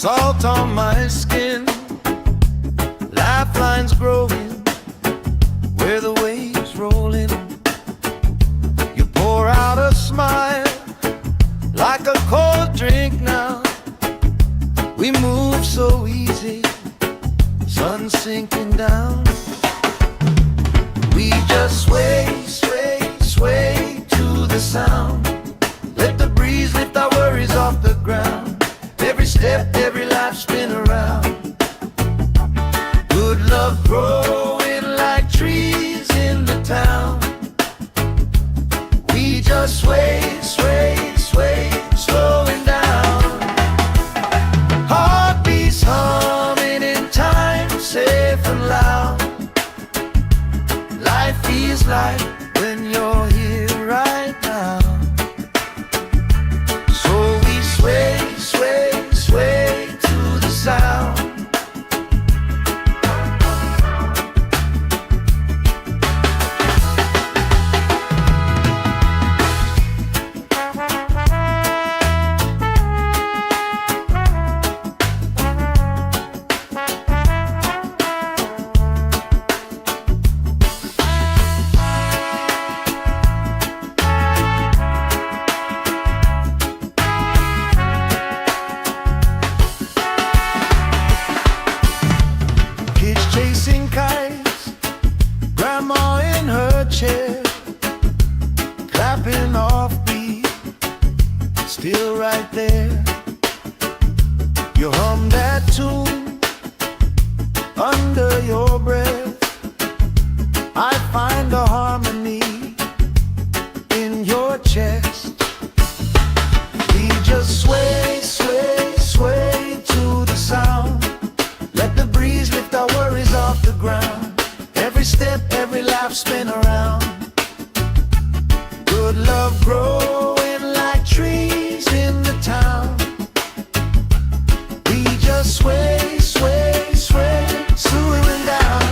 salt on my skin, lifelines growing where the waves rolling. You pour out a smile like a cold drink now. We move so easy, sun sinking down. We just sway, sway, sway to the sound. Let the breeze lift our worries off the ground. Every step, every life spin around. Good love growing like trees in the town. We just sway, sway, sway, slowing down. Heartbeats humming in time, safe and loud. Life feels like when you're here right now. So we sway, sway, sway to the sound. Chasing kites, grandma in her chair, clapping off beat, still right there. You hum that tune under your breath. I find a harmony in your chest. We just sway, sway, sway to the sound. Let the breeze lift our worries off the ground. Every step, every life spin around. Good love growing like trees in the town. We just sway, sway, sway, slowing down.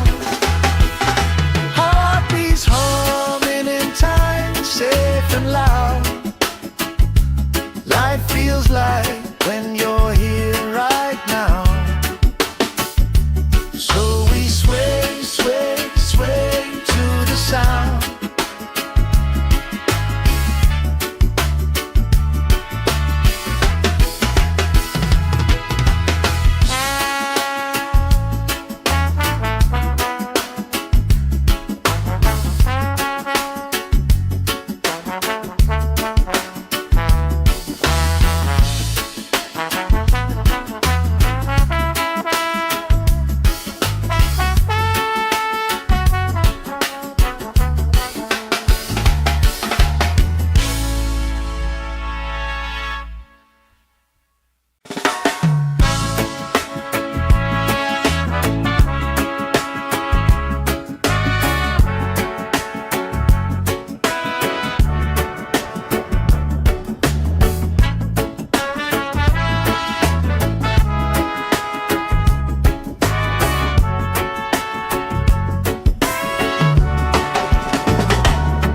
Heartbeats humming in time, safe and loud. Life feels like when you're here right now. So we sway, sway, sway to the sound.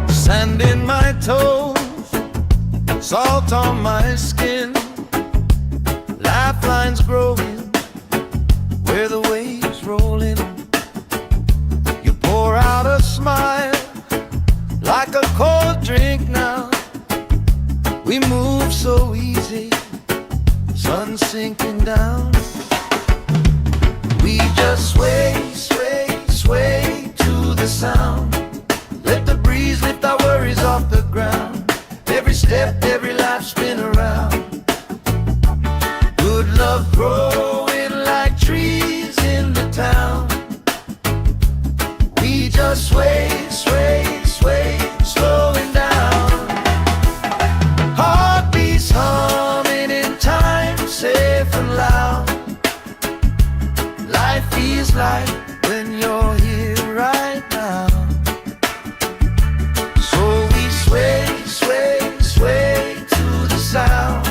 Sand in my toes, salt on my skin, lifelines growing where the waves rolling. You pour out a smile like a cold drink now. We move so easy, sun sinking down. We just sway, sway, sway to the sound. Let the breeze lift our worries off the ground. Every step, every life spin around. Good love growing like trees in the town. We just sway, sway, sway, slowing down. Heartbeats humming in time, safe and loud. Life feels like when you're here right now. So we sway, sway, sway to the sound.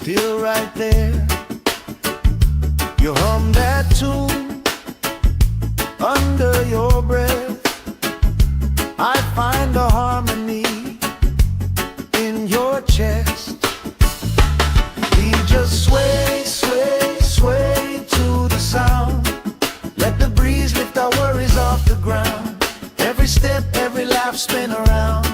still right there. You hum that tune under your breath. I find a harmony in your chest. We just sway, sway, sway to the sound. Let the breeze lift our worries off the ground. Every step, every laugh spin around.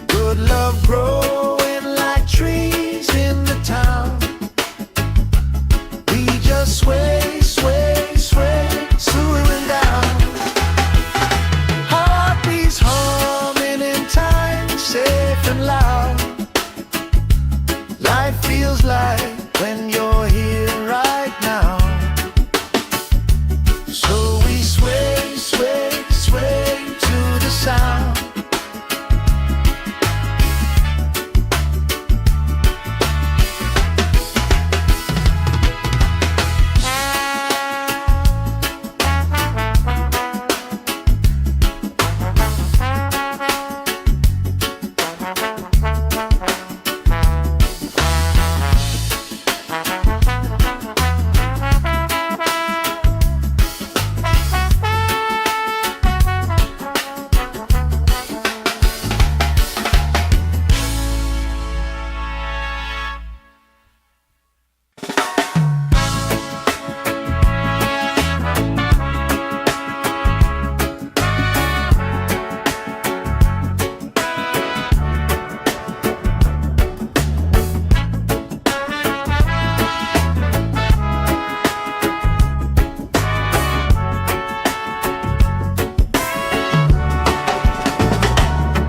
Good love growing like trees in the town. We just sway, sway, sway, swooing down. Heartbeats humming in time, safe and loud. Life feels like when you're here right now. So we sway, sway, sway to the sound.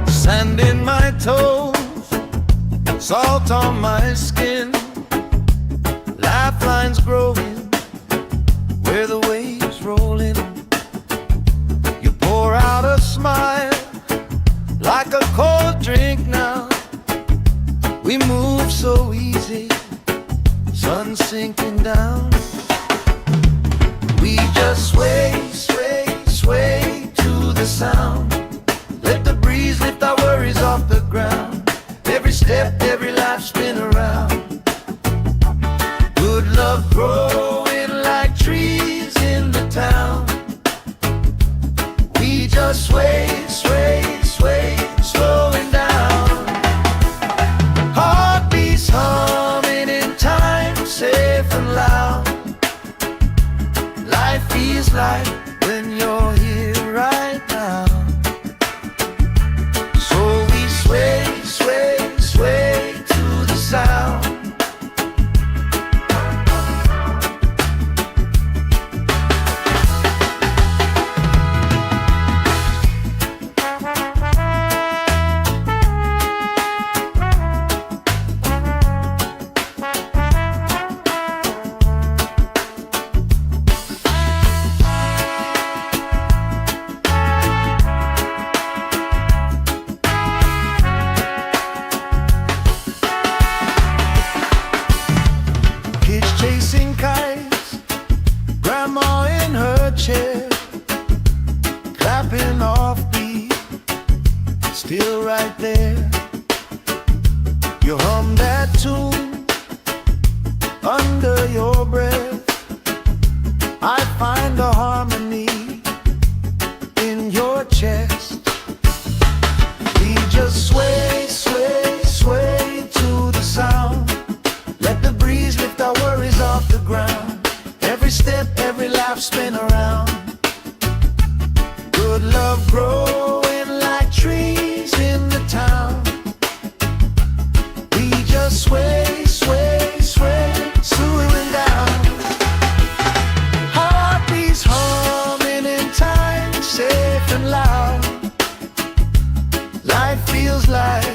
Sand in my toes, salt on my skin, lifelines growing where the waves roll in. You pour out a smile like a cold drink now. We move so easy, sun sinking down. We just sway, sway, sway to the sound. Let the breeze lift our worries off the ground. Every step, every life spin around. Good love growing like trees in the town. We just sway, sway, sway, slowing down. Heartbeats humming in time, safe and loud. Life feels like when you're here right now. Sway, sway, sway to the sound. Chasing kites, grandma in her chair, clapping off beat, still right there. You hum that tune under your breath. I find a harmony in your chest. We just sway, sway, sway to the sound. Let the breeze lift our worries off the ground. Every step, every laugh spin around. Good love growing like trees in the town. We just sway, sway, sway, swooing down. Heartbeats humming in time, safe and loud. Life feels like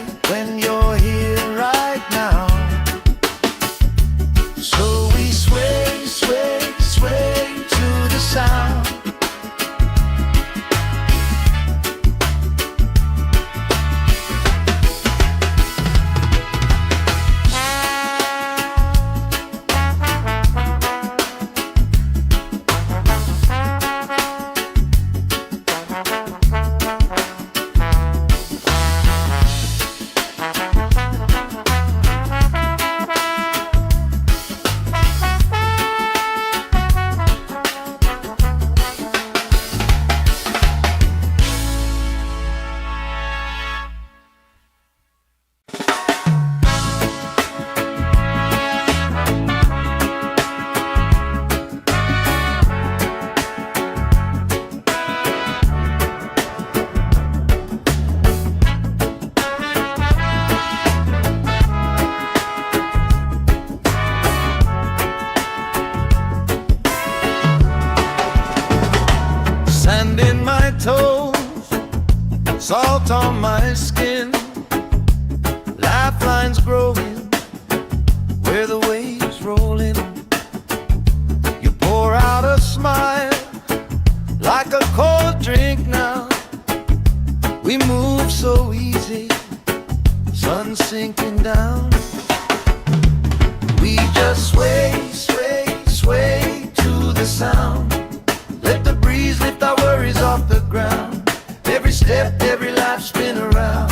salt on my skin, lifelines growing where the waves rolling. You pour out a smile like a cold drink now. We move so easy, sun sinking down. We just sway, sway, sway to the sound. Let the breeze lift our worries off the ground. Every step, every life spin around.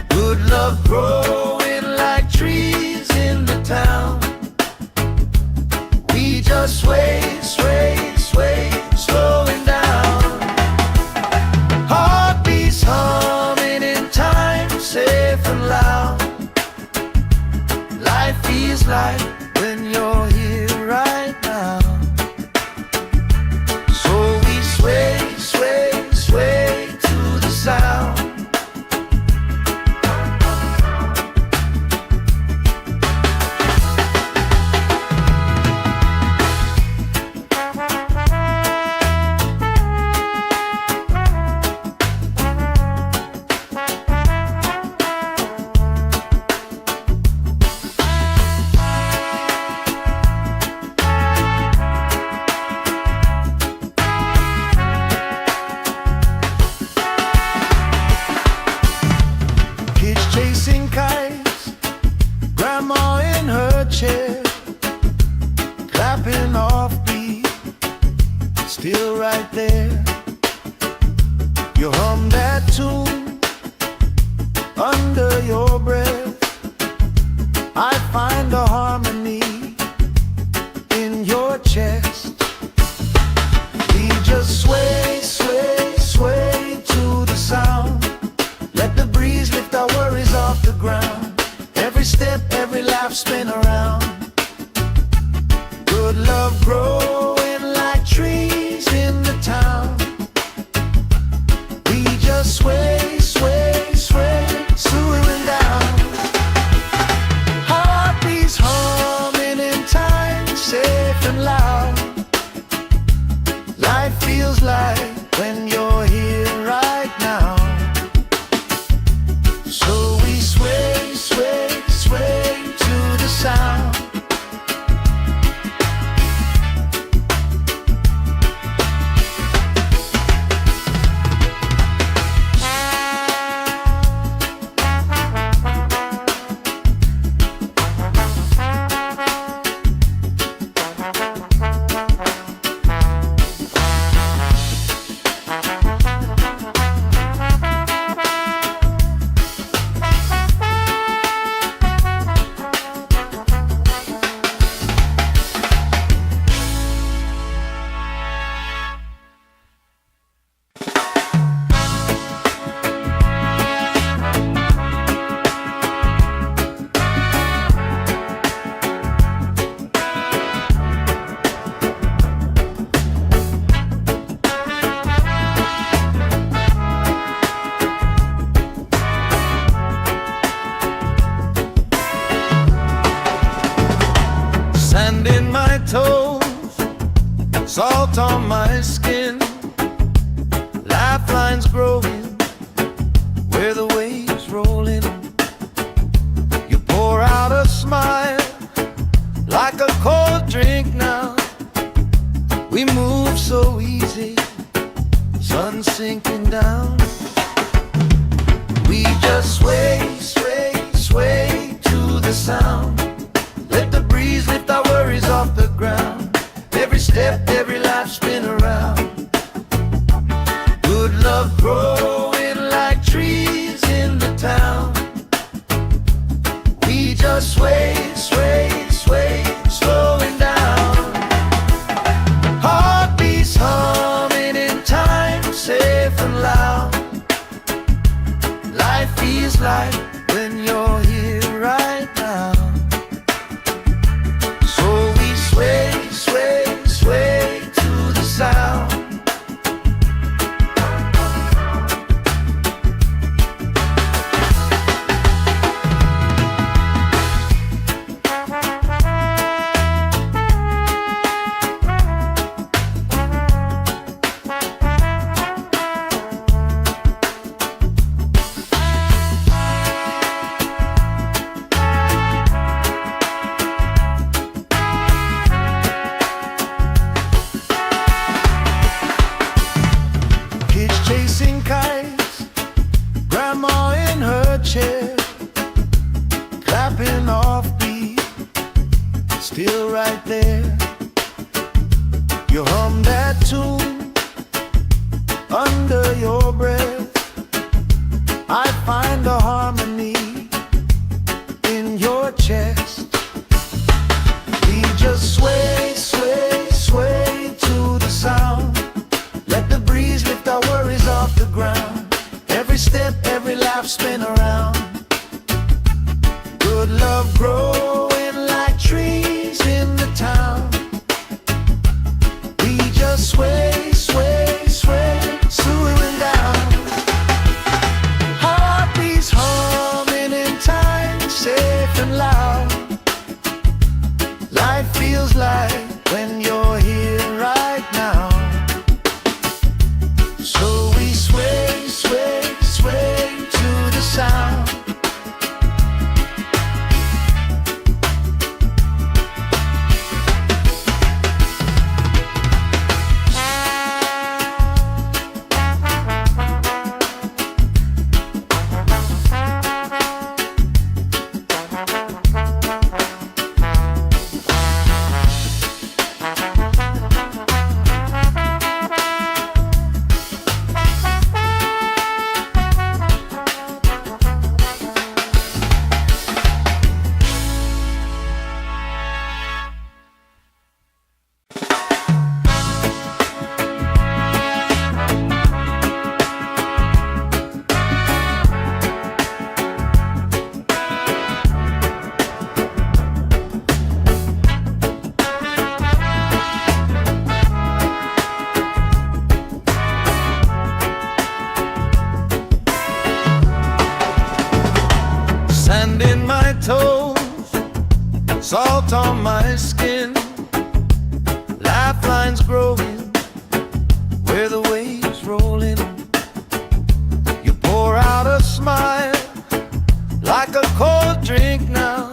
Good love growing like trees in the town. We just sway, sway, sway, slowing down. Heartbeats humming in time, safe and loud. Life feels like when you're here right now. So we sway, sway, sway to the sound. Chasing kites, grandma in her chair, clapping off beat, still right there. You hum that tune under your breath. I find a harmony in your chest. We just sway, sway, sway to the sound. Let the breeze lift our worries off the ground. Every step, every life spin around. Good love growing like trees in the town. We just sway, sway, sway, slowing down. Heartbeats humming in time, safe and loud. Life feels like when you're here right now. So we sway, sway, sway to the sound. Sand in my toes, salt on my skin, lifelines growing where the waves rolling. You pour out a smile like a cold drink now. We move so easy, sun sinking down. We just sway, sway, sway to the sound. Let the breeze lift our worries off the ground. Every step, every life spin around. Good love growing like trees in the town. We just sway, sway, sway, slowing down. Heartbeats humming in time, safe and loud. Life feels like when you're here right now. So we sway, sway, sway to the sound. still right there. You hum that tune under your breath. I find a harmony in your chest. We just sway, sway, sway to the sound. Let the breeze lift our worries off the ground. Every step, every laugh, spin around. Good love growing like trees in the town. We just sway, sway, sway, swaying down. Heartbeats humming in time, safe and loud. Life feels like when you're here right now. So we sway, sway, sway to the sound. Sand in my toes, salt on my skin, lifelines growing where the waves rolling. You pour out a smile like a cold drink now.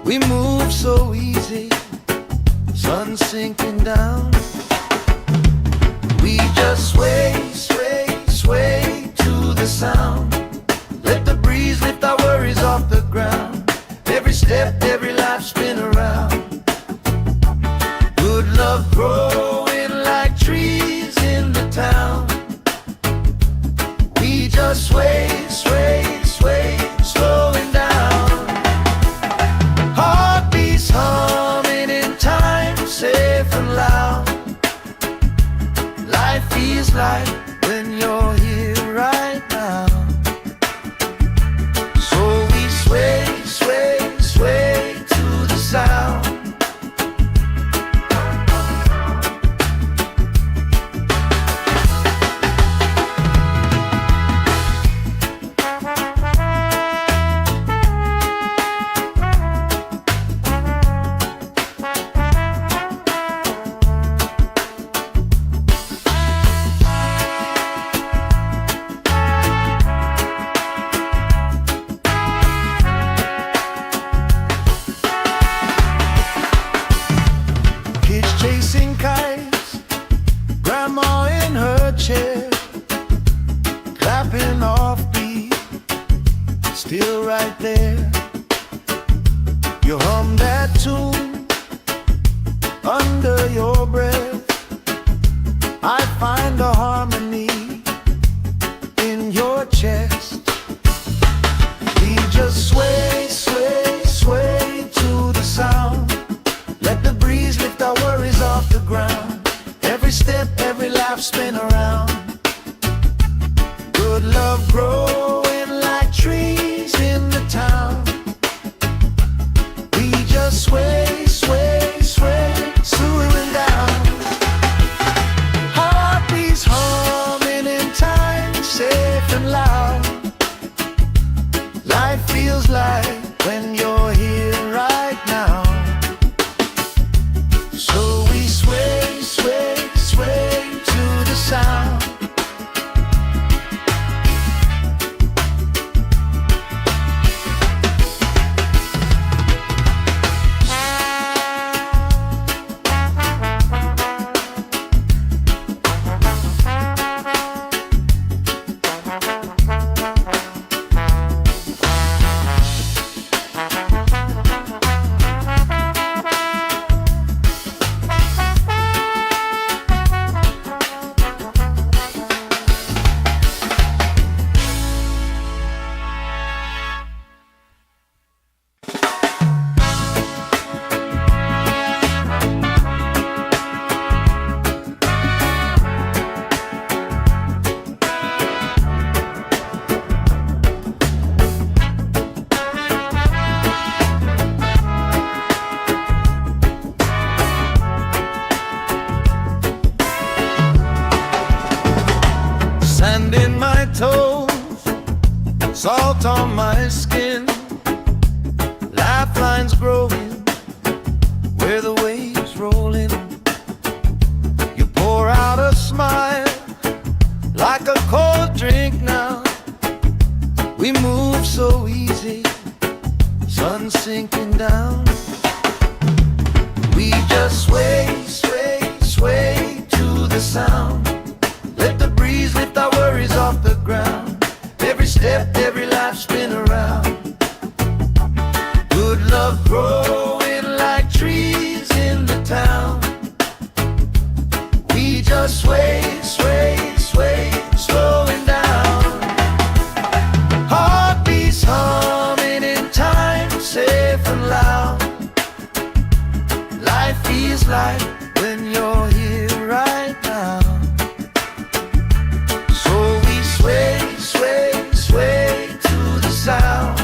We move so easy, sun sinking down. We just sway, sway, sway to the sound. Let the breeze lift our worries off the ground. Every step, every life, spin around. Good love growing like trees in the town. We just sway, sway, sway, slowing down. Heartbeats humming in time, safe and loud. Life feels like when you're here right now. Sway, sway, sway to the sound. Chasing kites, grandma in her chair, clapping off beat, still right there. You hum that tune under your breath. I find a harmony in your chest. We just sway, sway, sway to the sound. Let the breeze lift our worries off the ground. Every step, every laugh, spin around. Good love growing like trees in the town. We just sway, sway, sway, swaying down. Heartbeats humming in time, safe and loud. Life feels like when you're here right now. So we sway, sway, sway to the sound. salt on my skin, lifelines growing where the waves roll in. You pour out a smile like a cold drink now. We move so easy, sun sinking down. We just sway, sway, sway to the sound. Let the breeze lift our worries off the ground. Every step, every life spin around. Good love growing like trees in the town. We just sway, sway, sway, slowing down. Heartbeats humming in time, safe and loud. Life feels like when you're here right now. So we sway, sway, sway to the sound.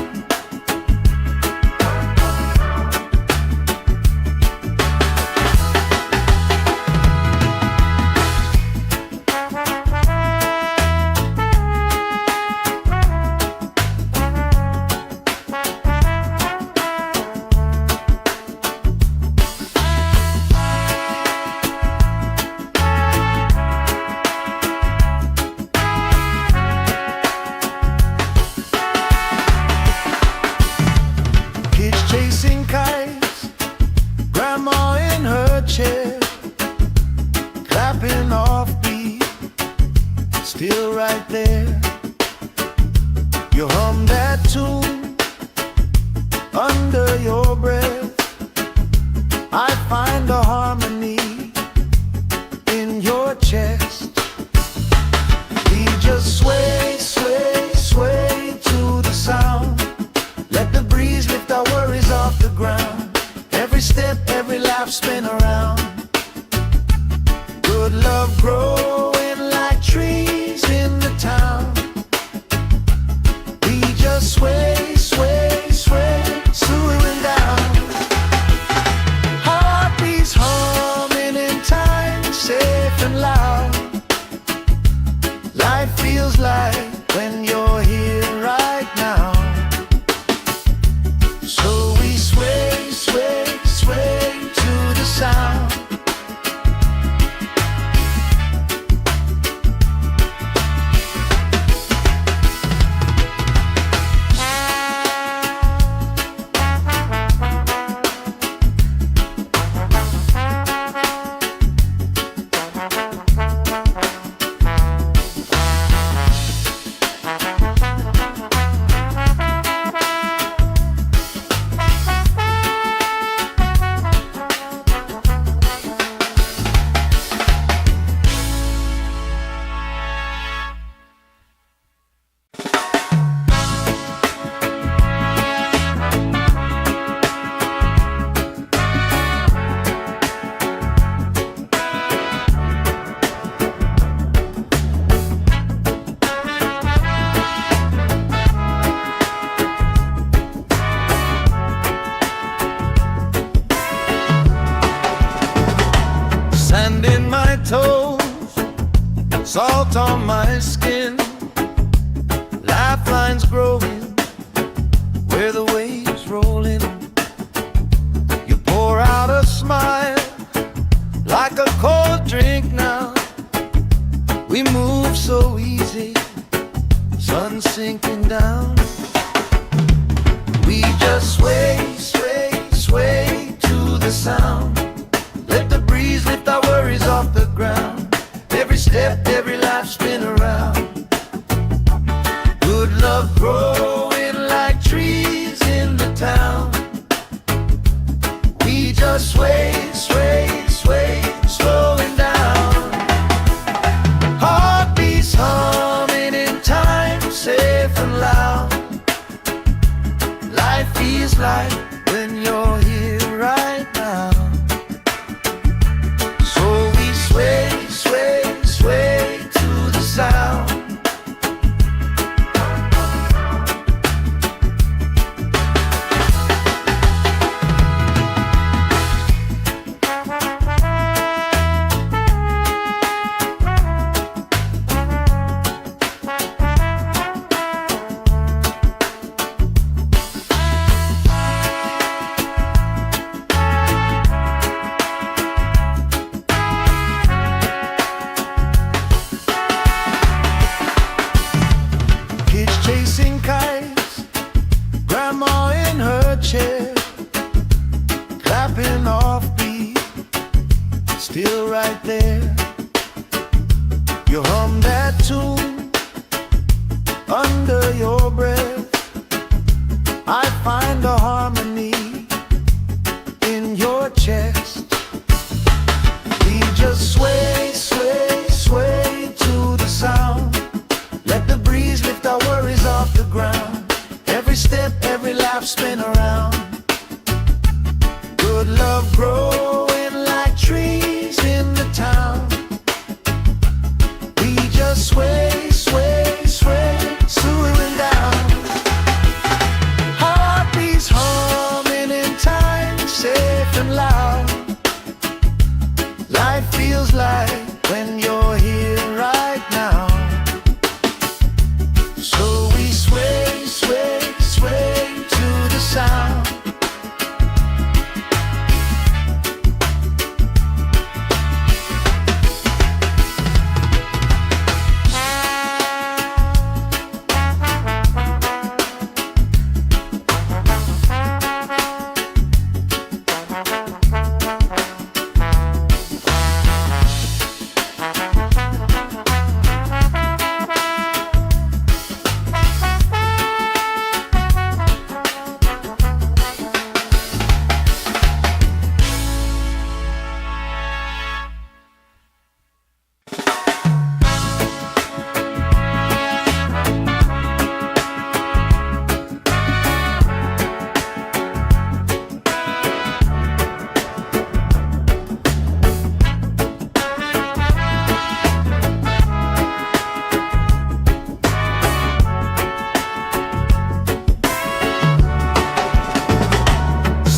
Chasing kites, grandma in her chair, clapping off beat, still right there. You hum that tune under your breath. I find a harmony in your chest. We just sway, sway, sway to the sound. Let the breeze lift our worries off the ground. Every step, every life spin around. Good love growing like trees in the town. We just sway, sway, sway, slowing down. Heartbeats humming in time, safe and loud. Life feels like when you're here right now. So we sway, sway, sway to the sound. Sand in my toes, salt on my skin, lifelines growing where the waves roll in. You pour out a smile like a cold drink now. We move so easy, sun sinking down. We just sway, sway, sway to the sound. Let the breeze lift our worries off the ground. Every step, every life spin around. Good love growing like trees in the town. We just sway, sway, sway, slowing down. Heartbeats humming in time, safe and loud. Life feels like when you're here right now. So we sway, sway, sway to the sound. chair, clapping off beat, still right there. You hum that tune under your breath. I find a harmony in your chest. We just sway, sway, sway to the sound. Let the breeze lift our worries off the ground. Every step, every lap, spin around. Good love growing like trees in the town. We just sway, sway, sway, swooing down. Heartbeats humming in time, safe and loud. Life feels like when you're here right now. So we sway, sway, sway to the sound.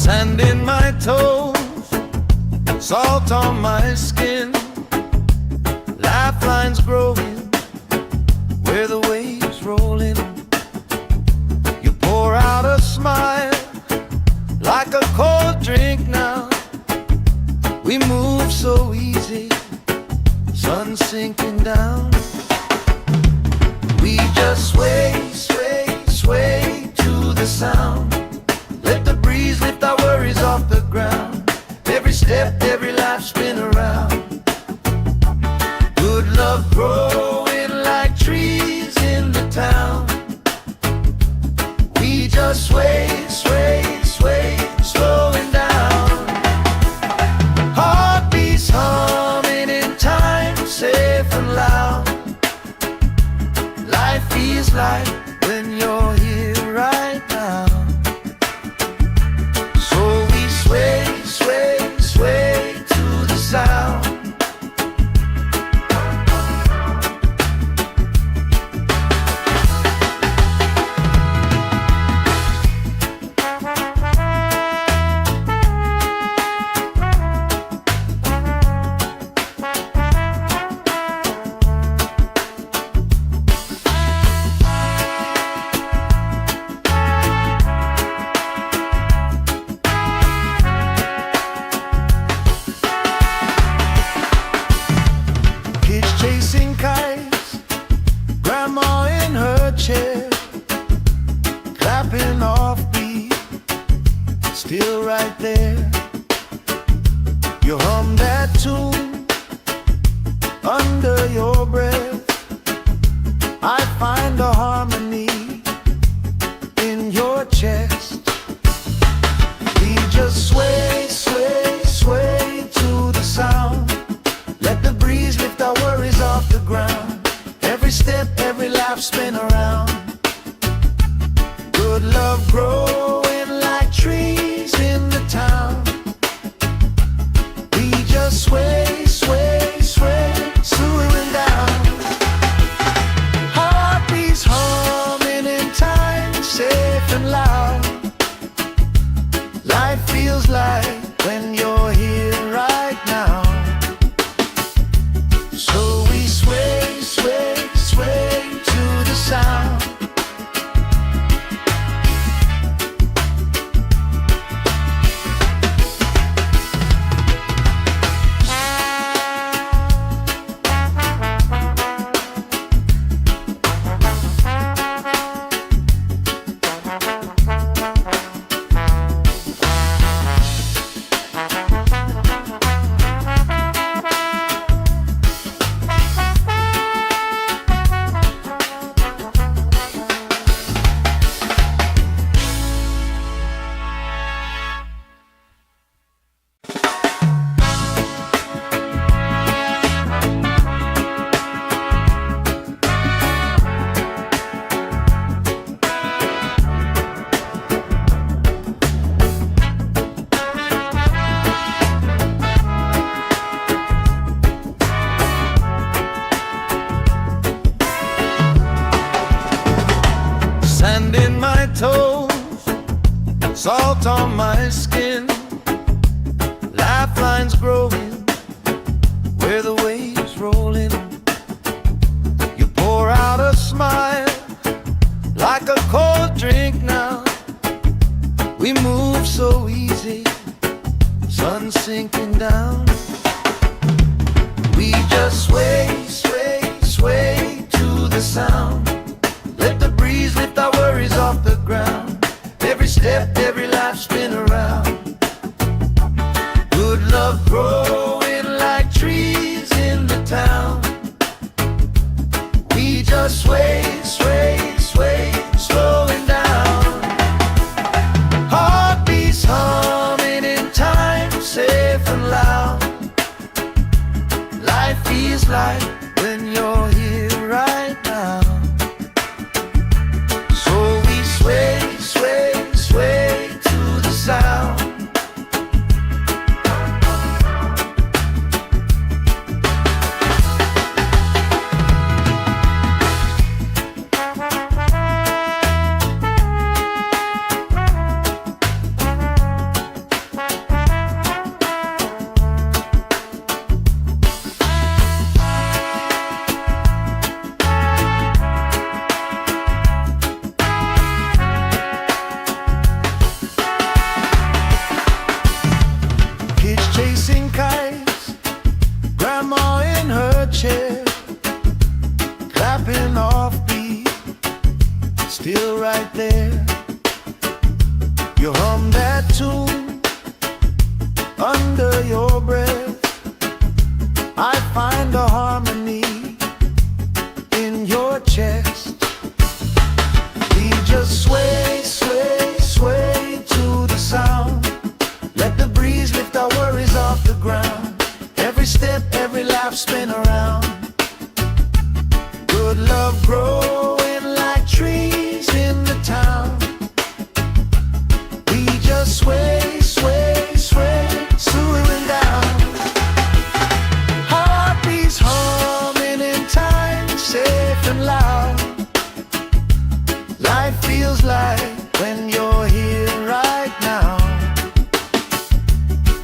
Sand in my toes, salt on my skin, lifelines growing where the waves rolling. You pour out a smile like a cold drink now. We move so easy, sun sinking down. We just sway, sway, sway to the sound. Let the breeze lift our worries off the ground. Every step, every life, spin around. Good love growing like trees in the town. We just sway, sway, sway, slowing down. Heartbeats humming in time, safe and loud. Life feels like when you're here right now. Sway, sway, sway to the sound. Chasing kites, grandma in her chair, clapping off beat, still right there. You hum that tune under your breath. I find a harmony in your chest. We just sway, sway, sway to the sound. Let the breeze lift our worries off the ground. Every step, every lap, spin around. Good love growing like trees in the town. We just sway, sway, sway, swooing down. Heartbeats humming in time, safe and loud. Life feels like when you're here right now. So we sway, sway, sway to the sound. salt on my skin, lifelines growing where the waves roll in. You pour out a smile like a cold drink now. We move so easy, sun sinking down. We just sway, sway, sway to the sound. Let the breeze lift our worries off the ground. Every step, every life spin around. Good love growing like trees in the town. We just sway, sway, sway, slowing down. Heartbeats humming in time, safe and loud. Life feels like when you're here right now. So we sway, sway, sway to the sound. Chasing kites, grandma in her chair, clapping off beat, still right there. You hum that tune under your breath. I find a harmony in your chest. We just sway, sway, sway to the sound. Let the breeze lift our worries off the ground. Every step, every laugh spin around. Good love growing like trees in the town. We just sway, sway, sway, swooning down. Heartbeats humming in time, safe and loud. Life feels like when you're here right now.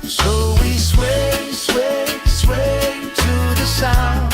So we sway, sway, sway to the sound.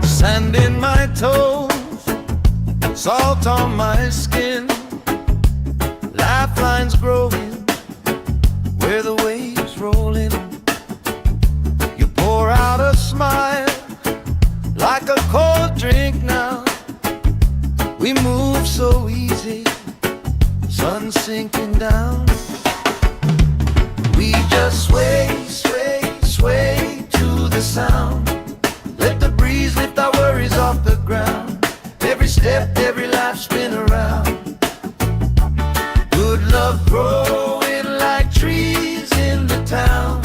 Sand in my toes, salt on my skin, lifelines growing where the waves roll in. You pour out a smile like a cold drink now. We move so easy, sun sinking down. We just sway, sway, sway to the sound. Let the breeze lift our worries off the ground. Every step, every life spin around. Good love growing like trees in the town.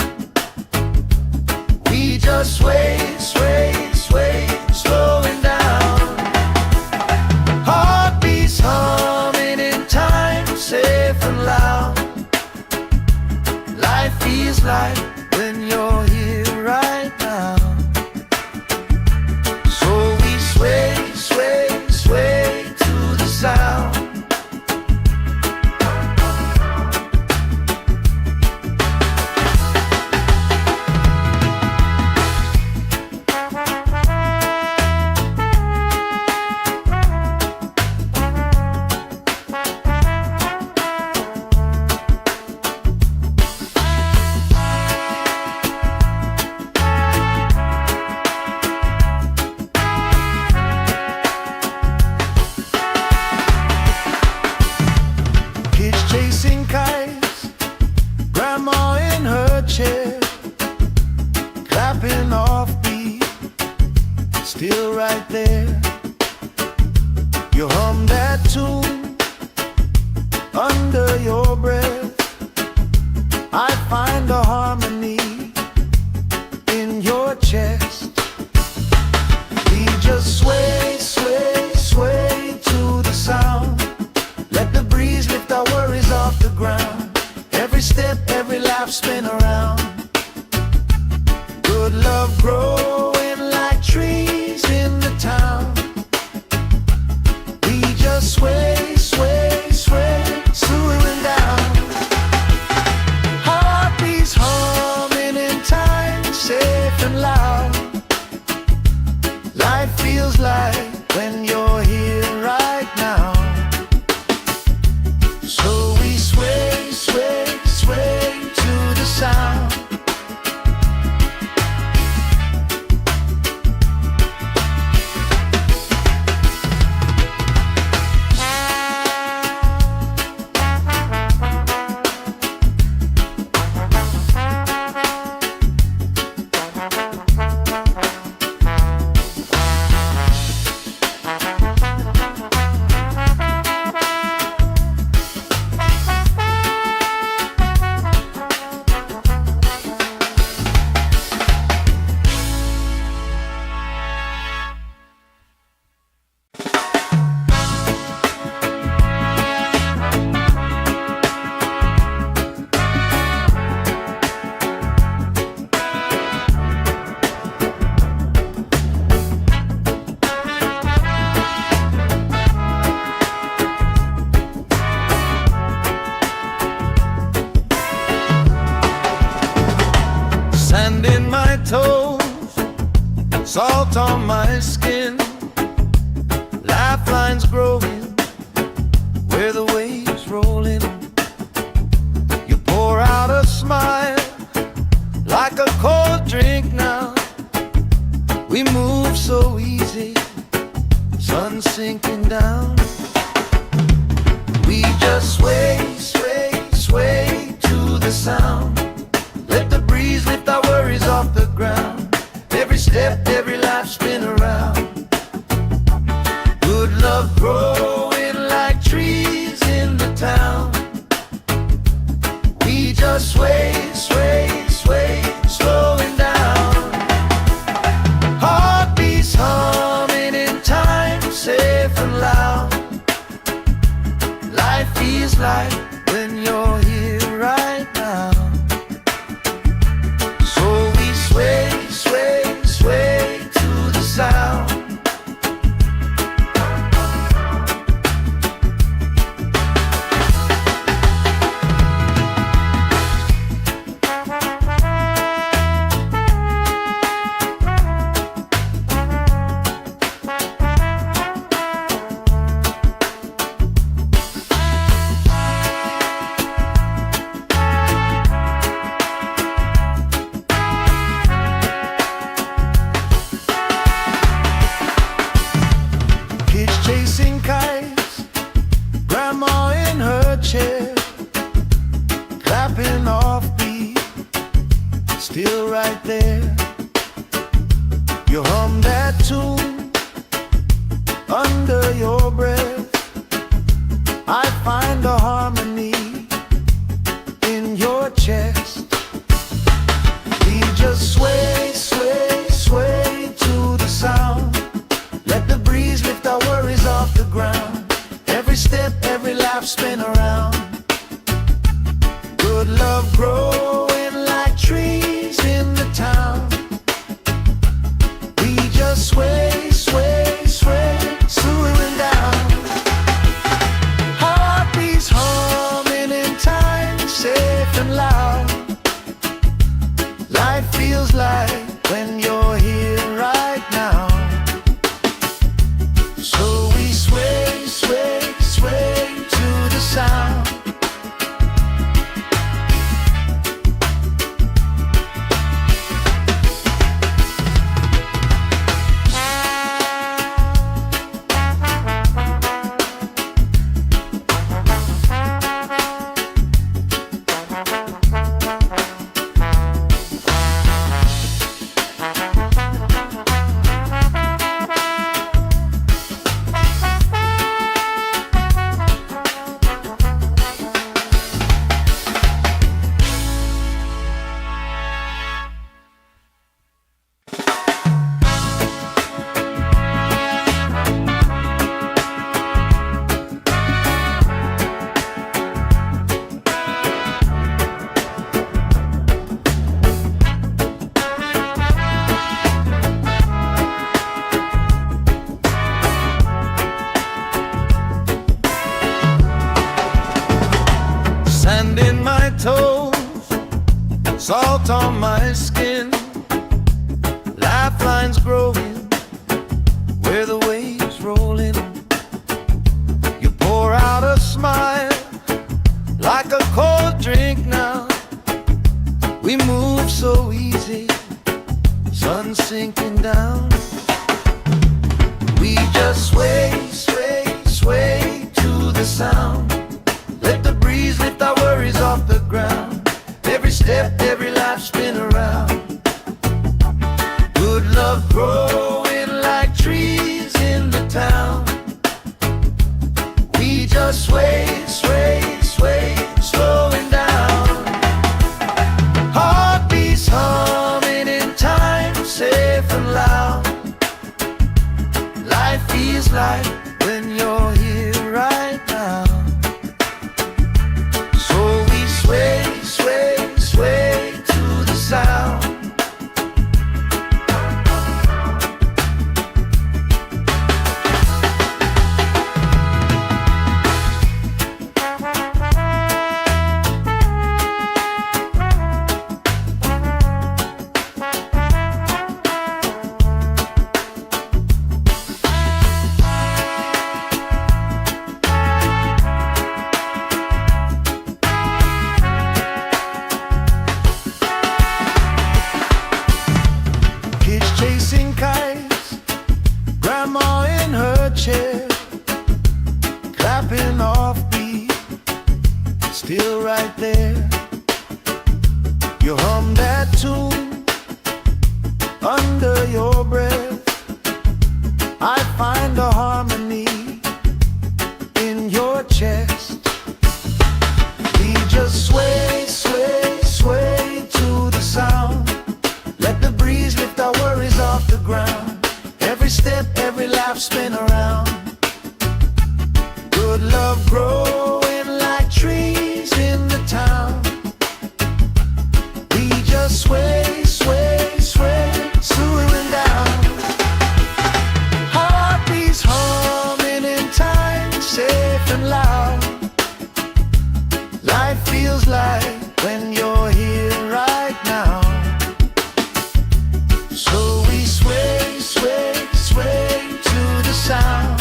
We just sway, sway, sway, slowing down. Heartbeats humming in time, safe and loud. Life feels like when you're here right now. So we sway, sway, sway to the sound. chasing kites, grandma in her chair, clapping off beat, still right there. You hum that tune under your breath. I find a harmony in your chest. We just sway, sway, sway to the sound. Let the breeze lift our worries off the ground. Every step, every lap, spin around. Good love growing like trees in the town. We just sway, sway, sway, swooing down. Heartbeats humming in time, safe and loud. Life feels like when you're here right now. So we sway, sway, sway to the sound. Sand in my toes, salt on my skin, lifelines growing where the waves rolling. You pour out a smile like a cold drink now. We move so easy, sun sinking down. We just sway, sway, sway to the sound. Let the breeze lift our worries off the ground. Every step, every lap, spin around. Good love growing like trees in the town. We just sway, sway, sway, slowing down. Heartbeats humming in time, safe and loud. Life feels like when you're here right now. Sway, sway, sway to the sound. Chasing kites, grandma in her chair, clapping off beat, still right there. You hum that tune under your breath. I find a harmony in your chest. We just sway, sway, sway to the sound. Let the breeze lift our worries off the ground. Every step, every lap, spin around. Good love growing like trees in the town. We just sway, sway, sway, swooing down. Heartbeats humming in time, safe and loud. Life feels like when you're here right now. So we sway, sway, sway to the sound. Sand in my toes, salt on my skin, lifelines growing where the waves roll in. You pour out a smile like a cold drink now. We move so easy, sun sinking down. We just sway, sway, sway to the sound. Let the breeze lift our worries off the ground. Every step, every life spin around. Good love growing like trees in the town. We just sway, sway, sway, slowing down. Heartbeats humming in time, safe and loud. Life feels like when you're here right now. So we sway, sway, sway to the sound. Chasing kites, grandma in her chair, clapping off beat, still right there. You hum that tune under your breath. I find a harmony in your chest. We just sway, sway, sway to the sound. Let the breeze lift our worries off the ground. Every step, every life spin around. Good love growing like trees in the town. We just sway, sway, sway, slowing down. Heartbeats humming in time, safe and loud. Life feels like when you're here right now. So we sway, sway, sway to the sound.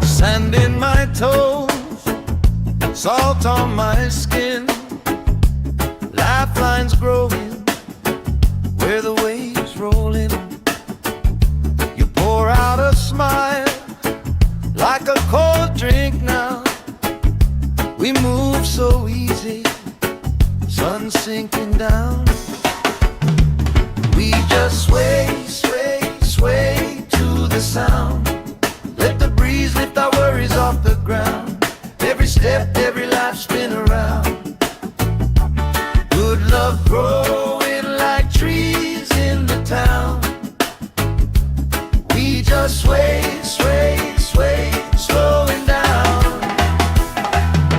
Sand in my toes, salt on my skin, lifelines growing where the waves roll in. You pour out a smile like a cold drink now. We move so easy, sun sinking down. We just sway, sway, sway to the sound. Let the breeze lift our worries off the ground. Every step, every life spin around. Good love growing like trees in the town. We just sway, sway, sway, slowing down.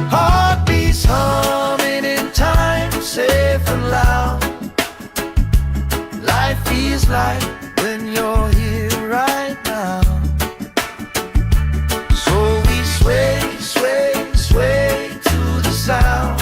Heartbeats humming in time, safe and loud. Life feels like when you're here right now. So we sway, sway, sway to the sound.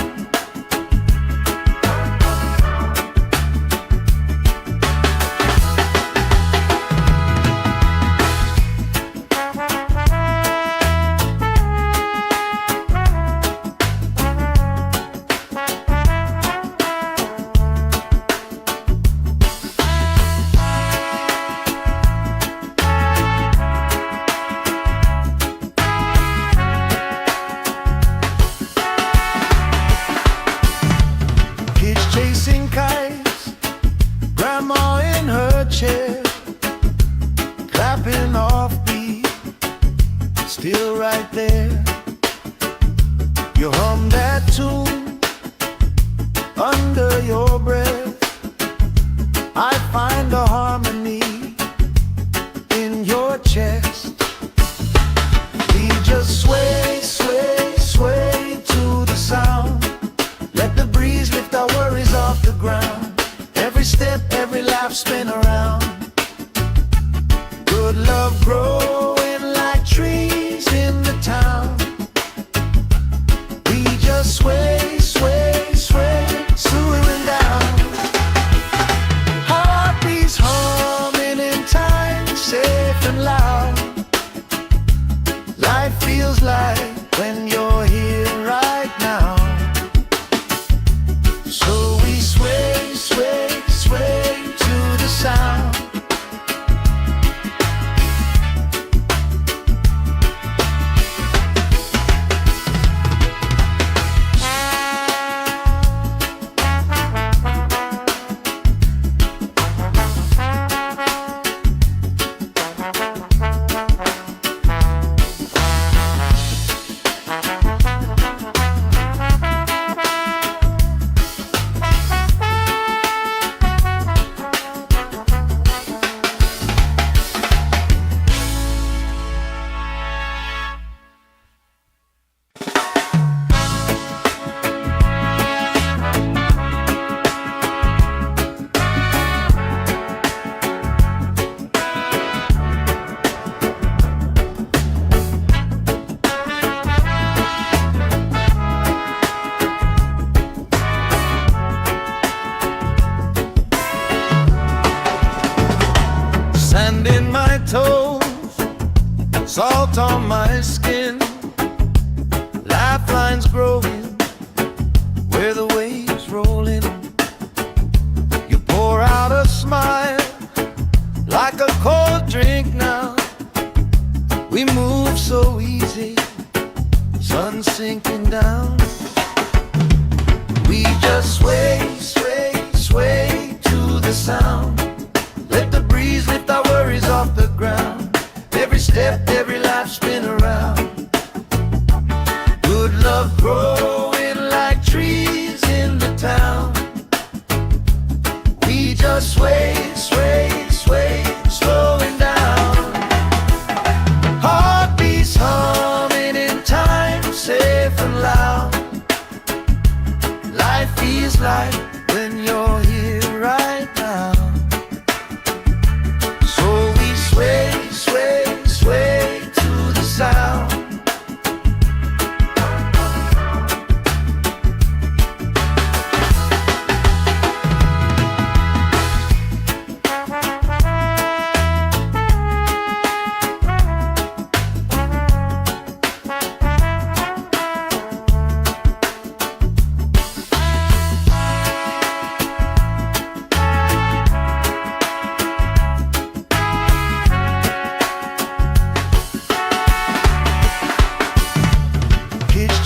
under your breath. I find a harmony in your chest. We just sway, sway, sway to the sound. Let the breeze lift our worries off the ground. Every step, every laugh, spin around. Good love growing like trees in the town. We just sway, sway, sway, slowing down. Heartbeats humming in time, safe and loud. Life feels like when you're here right now. So we sway, sway, sway to the sound. Sand in my toes, salt on my skin, lifelines growing where the waves roll in. You pour out a smile like a cold drink now. We move so easy, sun sinking down. We just sway, sway, sway to the sound. Let the breeze lift our worries off the ground. Every step, every laugh, spin around. Good love growing like trees in the town. We just sway, sway, sway, slowing down. Heartbeats humming in time, safe and loud. Life feels like when you're here right now. Sway, sway, sway to the sound.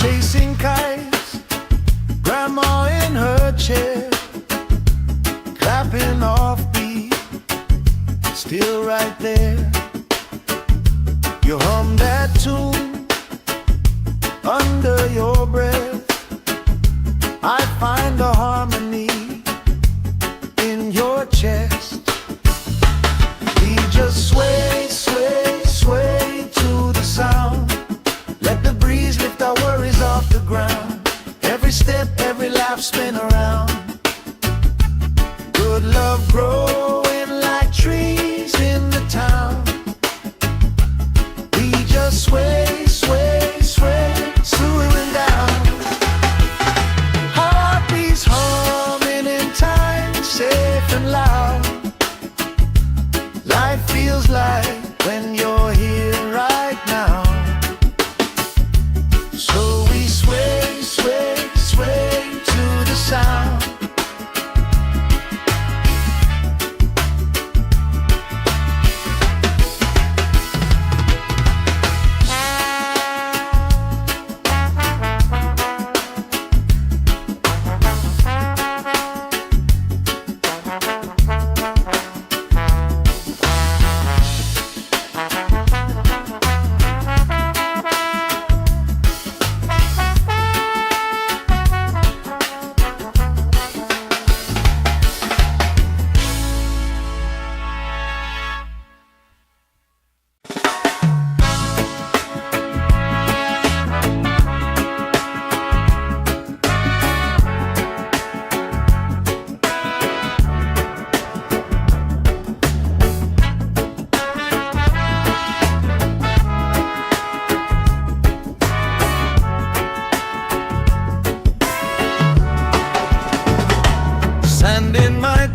Chasing kites, grandma in her chair, clapping off beat, still right there. You hum that tune under your breath. I find a harmony in your chest. We just sway, sway, sway to the sound. Let the breeze lift our worries off the ground. Every step, every laugh, spin around. Good love growing like trees in the town. We just sway, sway, sway, slowing down. Heartbeats humming in time, safe and loud. Life feels like when you're here right now. So we sway, sway, sway to the sound.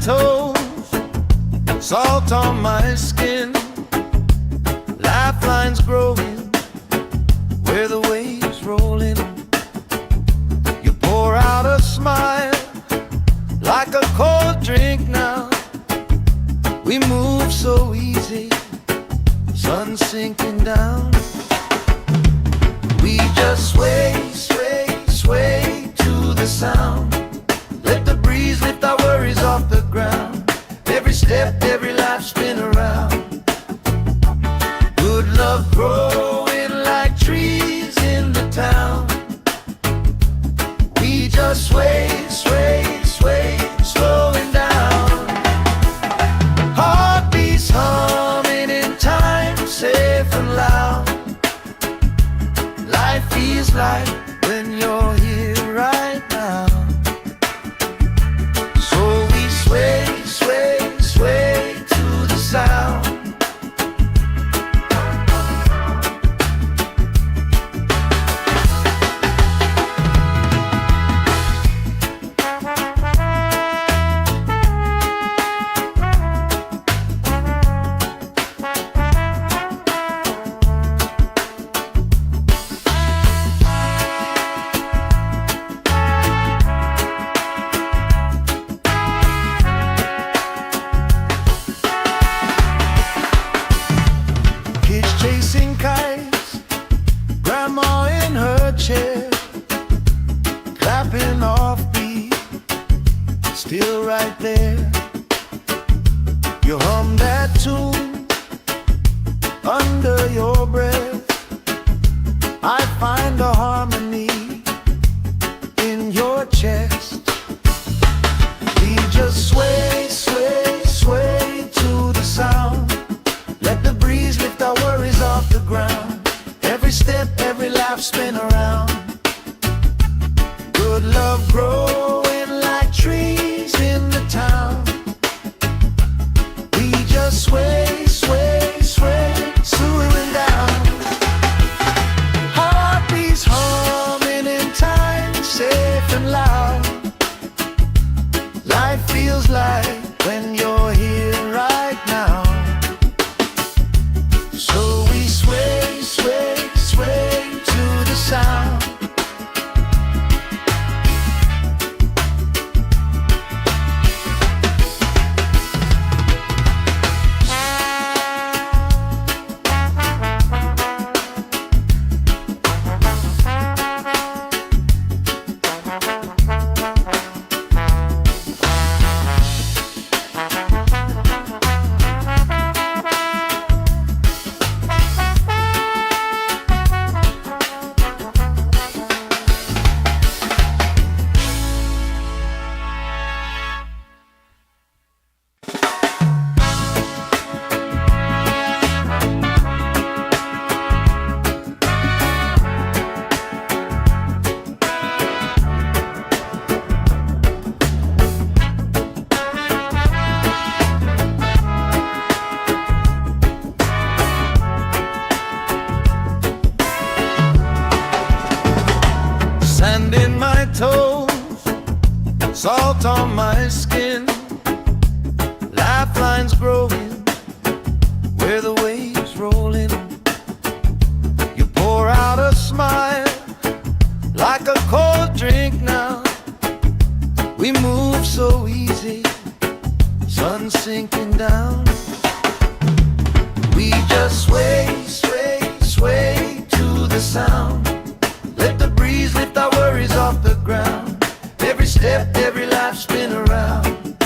toes, salt on my skin, lifelines growing where the waves rolling. You pour out a smile like a cold drink now. We move so easy, sun sinking down. We just sway, sway, sway to the sound. Let the breeze lift our worries off the ground. Every step, every life spin around. Good love growing like trees in the town. We just sway, sway, sway, slowing down. Heartbeats humming in time, safe and loud. Life feels like when you're here right now. So we sway, sway, sway to the sound. Chasing kites, grandma in her chair, clapping off beat, still right there. You hum that tune under your breath. I find a harmony in your chest. We just sway, sway, sway to the sound. Let the breeze lift our worries off the ground. Every step, every life spin around. Good love growing like trees in the town. We just sway, sway, sway, swooning down. Heartbeats humming in time, safe and loud. Life feels like when you're here right now. So we sway, sway, sway to the sound. Sand in my toes, salt on my skin, lifelines growing where the waves rolling. You pour out a smile like a cold drink now. We move so easy, sun sinking down. We just sway, sway, sway to the sound. Let the breeze lift our worries off the ground. Every step, every life spin around.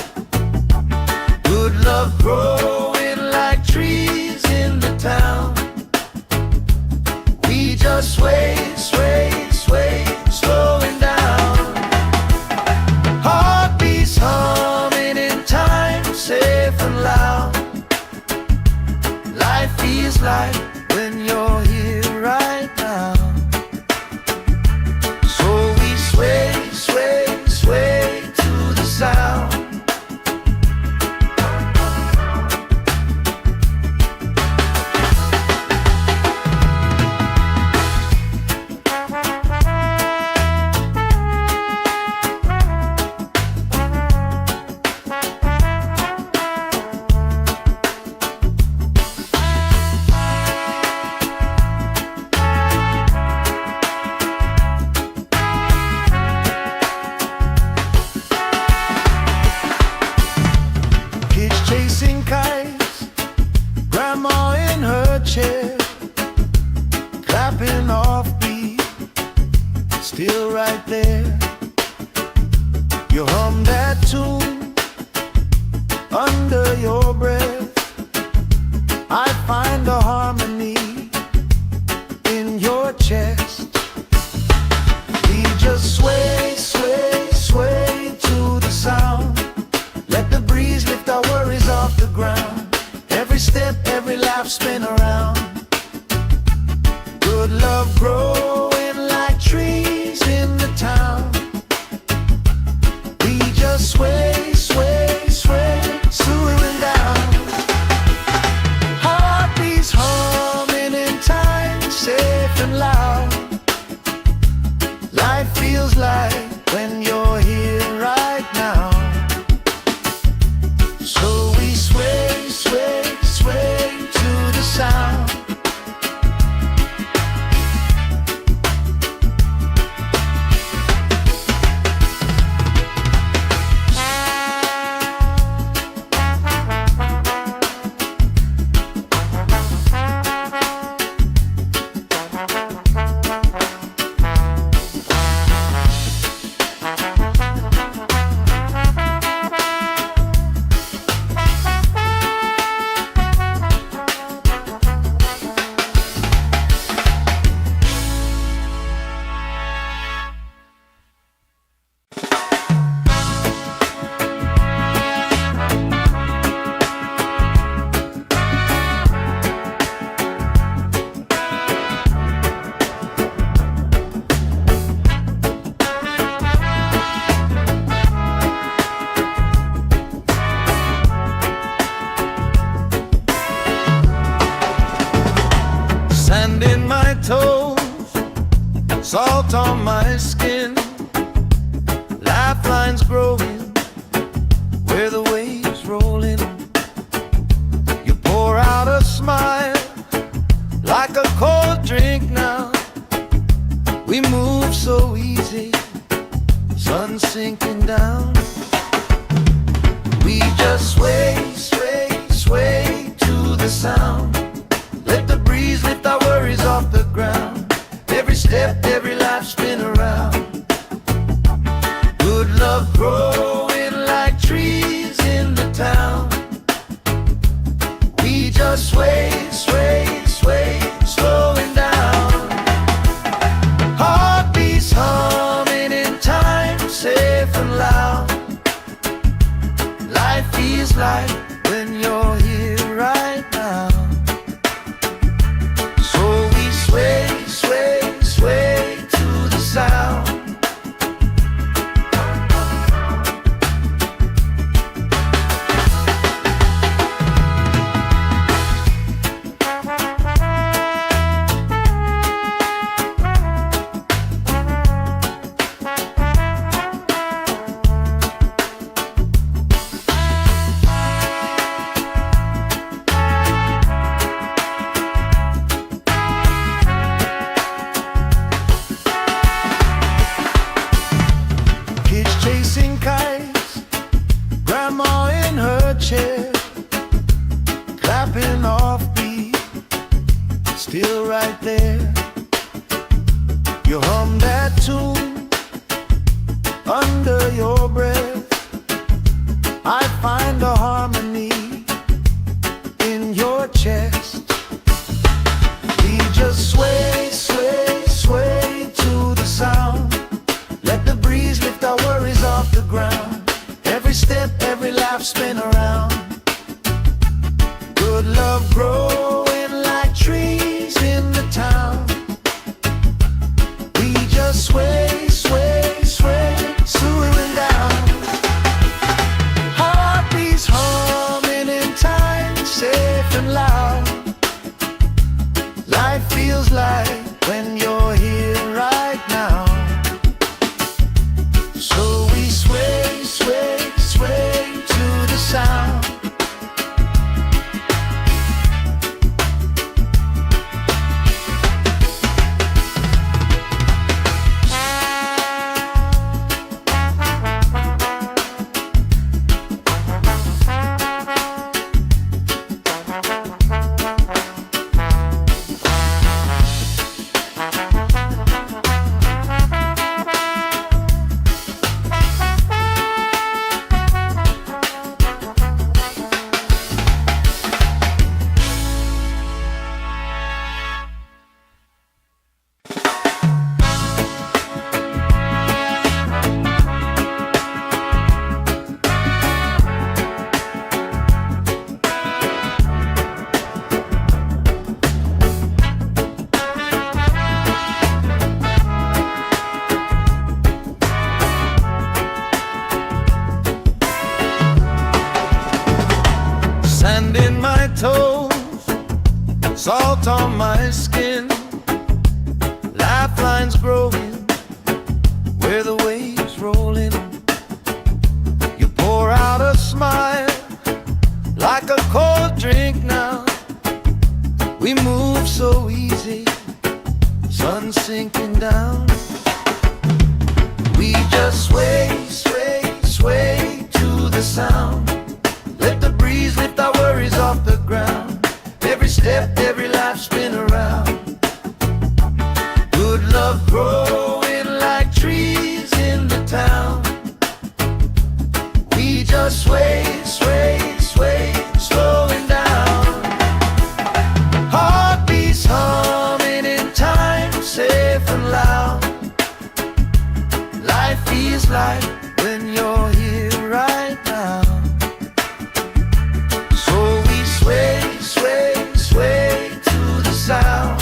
Good love growing like trees in the town. We just sway, sway, sway, slowing down. Heartbeats humming in time, safe and loud. Life feels like when you're here right now. So we sway, sway, sway to the sound. You hum that tune under your breath. I find a harmony in your chest. We just sway, sway, sway to the sound. Let the breeze lift our worries off the ground. Every step, every laugh, spin around. Good love growing like trees in the town. We just sway, sway, sway, swooing down. Heartbeats humming in time, safe and loud. Life feels like when you're here right now. So we sway, sway, sway to the sound. Sand in my toes, salt on my skin, lifelines growing where the waves rolling. You pour out a smile like a cold drink now. We move so easy, sun sinking down. We just sway, sway, sway to the sound. Let the breeze lift our worries off the ground. Every step, every life, spin around. Good love growing like trees in the town. We just sway, sway, sway, slowing down. Heartbeats humming in time, safe and loud. Life feels like when you're here right now. Sway, sway, sway to the sound. Chasing kites, grandma in her chair, clapping off beat, still right there. You hum that tune under your breath. I find a harmony in your chest. We just sway, sway, sway to the sound. Let the breeze lift our worries off the ground. Every step, every laugh, spin around. Good love growing like trees in the town. We just sway, sway, sway, swooing down. Heartbeats humming in time, safe and loud. Life feels like when you're here right now. So we sway, salt on my skin, lifelines growing where the waves rolling. You pour out a smile like a cold drink now. We move so easy, sun sinking down. We just sway, sway, sway to the sound. Let the breeze lift our worries off the ground. Every step, every life spin around. Good love growing like trees in the town. We just sway, sway, sway, slowing down. Heartbeats humming in time, safe and loud. Life feels like when you're here right now. So we sway, sway, sway to the sound.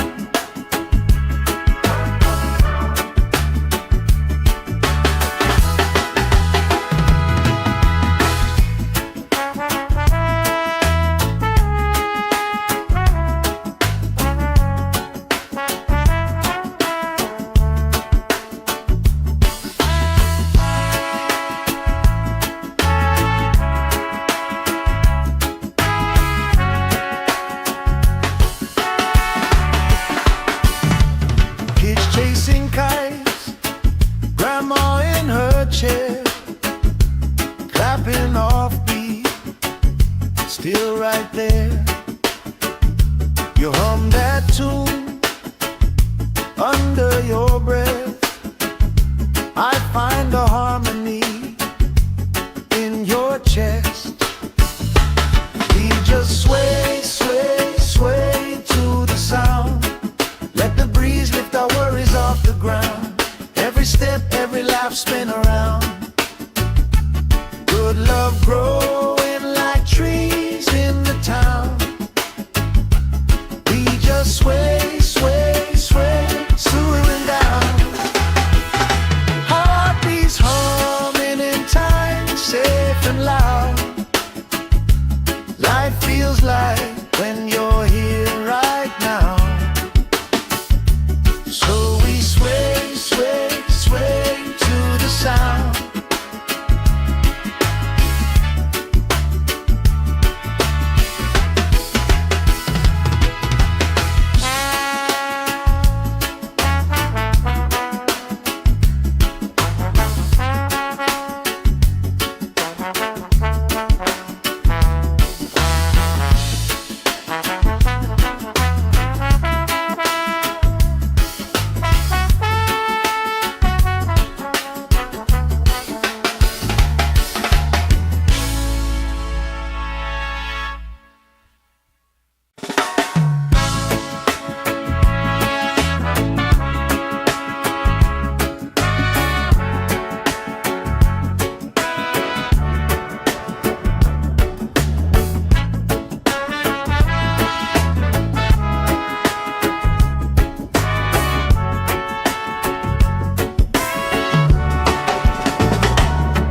Chasing kites, grandma in her chair, clapping off beat, still right there. You hum that tune under your breath. I find a harmony in your chest. We just sway, sway, sway to the sound. Let the breeze lift our worries off the ground. Every step, every life spin around. Good love growing like trees in the town. We just sway, sway, sway, slowing down. Heartbeats humming in time, safe and loud. Life feels like when you're here right now. So we sway, sway, sway to the sound.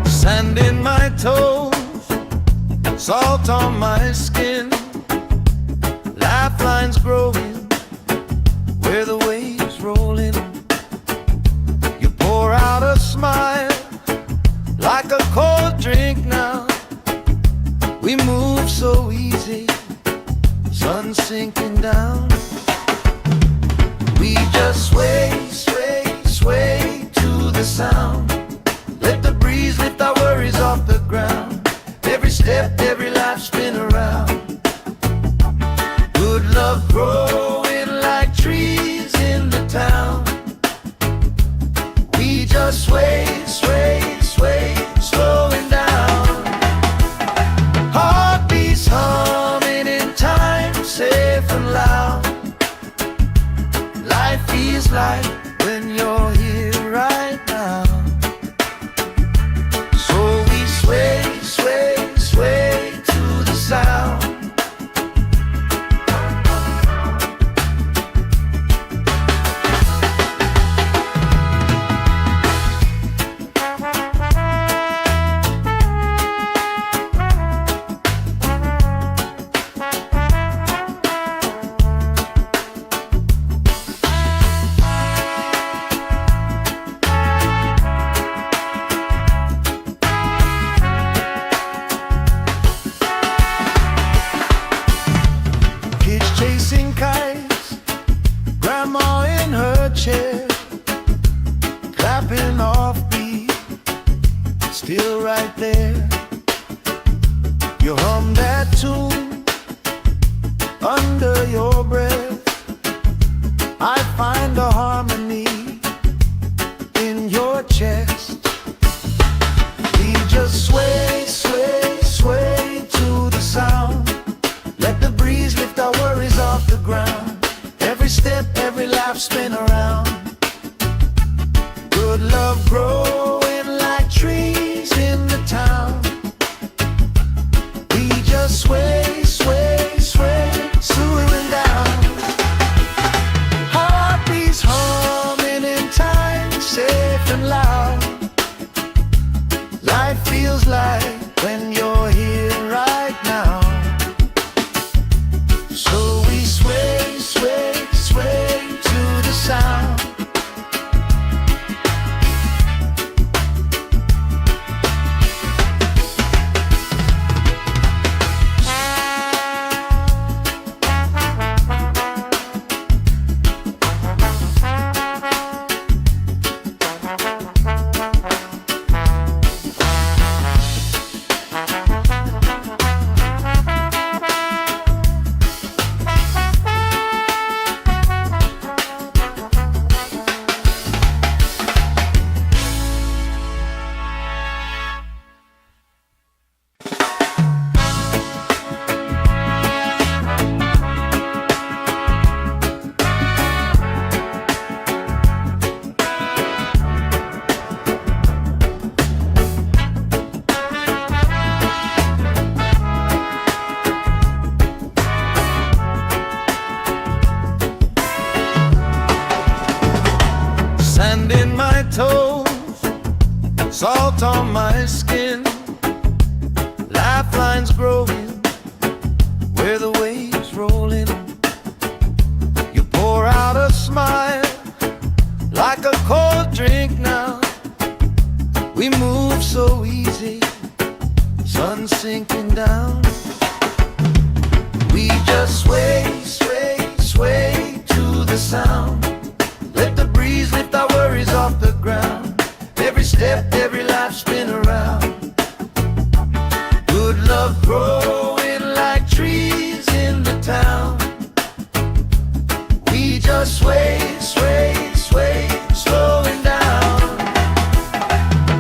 Sand in my toes, salt on my skin, lifelines growing where the waves rolling. You pour out a smile like a cold drink now. We move so easy, sun sinking down. We just sway, sway, sway to the sound. Let the breeze lift our worries off the ground. Every step, every life spin around. Good love growing like trees in the town. We just sway, sway, sway, slowing down. Heartbeats humming in time, safe and loud. Life feels like when you're here right now. right there. You hum that tune under your breath. I find a harmony in your chest. We just sway, sway, sway to the sound. Let the breeze lift our worries off the ground. Every step, every laugh, spin around. Good love growing like trees in the town. We just sway, sway, sway, swooning down. Heartbeats humming in time, safe and loud. Life feels like when you're here right now. So we sway, sway, sway to the sound. Sand in my toes, salt on my skin, lifelines growing where the waves rolling. You pour out a smile like a cold drink now. We move so easy, sun sinking down. We just sway, sway, sway to the sound. Let the breeze lift our worries off the ground. Every step, every laugh, spin around. Good love growing like trees in the town. We just sway, sway, sway, slowing down.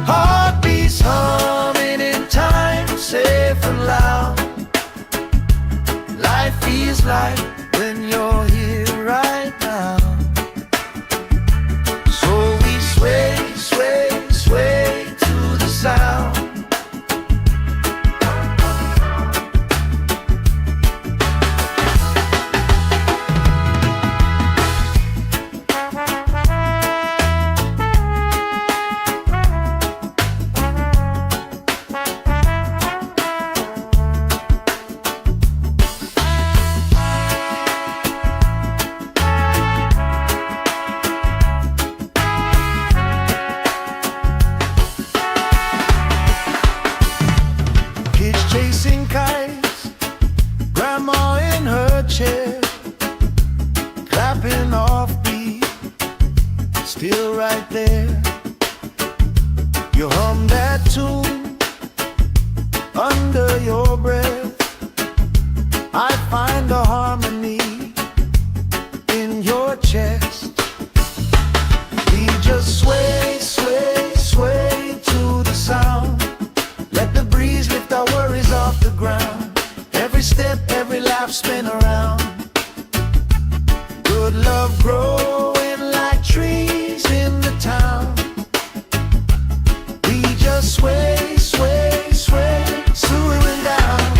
Heartbeats humming in time, safe and loud. Life feels like when you're here right now. Sway, sway, sway to the sound. Chasing kites, grandma in her chair, clapping off beat, still right there. You hum that tune under your breath. I find a harmony in your chest. We just sway, sway, sway to the sound. Let the breeze lift our worries off the ground. Every step, every laugh, spin around. Good love growing like trees in the town. We just sway, sway, sway, swooning down.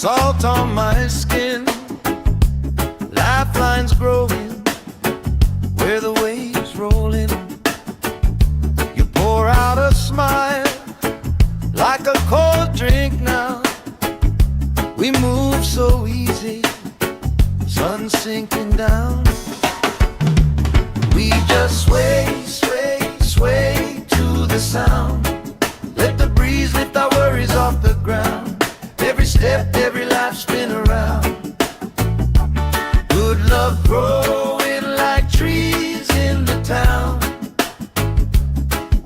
salt on my skin, lifelines growing where the waves roll in. You pour out a smile like a cold drink now. We move so easy, sun sinking down. We just sway, sway, sway to the sound. Let the breeze lift our worries off the ground. Every step, every life spin around. Good love growing like trees in the town.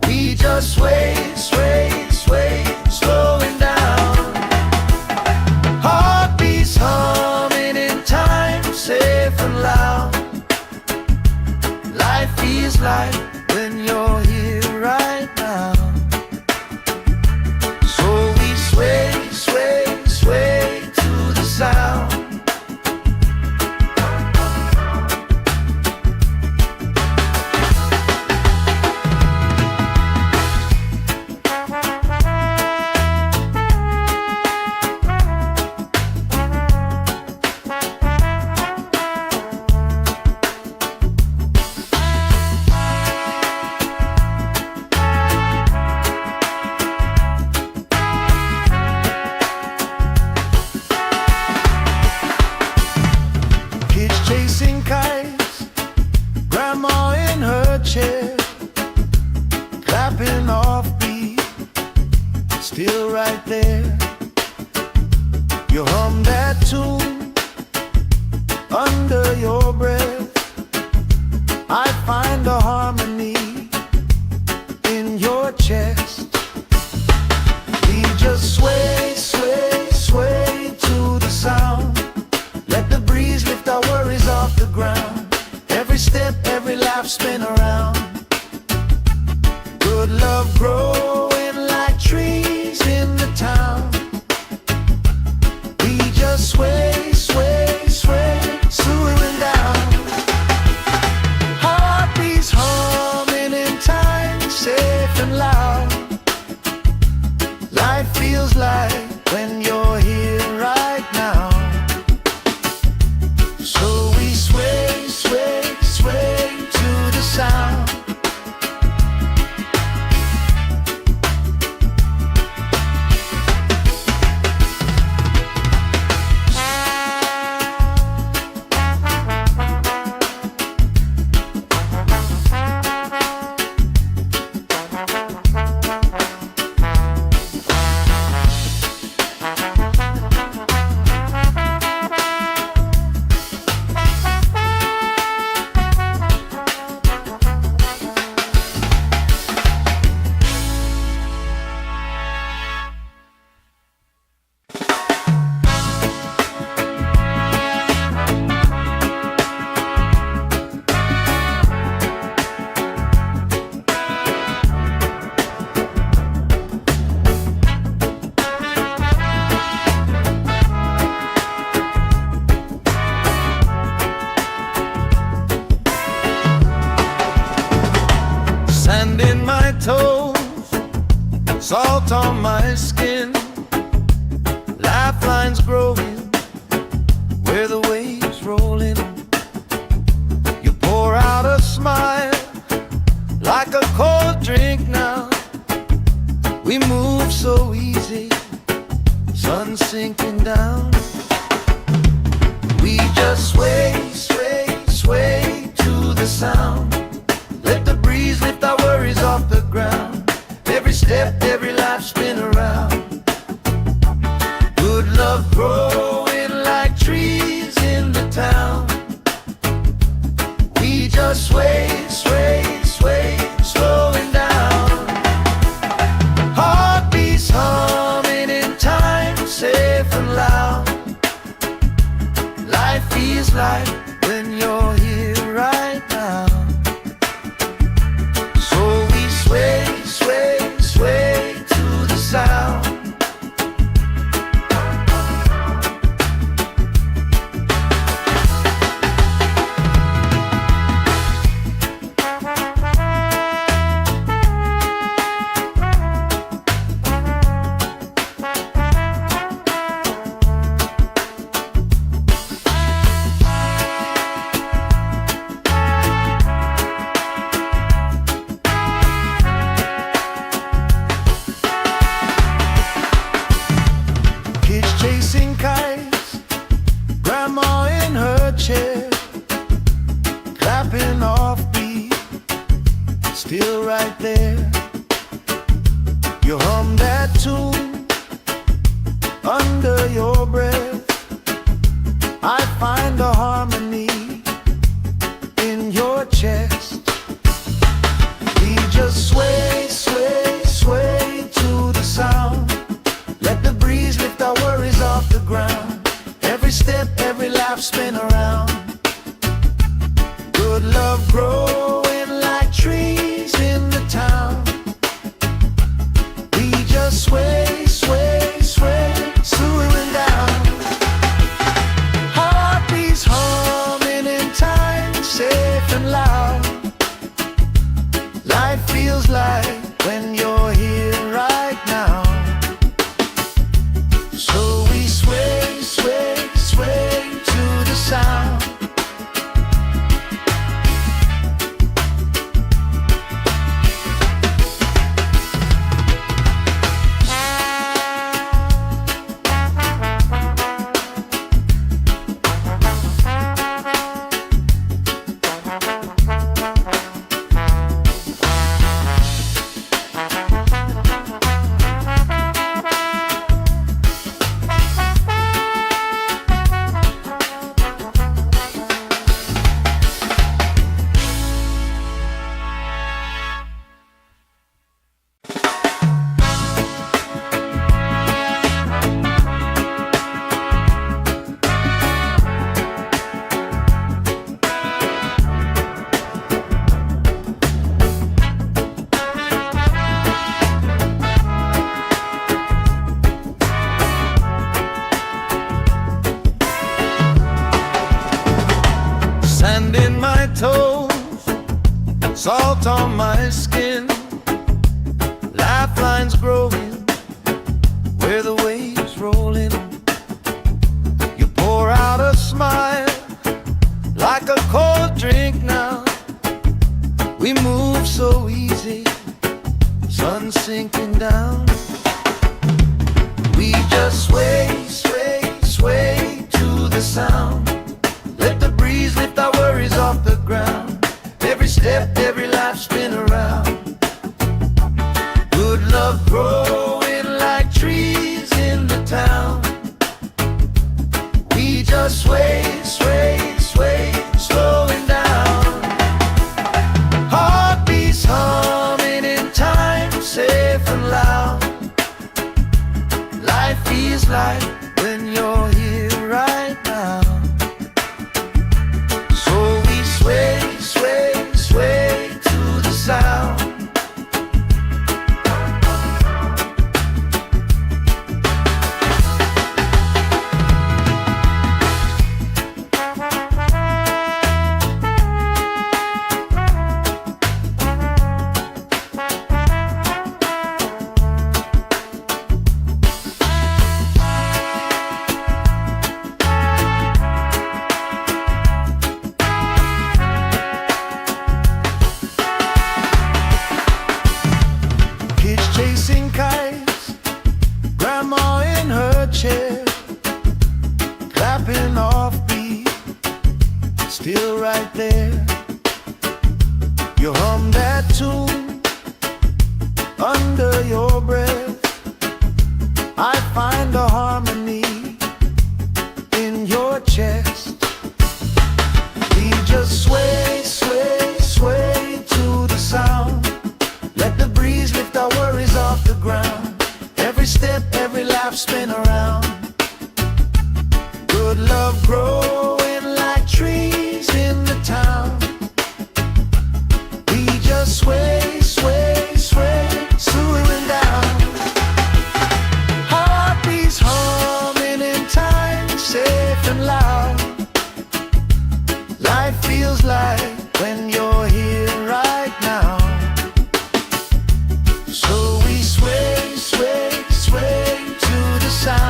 We just sway, sway, sway, slowing down. Heartbeats humming in time, safe and loud. Life feels like when you're here right now. So we sway, sway, sway to the sound. Chasing kites, grandma in her chair, clapping off beat, still right there. You hum that tune under your breath. I find a harmony in your chest. We just sway, sway, sway to the sound. Let the breeze lift our worries off the ground. Every step, every laugh spin around. Good love growing like trees in the town. We just sway, sway, sway, slowing down. Heartbeats humming in time, safe and loud. Life feels like when you're here right now. So we sway, sway, sway to the sound. Sand in my toes, salt on my skin, lifelines growing where the waves roll in. You pour out a smile like a cold drink now. We move so easy, sun sinking down. We just sway, sway, sway to the sound. Let the breeze lift our worries off the ground. Every step, every life spin around. Good love growing like trees in the town. We just sway, sway, sway, slowing down. Heartbeats humming in time, safe and loud. Life feels like when you're here right now. So we sway, sway, sway to the sound. still right there. You hum that tune under your breath. I find a harmony in your chest. We just sway, sway, sway to the sound. Let the breeze lift our worries off the ground. Every step, every lap, spin around. Good love growing like trees in the town. We just sway, sway, sway, slowing down. Heartbeats humming in time, safe and loud. Life feels like when you're here right now. So we sway, sway, sway to the sound. Sand in my toes, salt on my skin, lifelines growing where the waves rolling. You pour out a smile like a cold drink now. We move so easy, sun sinking down. We just sway, sway, sway to the sound. Let the breeze lift our worries off the ground. Every step, every life, spin around. Good love growing like trees in the town. We just sway, sway, sway, slowing down. Heartbeats humming in time, safe and loud. Life feels like when you're here right now. Sway, sway, sway to the sound. Chasing kites, grandma in her chair, clapping off beat, still right there. You hum that tune under your breath. I find a harmony in your chest. We just sway, sway, sway to the sound. Let the breeze lift our worries off the ground. Every step, every lap, spin around. Good love growing like trees in the town. We just sway, sway, sway, slowing down. Heartbeats humming in time, safe and loud. Life feels like when you're here right now. So we sway, sway, sway to the sound.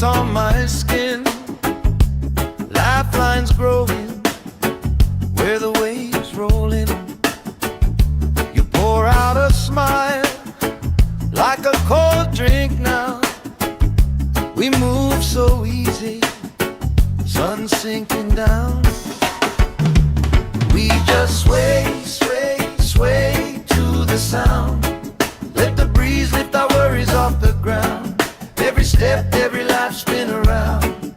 salt on my skin, lifelines growing where the waves roll in. You pour out a smile like a cold drink now. We move so easy, sun sinking down. We just sway, sway, sway to the sound. Let the breeze lift our worries off the ground. Every step, every life spin around.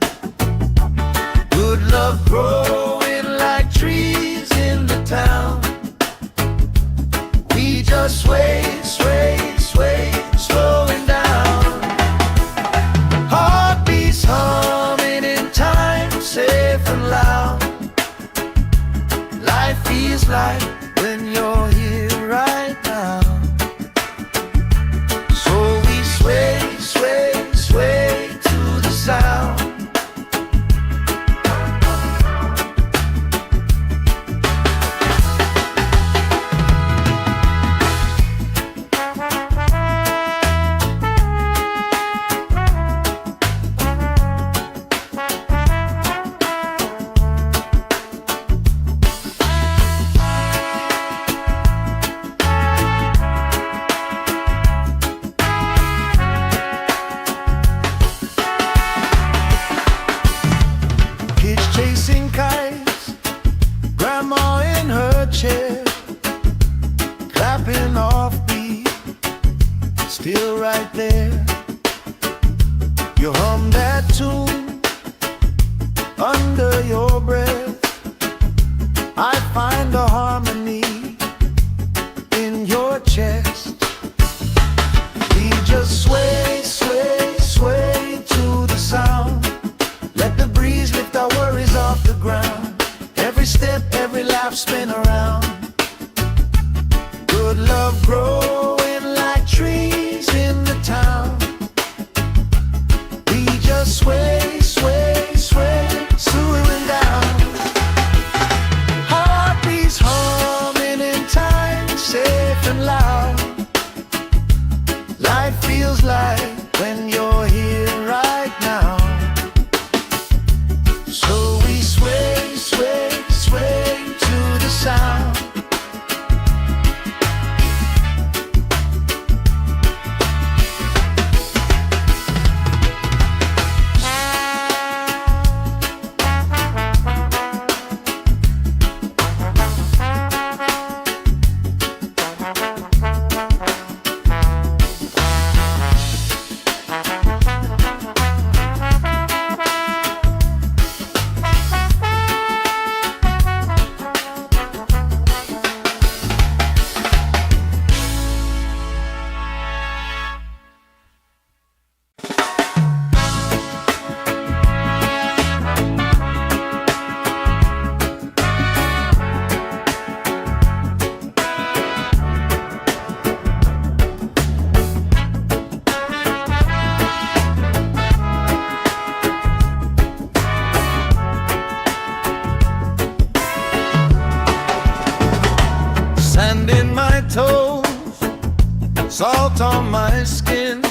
Good love growing like trees in the town. We just sway, sway, sway, slowing down. Heartbeats humming in time, safe and loud. Life feels like when you're here right now. So we sway, sway, sway to the sound. Chasing kites, grandma in her chair, clapping off beat, still right there. You hum that tune under your breath. I find a harmony in your chest. We just sway, sway, sway to the sound. Let the breeze lift our worries off the ground. Every step, every life spin around. Good love growing like trees in the town. We just sway, sway, sway, slowing down. Heartbeats humming in time, safe and loud. Life feels like when you're here right now. So we sway, sway, sway to the sound. Sand in my toes, salt on my skin,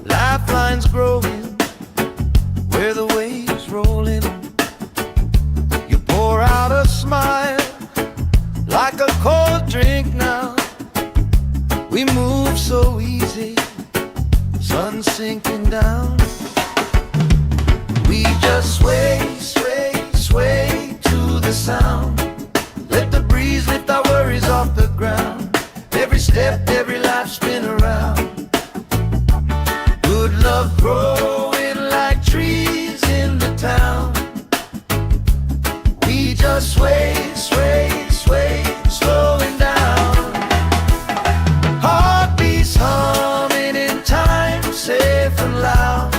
lifelines growing where the waves roll in. You pour out a smile like a cold drink now. We move so easy, sun sinking down. We just sway, sway, sway to the sound. Let the breeze lift our worries off the ground. Every step, every life spin around. Good love growing like trees in the town. We just sway, sway, sway, slowing down. Heartbeats humming in time, safe and loud.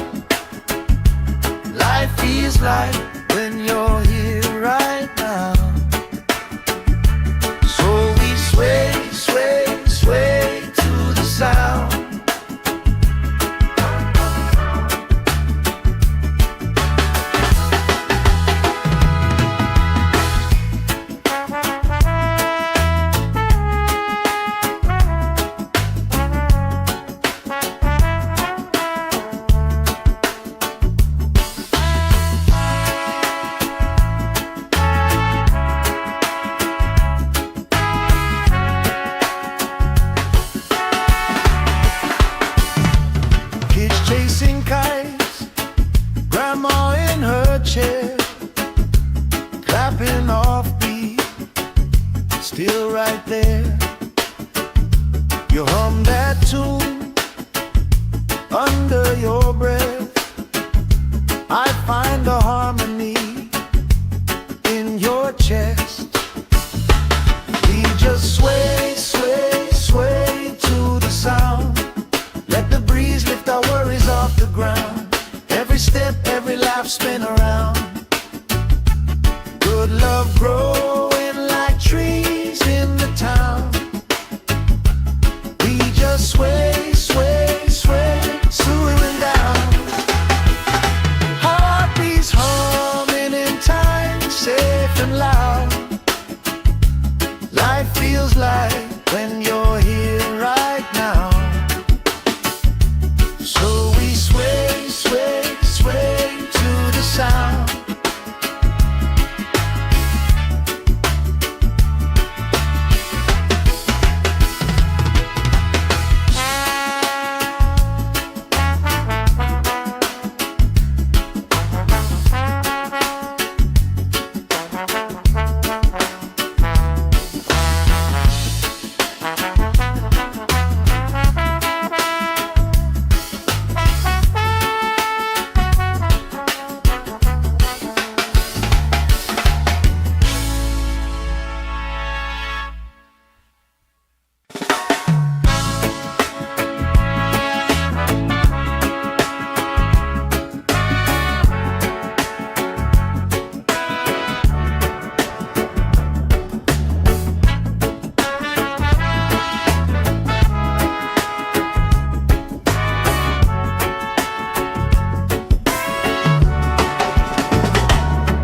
Life feels like when you're here right now. So we sway, sway, sway to the sound. clapping off beat, still right there. You hum that tune under your breath. I find the harmony in your chest. We just sway, sway, sway to the sound. Let the breeze lift our worries off the ground. Every step, every laugh, spin around. Good love growing like trees in the town. We just sway, sway, sway, swooing down. Heartbeats humming in time, safe and loud. Life feels like when you're here right now. So we sway, sway, sway to the sound.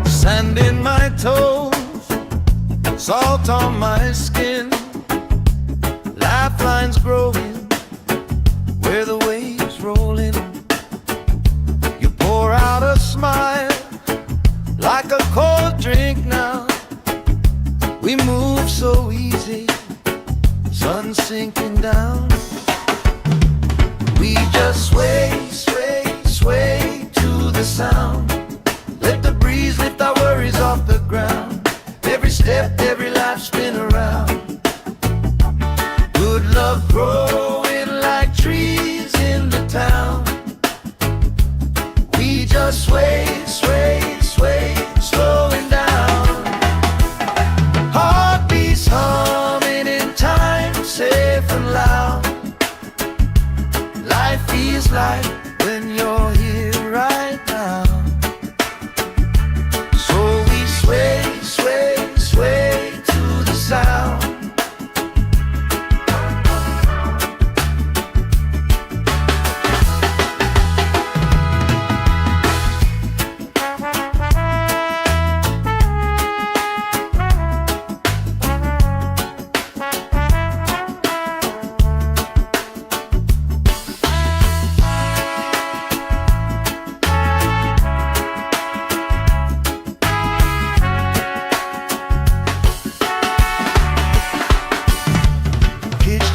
Sand in my toes, salt on my skin, lifelines growing where the waves rolling. You pour out a smile like a cold drink now. We move so easy, sun sinking down. We just sway, sway, sway to the sound. Let the breeze lift our worries off the ground. Every step, every life, spin around. Good love growing like trees in the town. We just sway, sway, sway, slowing down. Heartbeats humming in time, safe and loud. Life feels like when you're here right now. So we sway, sway, sway to the sound.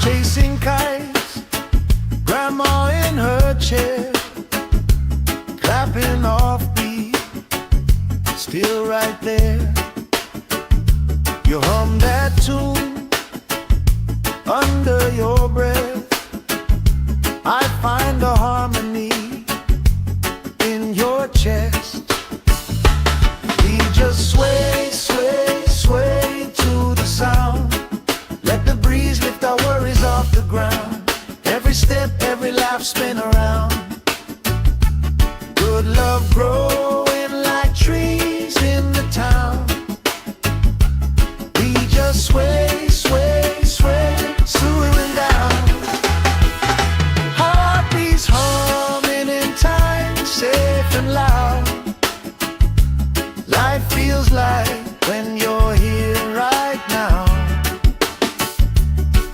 Chasing kites, grandma in her chair, clapping off beat, still right there. You hum that tune under your breath. I find the harmony in your chest. We just sway, sway, sway to the sound. Let the breeze lift our worries off the ground. Every step, every laugh, spin around. Good love growing like trees in the town. We just sway, sway, sway, swooing down. Heartbeats humming in time, safe and loud. Life feels like when you're here right now.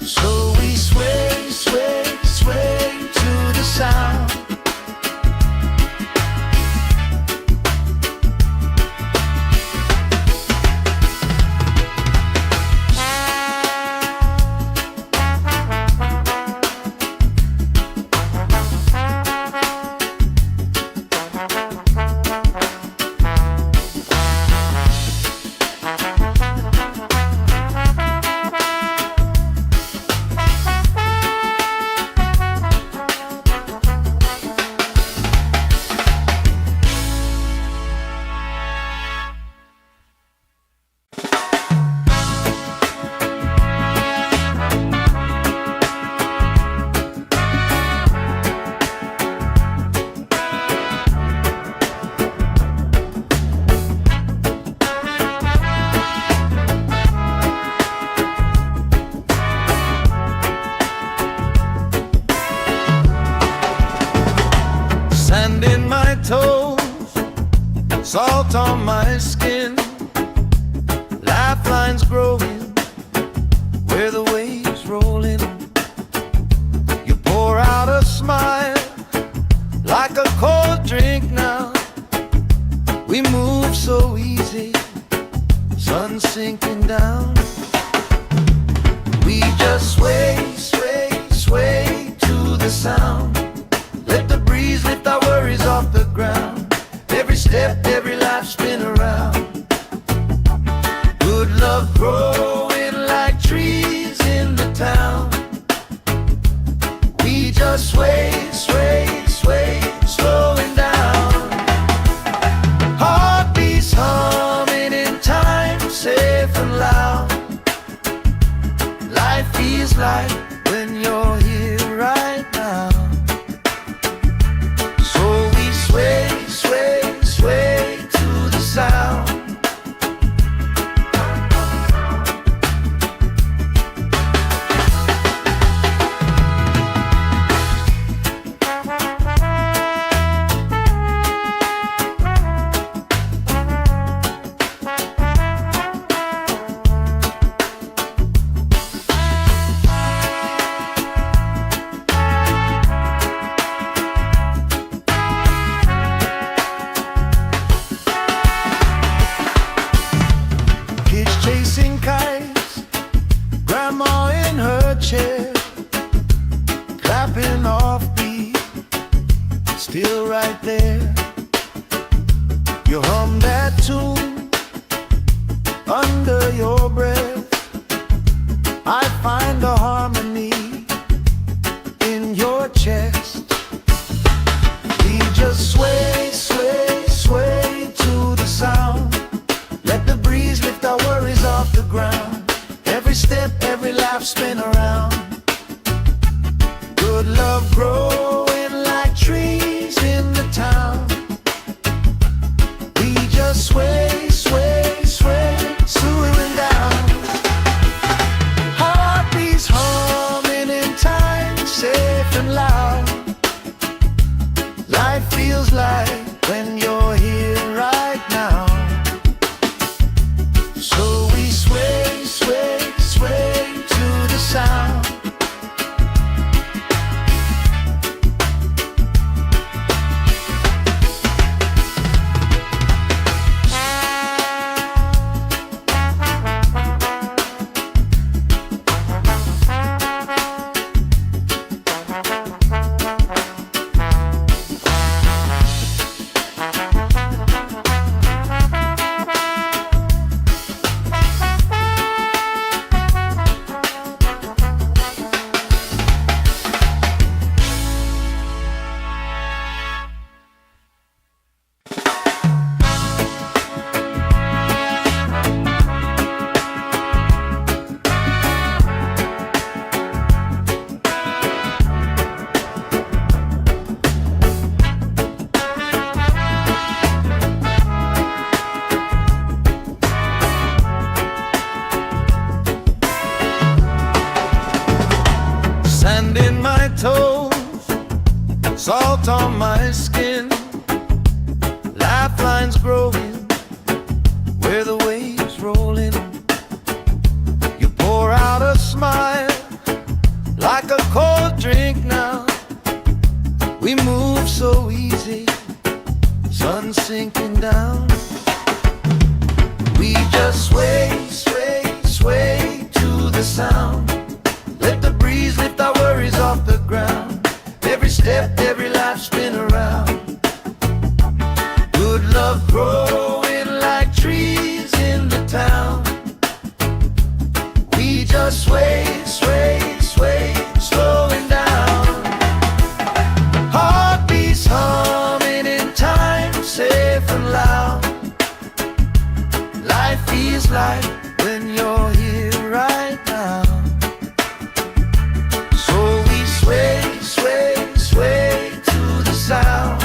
So we sway, sway, sway to the sound. sun sinking down. We just sway, sway, sway to the sound. Let the breeze lift our worries off the ground. Every step, every life spin around. Good love growing like trees in the town. We just sway, sway, sway, slowing down. Heartbeats humming in time, safe and loud. Life feels like when you're here right now. So we sway, sway, sway to the sound. Chasing kites, grandma in her chair, clapping off beat, still right there. You hum that tune under your breath. I find a harmony in your chest. We just sway, sway, sway to the sound. Let the breeze lift our worries off the ground. Every step, every life spin around. Good love growing like trees in the town. We just sway, sway, sway, slowing down. Heartbeats humming in time, safe and loud. Life feels like when you're here right now. So we sway, sway, sway to the sound. Sand in my toes, salt on my skin, lifelines growing where the waves rolling. You pour out a smile like a cold drink now. We move so easy, sun sinking down. We just sway, sway, sway to the sound. Let the breeze lift our worries off the ground. Every step, every life spin around. Good love growing like trees in the town. We just sway, sway, sway, slowing down. Heartbeats humming in time, safe and loud. Life feels like when you're here right now. So we sway, sway, sway to the sound.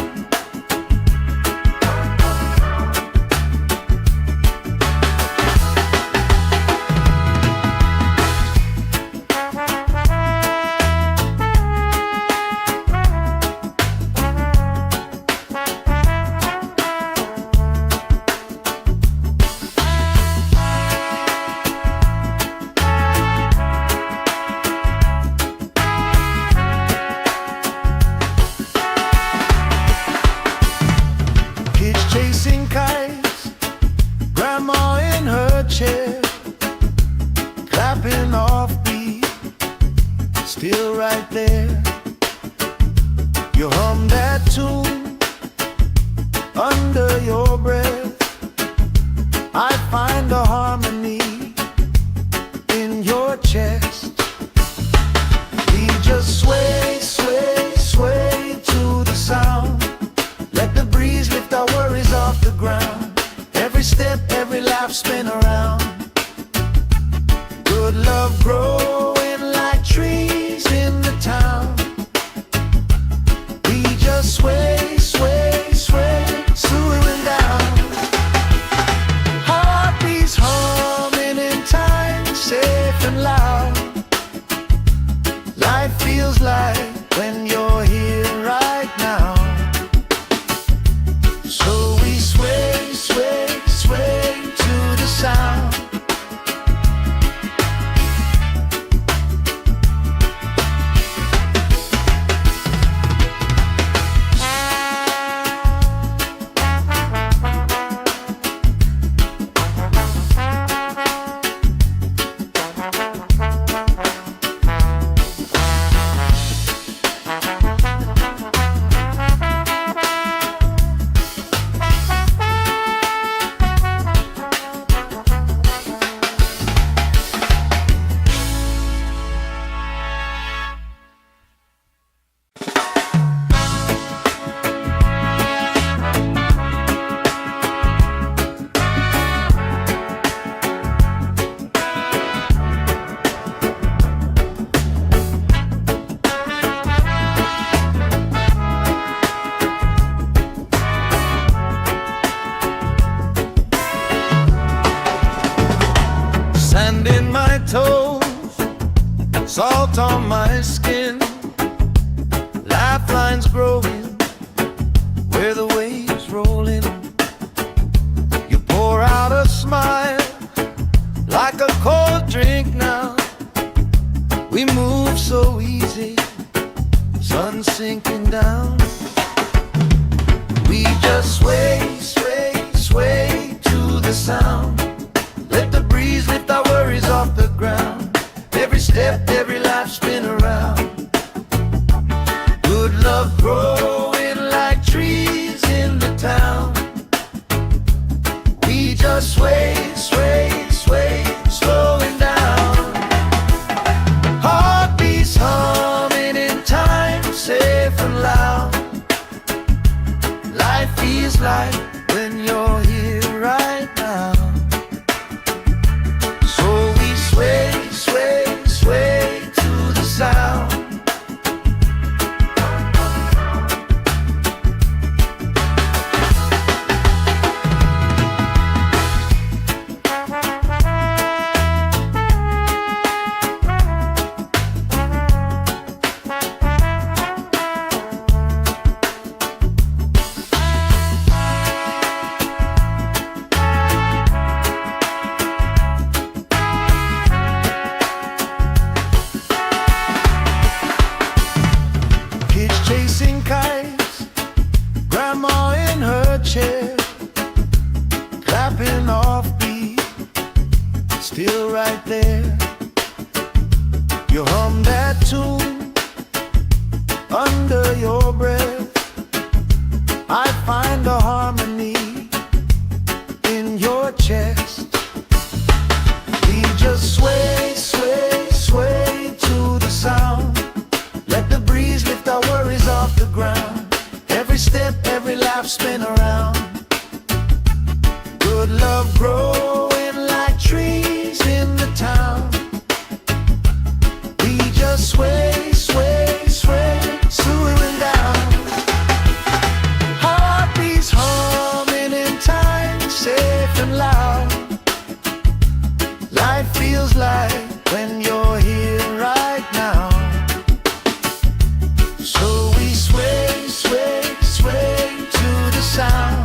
chair, clapping off beat, still right there. You hum that tune under your breath. I find a harmony in your chest. We just sway, sway, sway to the sound. Let the breeze lift our worries off the ground. Every step, every laugh spin around. Good love growing like trees in the town. We just sway, sway, sway, slowing down. Heartbeats humming in time, safe and loud. Life feels like when you're here right now. So we sway, sway, sway to the sound. Sand in my toes, salt on my skin, lifelines growing where the waves rolling. You pour out a smile like a cold drink now. We move so easy, sun sinking down. We just sway, sway, sway to the sound. Let the breeze lift our worries off the ground. Every step, every life spin around. Good love growing like trees in the town. We just sway, sway, sway, slowing down. Heartbeats humming in time, safe and loud. Life feels like when you're here right now. Sway, sway, sway to the sound. Chasing kites, grandma in her chair, clapping off beat, still right there. You hum that tune under your breath. I find a harmony in your chest. We just sway, sway, sway to the sound. Let the breeze lift our worries off the ground. Every step, every laugh spin around. Good love growing like trees in the town. We just sway, sway, sway, slowing down. Heartbeats humming in time, safe and loud. Life feels like when you're here right now. So we sway, sway, sway to the sound.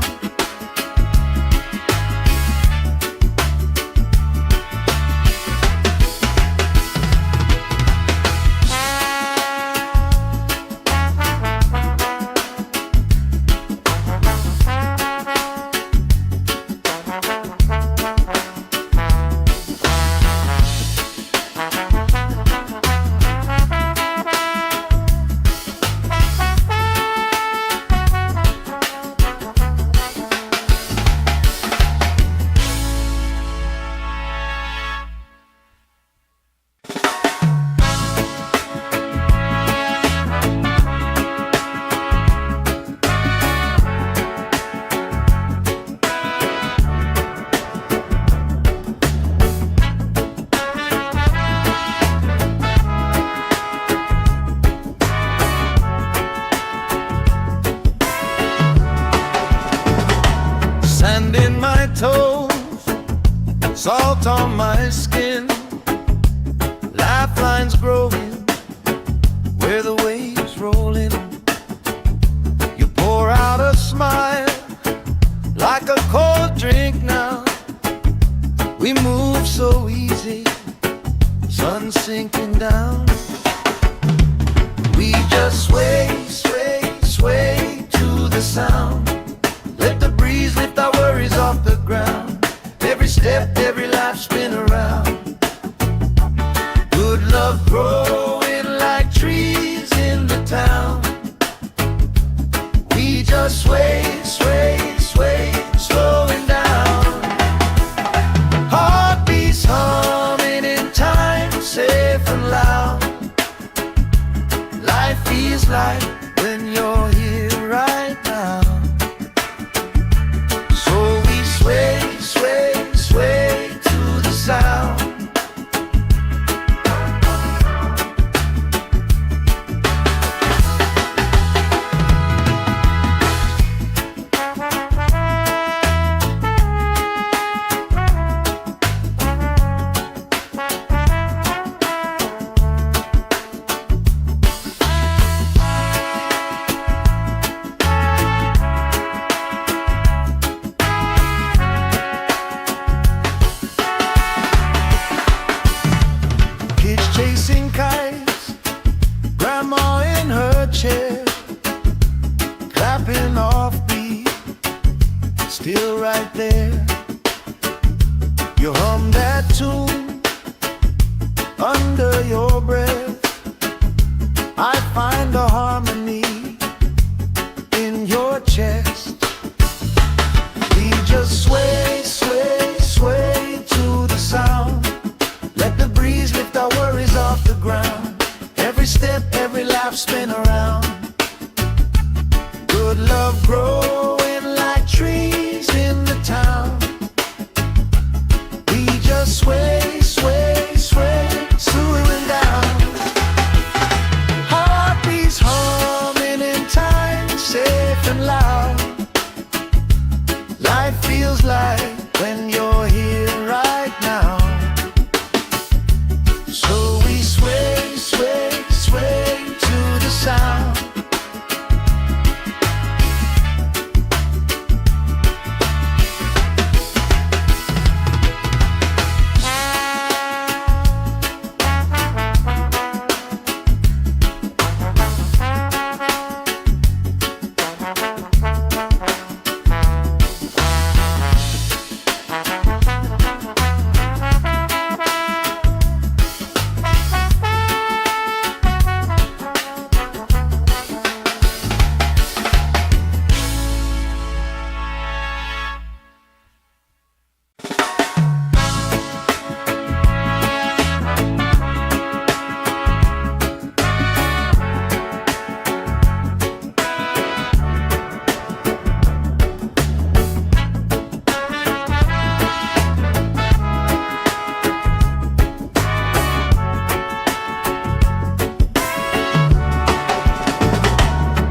salt on my skin, lifelines growing where the waves rolling. You pour out a smile like a cold drink now. We move so easy, sun sinking down. We just sway, sway, sway to the sound. Let the breeze lift our worries off the ground. Every step, every life spin around. Good love growing like trees in the town. We just sway, sway, sway, slowing down. Heartbeats humming in time, safe and loud. Life feels like when you're here right now. So we sway, sway, sway to the sound. Chasing kites, grandma in her chair, clapping off beat, still right there. You hum that tune under your breath. I find the harmony in your chest. We just sway, sway, sway to the sound. Let the breeze lift our worries off the ground. Every step, every life spin around. Good love growing like trees in the town. We just sway, sway, sway, slowing down. Heartbeats humming in time, safe and loud. Life feels like when you're here right now. So we sway, sway, sway to the sound.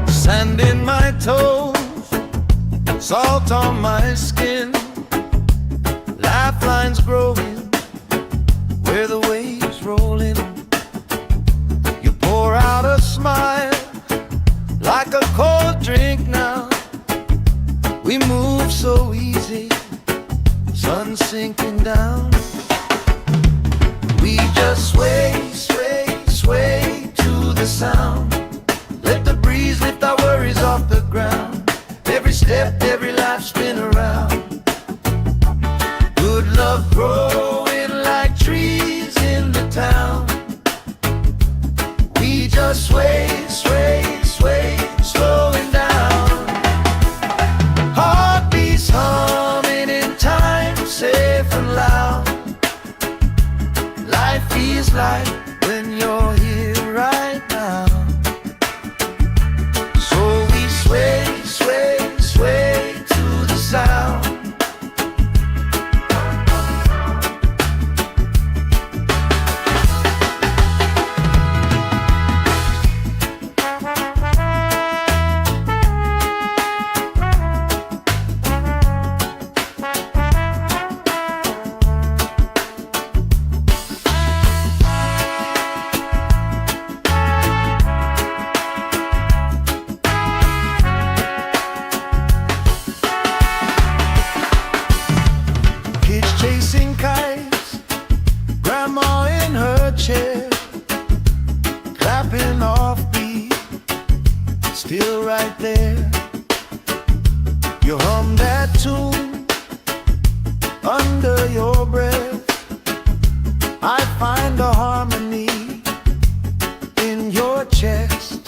Sand in my toes, salt on my skin, lifelines growing where the waves rolling. You pour out a smile like a cold drink now. We move so easy, sun sinking down. We just sway, sway, sway to the sound. Let the breeze lift our worries off the ground. Every step, every life spin around. Good love growing like trees in the town. We just sway, sway, sway, slowing down. Heartbeats humming in time, safe and loud. Life feels like when you're here right now. So we sway, sway, sway to the sound. chasing kites, grandma in her chair, clapping off beat, still right there. You hum that tune under your breath. I find a harmony in your chest.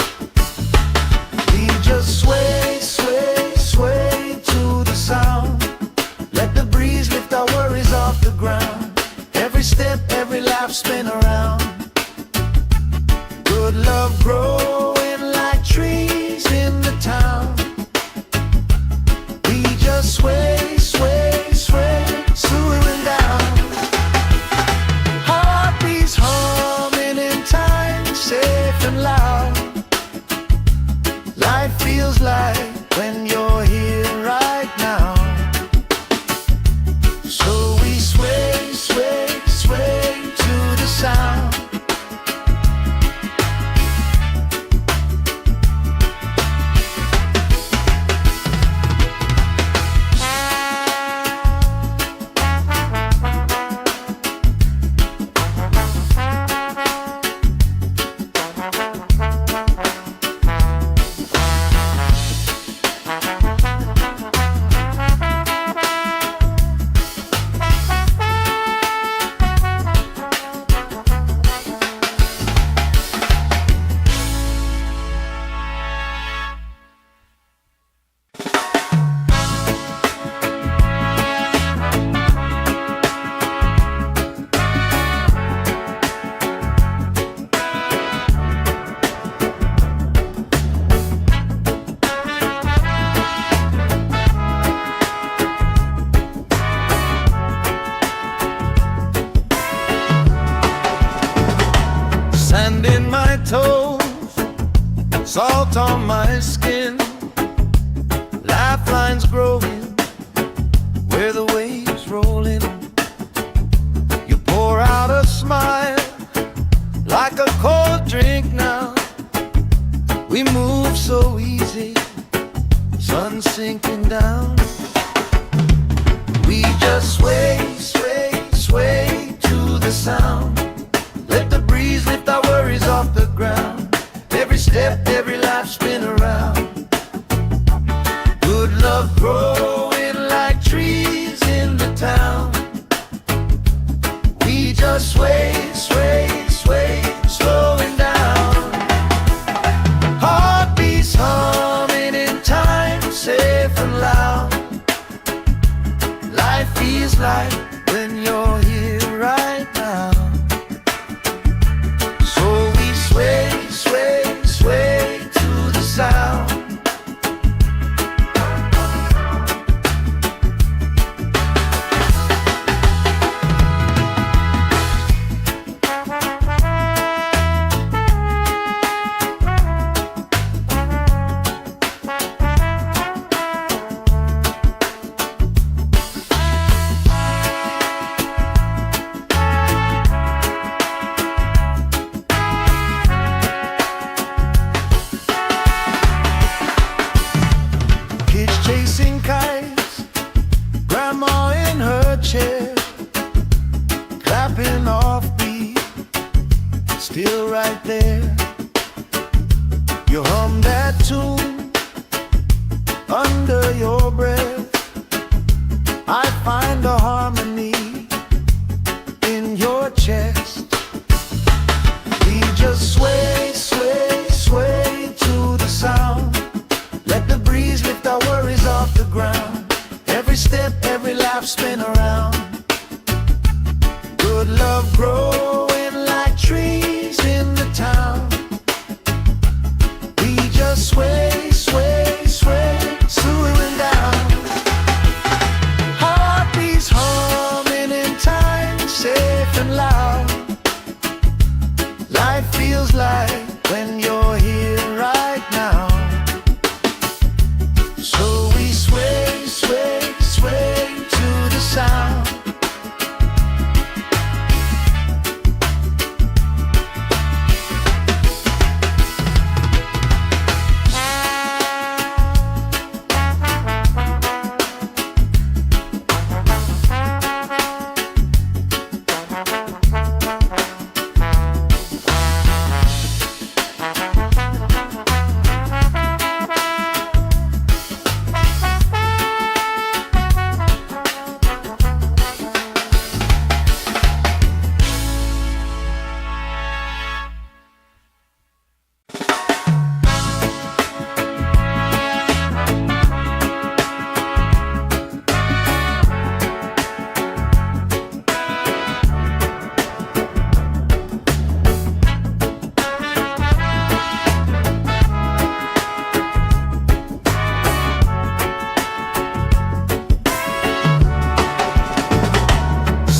We just sway, sway, sway to the sound. Let the breeze lift our worries off the ground. Every step, every laugh, spin around. Good love growing like trees in the town. We just sway, sway, sway, swooing down. Heartbeats humming in time, safe and loud. Life feels like when you're here right now. So we sway, sway, sway to the sound. Sand in my toes, salt on my skin, lifelines growing where the waves rolling. You pour out a smile like a cold drink now. We move so easy, sun sinking down. We just sway, sway, sway to the sound. Let the breeze lift our worries off the ground. Every step, every life, spin around. Good love growing like trees in the town. We just sway, sway, sway, slowing down. Heartbeats humming in time, safe and loud. Life feels like when you're here right now. Sway, sway, sway to the sound. Chasing kites, grandma in her chair, clapping off beat, still right there. You hum that tune under your breath. I find a harmony in your chest. We just sway, sway, sway to the sound. Let the breeze lift our worries off the ground. Every step, every laugh, spin around. Good love growing like trees in the town. We just sway, sway, sway, swooing down. Heartbeats humming in time, safe and loud. Life feels like when you're here right now. So we sway, sway, sway to the sound.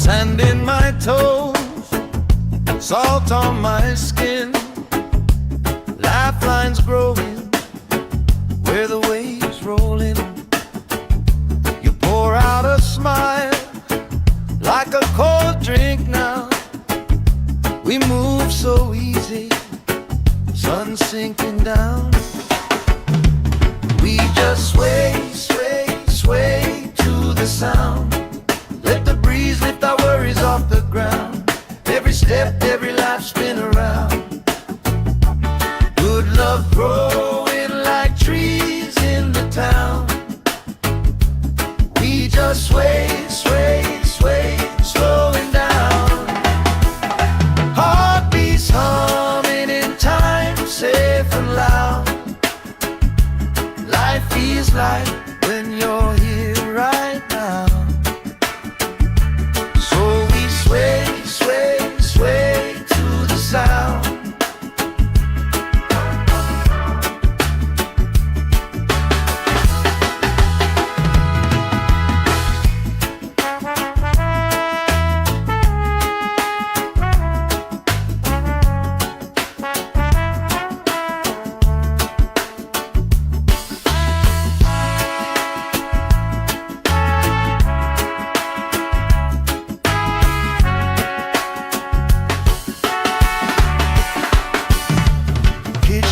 Sand in my toes, salt on my skin, lifelines growing where the waves roll in. You pour out a smile like a cold drink now. We move so easy, sun sinking down. We just sway, sway, sway to the sound. Let the breeze lift our worries off the ground. Every step, every life spin around. Good love growing like trees in the town. We just sway, sway, sway, slowing down. Heartbeats humming in time, safe and loud. Life feels like when you're here right now. So we sway, sway, sway to the sound.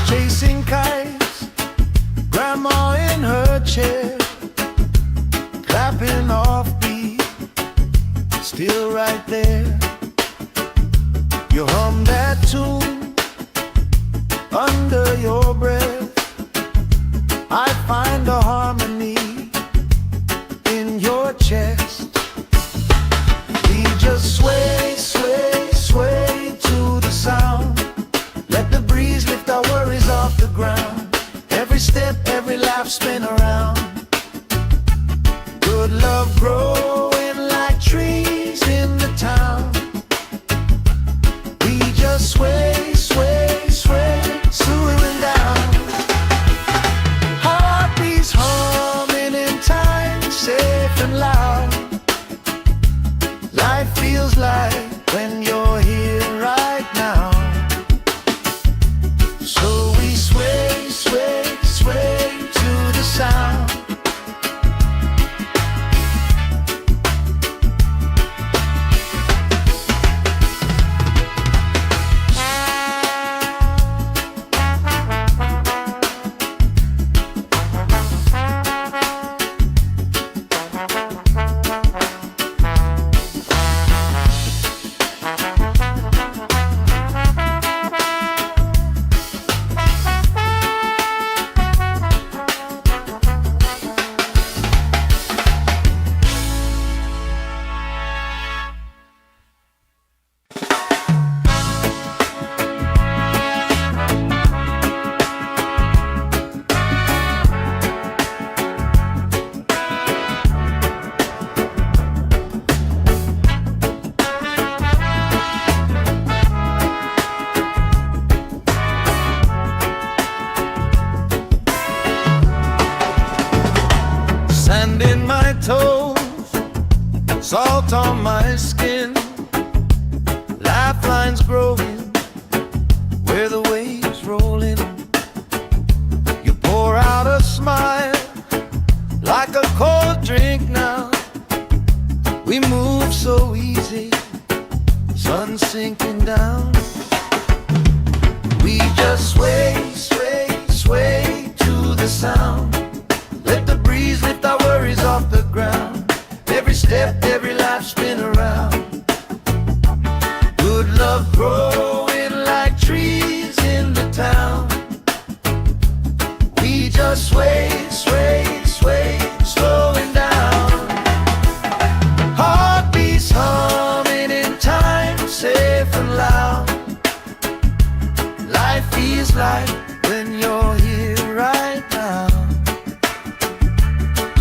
Chasing kites, grandma in her chair, clapping off beat, still right there. You hum that tune under your breath. I find a harmony in your chest. We just sway, sway, sway to the sound. Let the breeze lift our worries off the ground. Every step, every laugh spin around. Good love growing like trees in the town. We just sway, sway, sway, slowing down. Heartbeats humming in time, safe and loud. Life feels like when you're here right now. So we sway, sway, sway to the sound. Sand in my toes, salt on my skin, lifelines growing where the waves roll in. You pour out a smile like a cold drink now. We move so easy, sun sinking down. We just sway, sway, sway to the sound. Let the breeze lift our worries off the ground. Every step, every life spin around. Good love growing like trees in the town. We just sway, sway, sway, slowing down. Heartbeats humming in time, safe and loud. Life feels like when you're here right now.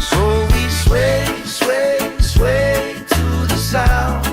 So we sway, sway, sway to the sound.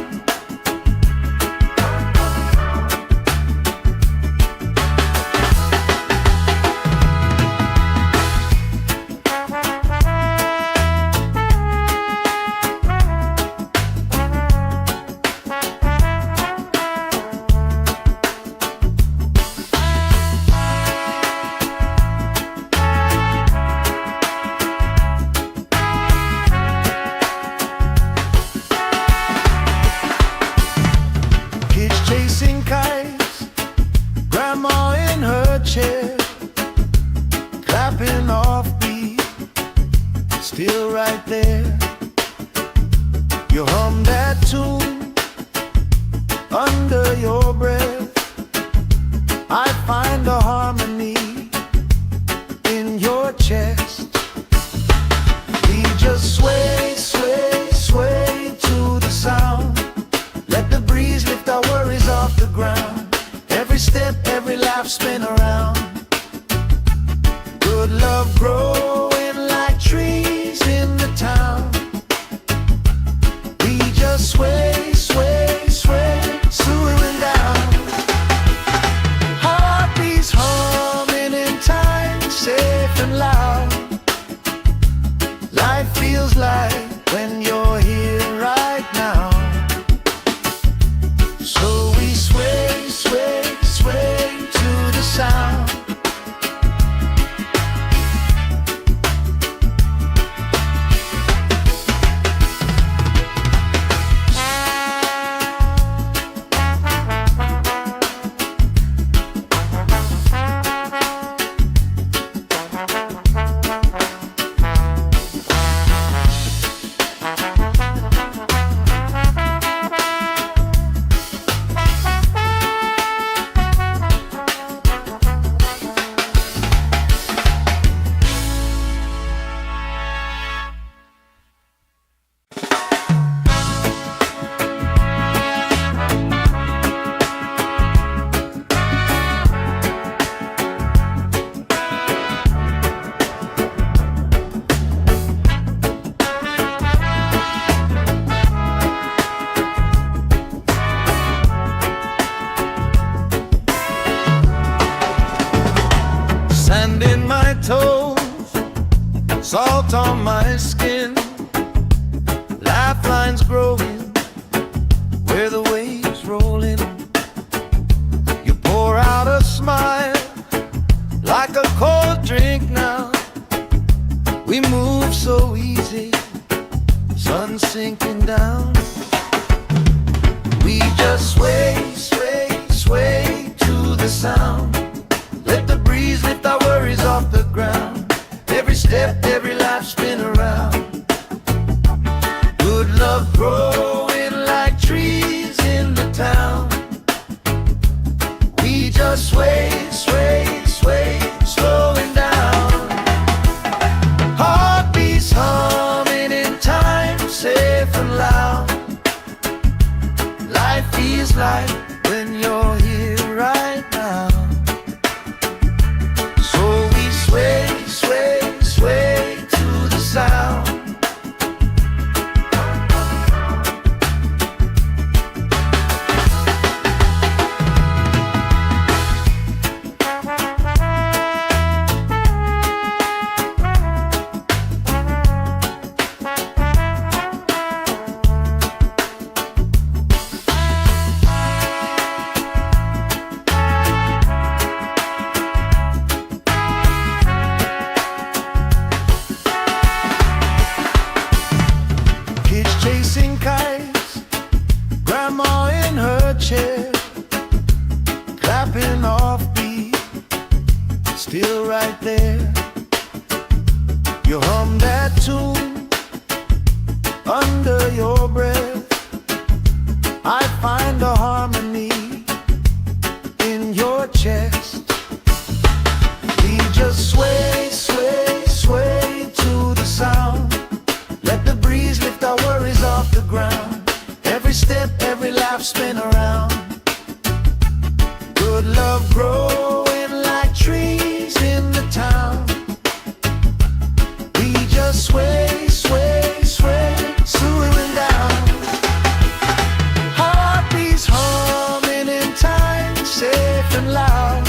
that tune under your breath. I find a harmony in your chest. We just sway, sway, sway to the sound. Let the breeze lift our worries off the ground. Every step, every laugh, spin around. Good love growing like trees in the town. We just sway, sway, sway, swooing down. Heartbeats humming in time, safe and loud. Life feels like when you're here right now. So we sway, sway, sway to the sound. Sand in my toes, salt on my skin, lifelines growing where the waves rolling. You pour out a smile like a cold drink now. We move so easy, sun sinking down. We just sway, sway, sway to the sound. Let the breeze lift our worries off the ground. Every step, every laugh, spin around. Good love growing like trees in the town. We just sway, sway, sway, slowing down. Heartbeats humming in time, safe and loud. Life feels like when you're here right now. Sway, sway, sway to the sound. Chasing kites, grandma in her chair, clapping off beat, still right there. You hum that tune under your breath. I find a harmony in your chest. We just sway, sway, sway to the sound. Let the breeze lift our worries off the ground. Every step, every laugh, spin around. Good love growing like trees in the town. We just sway, sway, sway, swooing down. Heartbeats humming in time, safe and loud.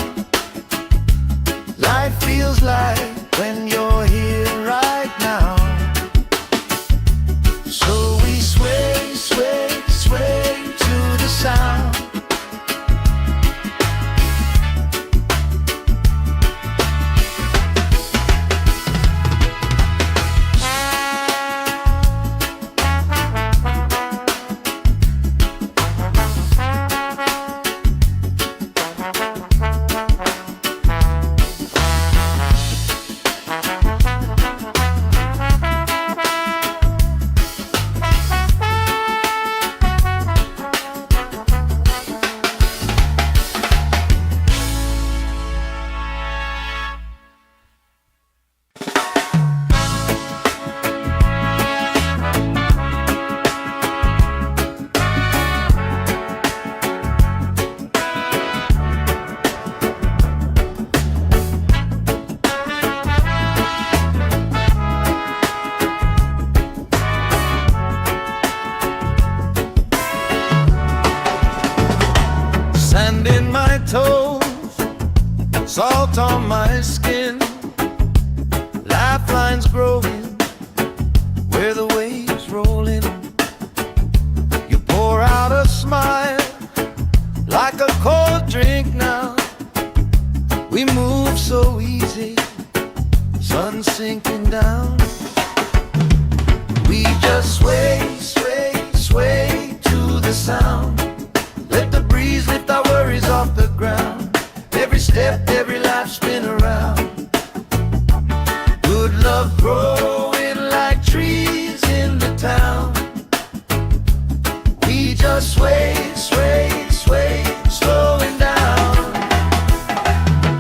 Life feels like when you're here right now. So we sway, sway, sway to the sound. Sand in my toes, salt on my skin, lifelines growing where the waves roll in. You pour out a smile like a cold drink now. We move so easy, sun sinking down. We just sway, sway, sway to the sound. Let the breeze lift our worries off the ground. Every step, every life spin around. Good love growing like trees in the town. We just sway, sway, sway, slowing down.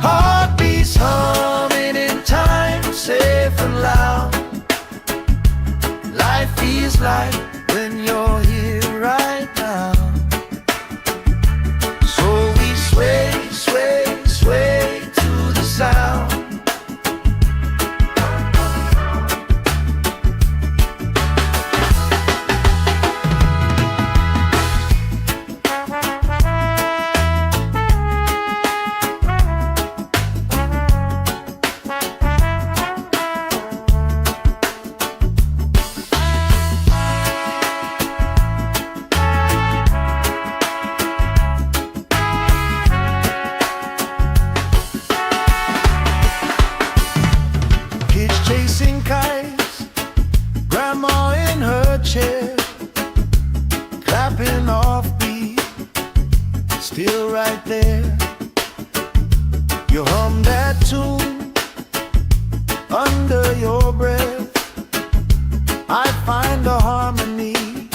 Heartbeats humming in time, safe and loud. Life feels like when you're here right now. So we sway, sway, sway to the sound. Chasing kites, grandma in her chair, clapping off beat, still right there. You hum that tune under your breath. I find a harmony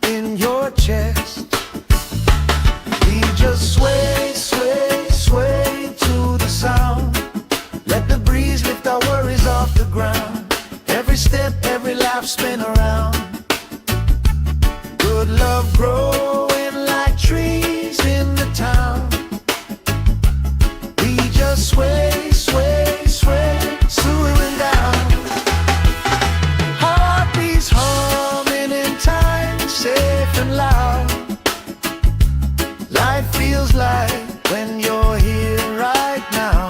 in your chest. We just sway, sway, sway to the sound. Let the breeze lift our worries off the ground. Every step, every laugh spin around. Good love growing like trees in the town. We just sway, sway, sway, swaying down. Heartbeats humming in time, safe and loud. Life feels like when you're here right now.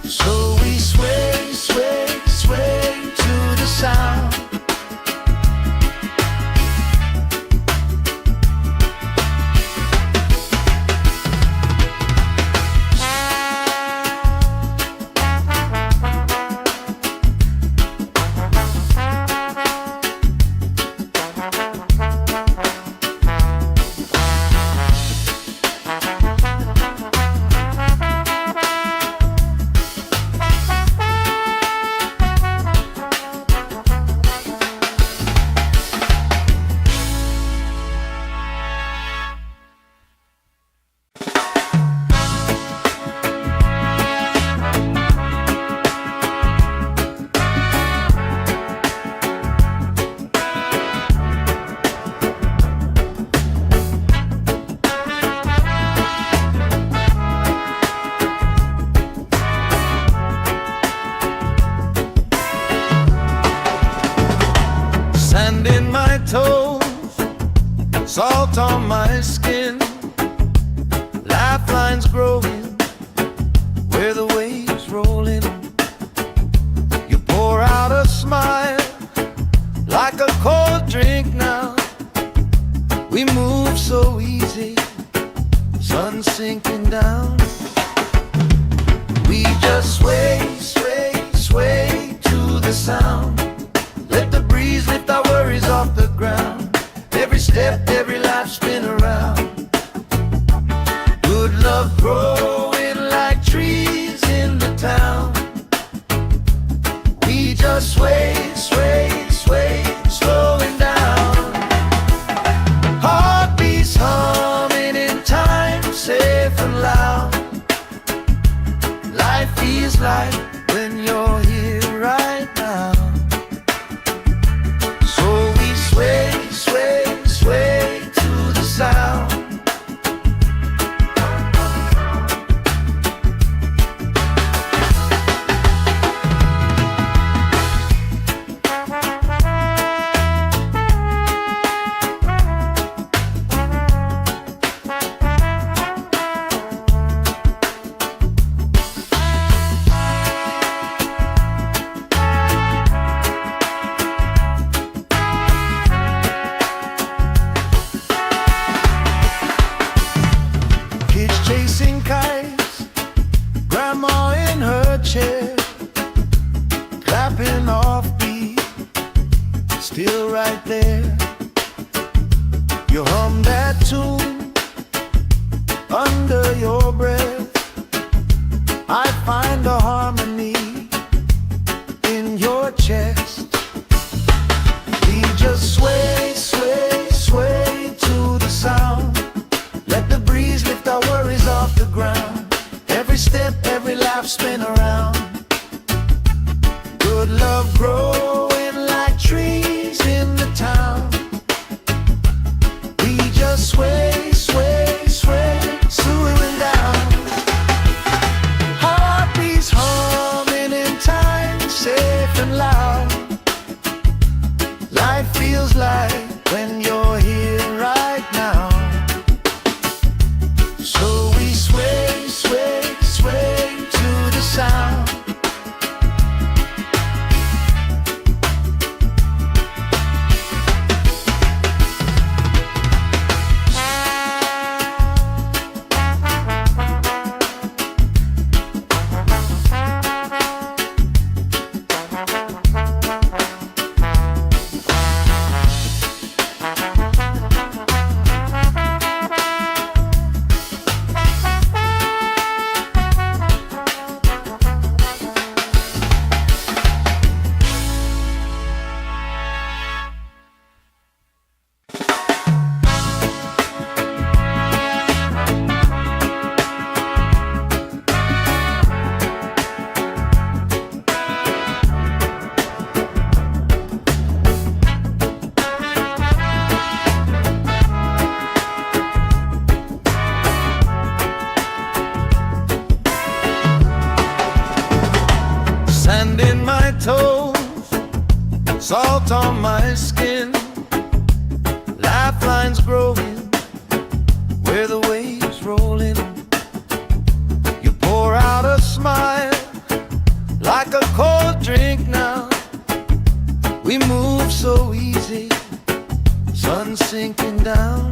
So we sway, sway, sway to the sound. Sand in my toes, salt on my skin, lifelines growing where the waves roll in. You pour out a smile like a cold drink now. We move so easy, sun sinking down. We just sway, sway, sway to the sound. Let the breeze lift our worries off the ground. Every step, every life spin around. Good love growing like trees in the town. We just sway, sway, sway, slowing down. Heartbeats humming in time, safe and loud. Life feels like when you're here right now. So we sway, sway, sway You hum that tune under your breath. I find a harmony in your chest. We just sway, sway, sway to the sound. Let the breeze lift our worries off the ground. Every step, every laugh, spin around. Good love growing like trees in the town. We just sway, sway, sway, swooing down. Heartbeats humming in time, safe and loud. Life feels like when you're here right now. So we sway, sway, sway to the sound. Sand in my toes, salt on my skin, lifelines growing where the waves rolling. You pour out a smile like a cold drink now. We move so easy, sun sinking down.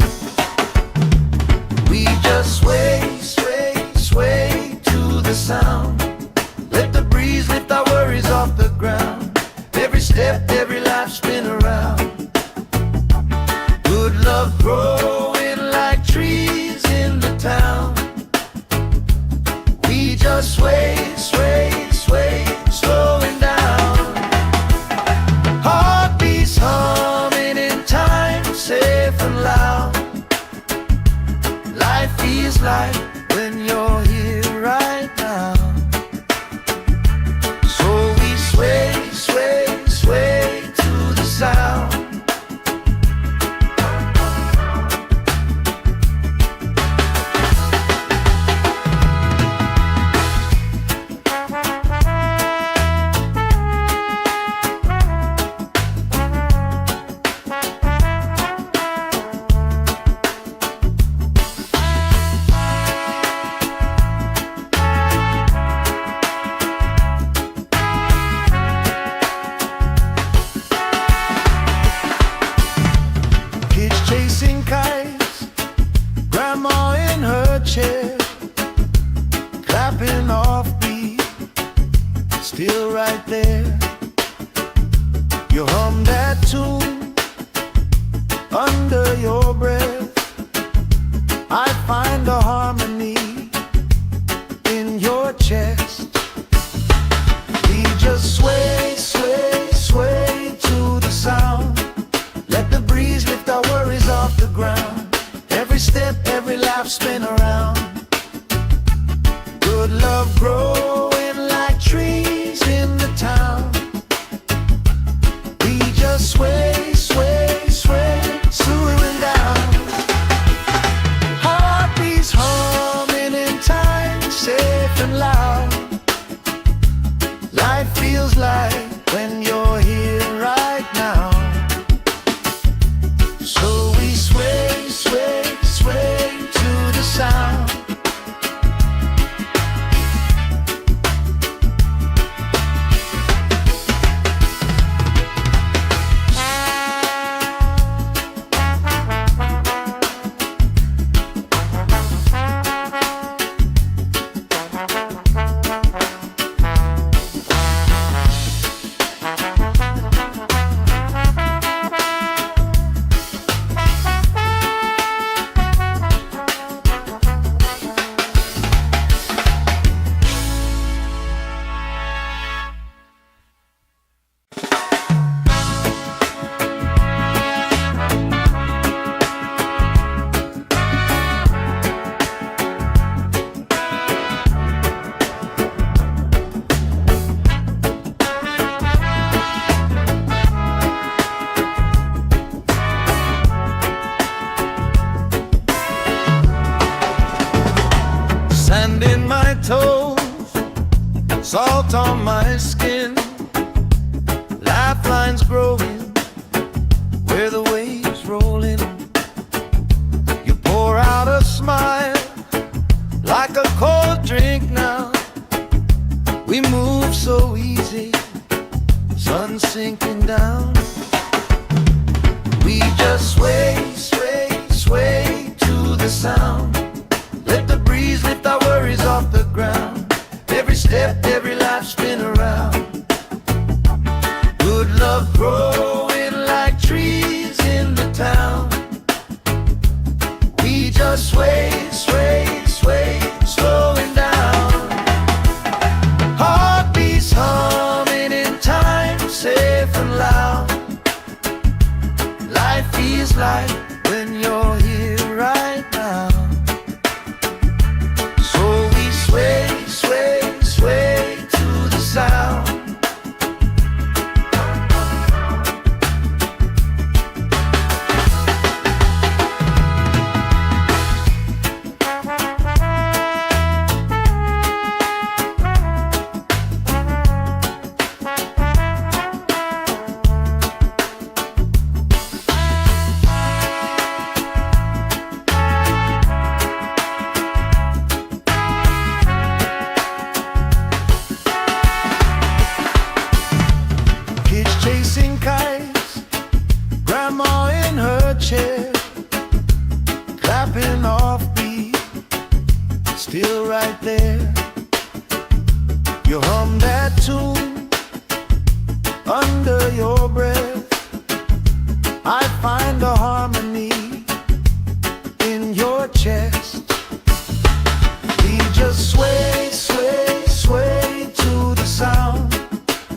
We just sway, sway, sway to the sound. Let the breeze lift our worries off the ground. Every step, every laugh, spin around. Good love growing like trees in the town. We just sway, sway, sway, slowing down. Heartbeats humming in time, safe and loud. Life feels like when you're here right now. Sway, sway, sway to the sound. Chasing kites, grandma in her chair, clapping off beat, still right there. You hum that tune under your breath. I find a harmony in your chest. We just sway, sway, sway to the sound. Let the breeze lift our worries off the ground. Every step, every laugh, spin around. Good love growing like trees in the town. We just sway, sway, sway, swooing down. salt on my skin, lifelines growing where the waves rolling. You pour out a smile like a cold drink now. We move so easy, sun sinking down. We just sway, sway, sway to the sound. Let the breeze lift our worries off the ground. Every step, every life spin around. Good love growing like trees in the town. We just sway, sway, sway, slowing down. Heartbeats humming in time, safe and loud. Life feels like when you're here right now. So we sway, sway, sway to the sound. Chasing kites, grandma in her chair, clapping off beat, still right there. You hum that tune under your breath. I find a harmony in your chest. We just sway, sway, sway to the sound.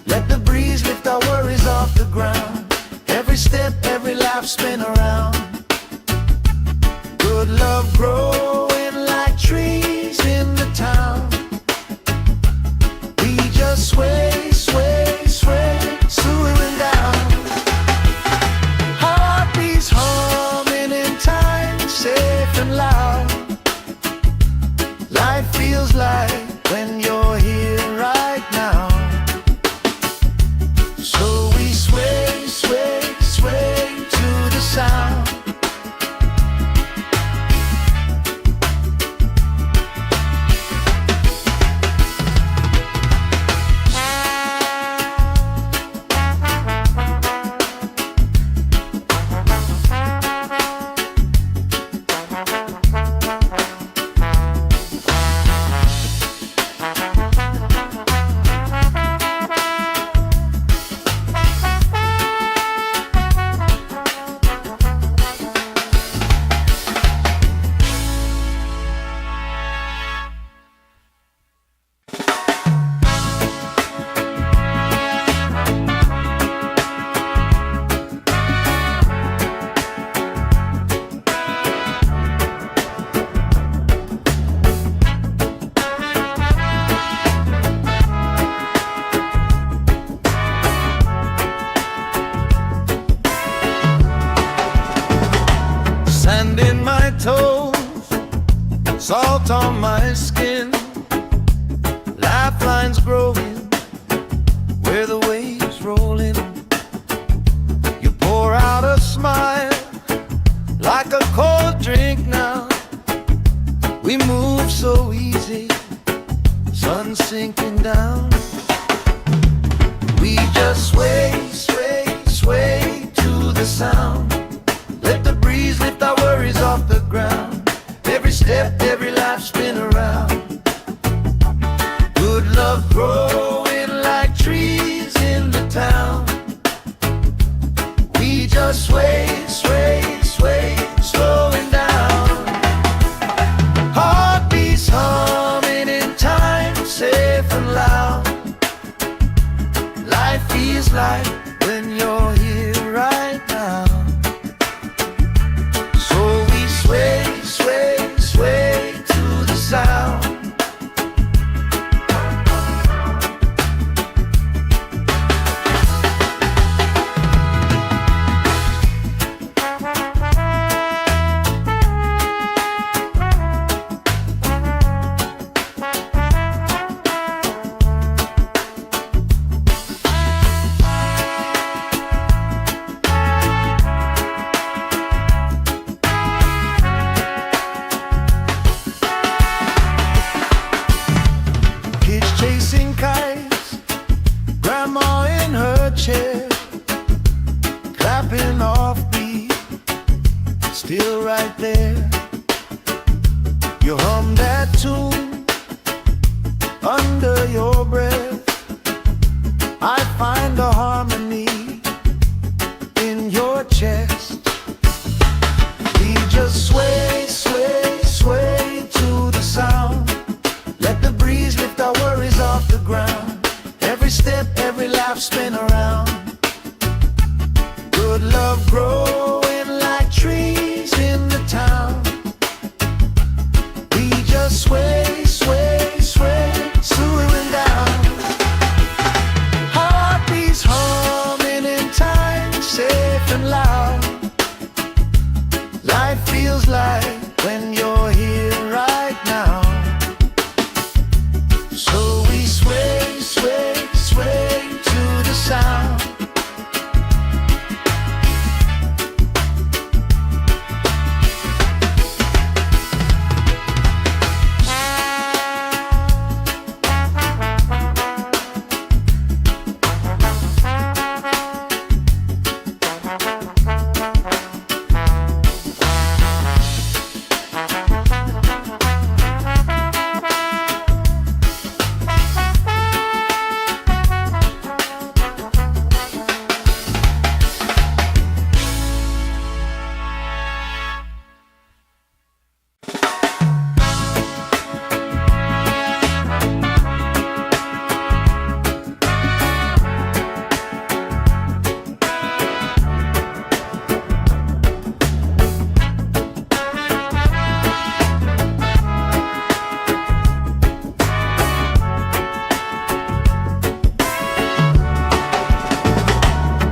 Let the breeze lift our worries off the ground. Every step, every life spin around. Good love growing like trees in the town. We just sway, sway, sway, slowing down. Heartbeats humming in time, safe and loud. Life feels like when you're here right now. So we sway, sway, sway to the sound. Sand in my toes, salt on my skin, lifelines growing where the waves rolling. You pour out a smile like a cold drink now. We move so easy, sun sinking down. We just sway, sway, sway to the sound. Let the breeze lift our worries off the ground. Every step, every life spin around. Good love growing like trees in the town. We just sway, sway, sway, slowing down. Heartbeats humming in time, safe and loud. Life feels like when you're here right now. still right there. You hum that tune under your breath. I find a harmony in your chest. We just sway, sway, sway to the sound. Let the breeze lift our worries off the ground. Every step, every laugh, spin around. Good love growing like trees in the town. We just sway, sway, sway, swooing down. Heartbeats humming in time, safe and loud. Life feels like when you're here right now. So we sway, sway, sway to the sound.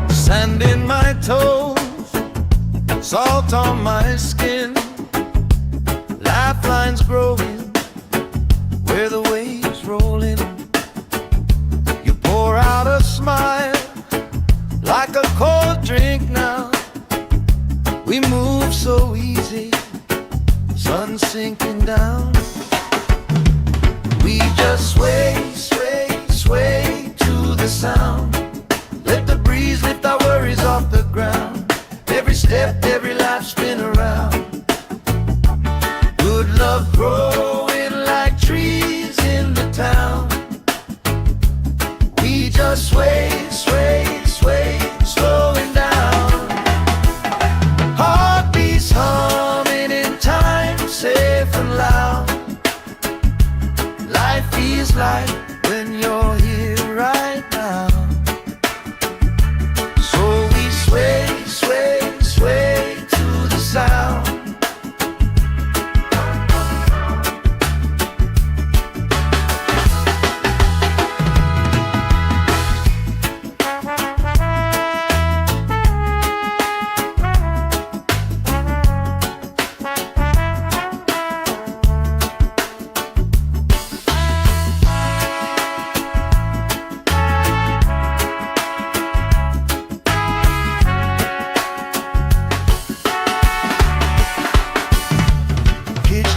Sand in my toes, salt on my skin, lifelines growing where the waves roll in. You pour out a smile like a cold drink now. We move so easy, sun sinking down. We just sway, sway, sway to the sound. Let the breeze lift our worries off the ground. Every step, every life, spin around. Good love growing like trees in the town. We just sway, sway, sway, slowing down. Heartbeats humming in time, safe and loud. Life feels like when you're here right now. Sway, sway, sway to the sound.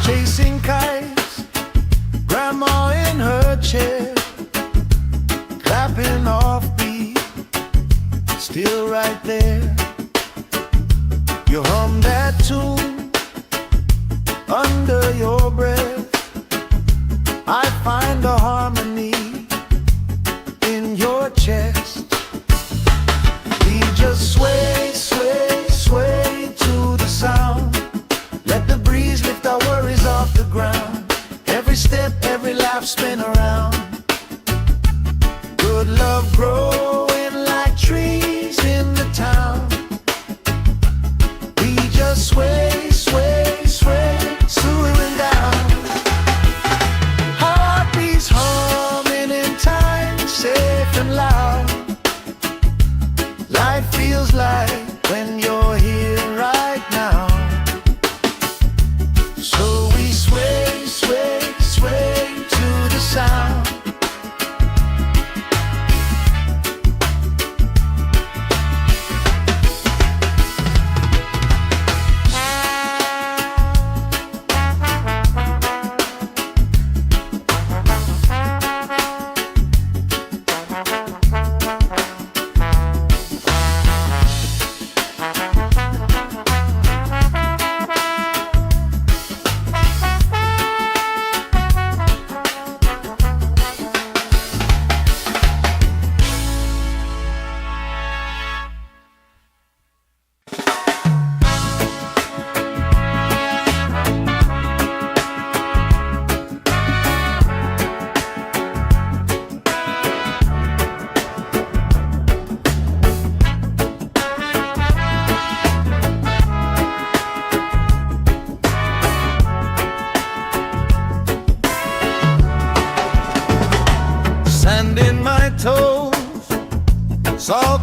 Chasing kites, grandma in her chair, clapping off beat, still right there. You hum that tune under your breath. I find a harmony in your chest. We just sway, sway, sway to the sound. Let the breeze lift our worries off the ground. Every step, every laugh, spin around. Good love growing like trees in the town. We just sway, sway, sway, swooing down. Heartbeats humming in time, safe and loud. Life feels like when you're here right now. So we sway, sway, sway to the sound.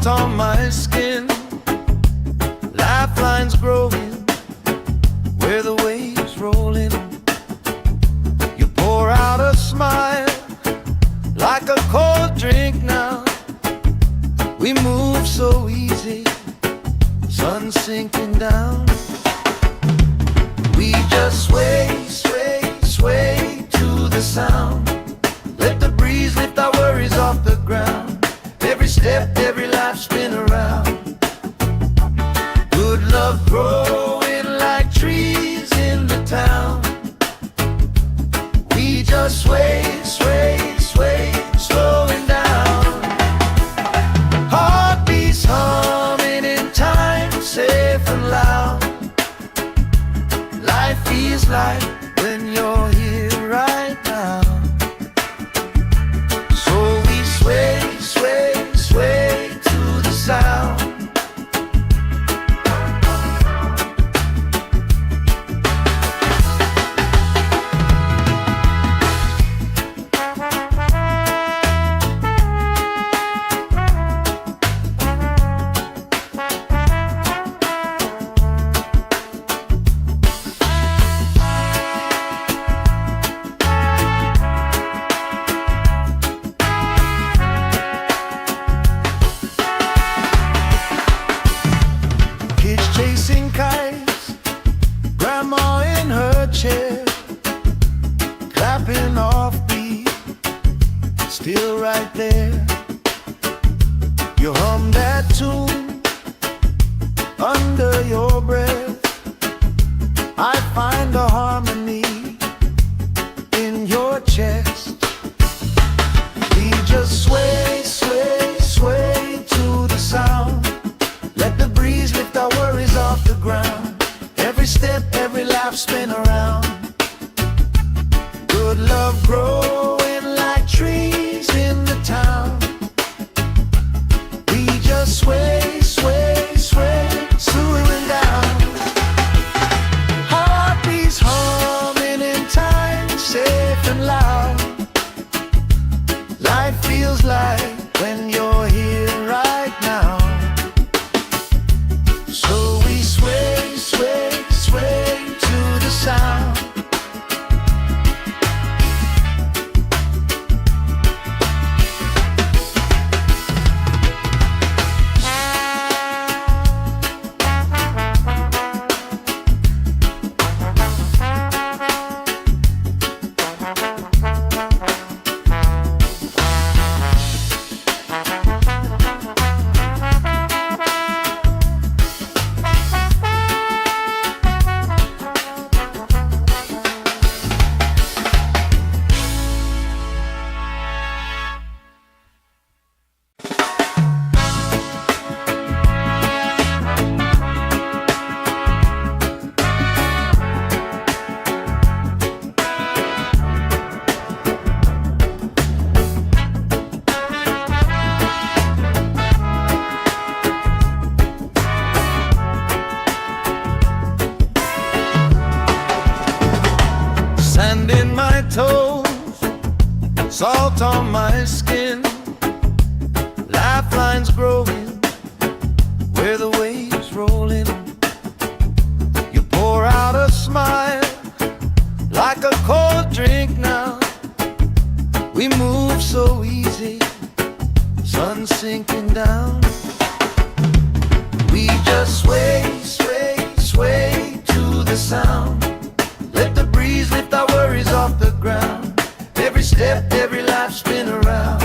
salt on my skin, lifelines growing where the waves rolling. You pour out a smile like a cold drink now. We move so easy, sun sinking down. We just sway, sway, sway to the sound. Let the breeze lift our worries off the ground. Every step, every life spin around. Good love growing like trees in the town. We just sway, sway, sway, slowing down. Heartbeats humming in time, safe and loud. Life feels like when you're here right now. So we sway, sway, sway to the sound. Chasing kites, grandma in her chair, clapping off beat, still right there. You hum that tune under your breath. I find a harmony in your chest. We just sway, sway, sway to the sound. Let the breeze lift our worries off the ground. Every step, every life spin around. Good love growing like trees in the town. We just sway, sway, sway, slowing down. Heartbeats humming in time, safe and loud. Life feels like when you're here right now. So we sway, sway, sway to the sound. Sand in my toes, salt on my skin, lifelines growing where the waves rolling. You pour out a smile like a cold drink now. We move so easy, sun sinking down. We just sway, sway, sway to the sound. Let the breeze lift our worries off the ground. Every step, every life spin around.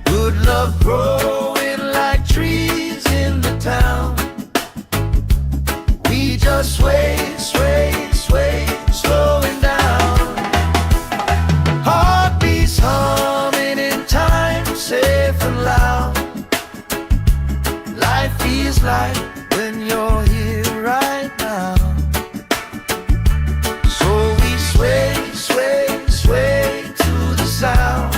Good love growing like trees in the town. We just sway, sway, sway, slowing down. Heartbeats humming in time, safe and loud. Life feels like when you're here right now. So we sway, sway, sway to the sound.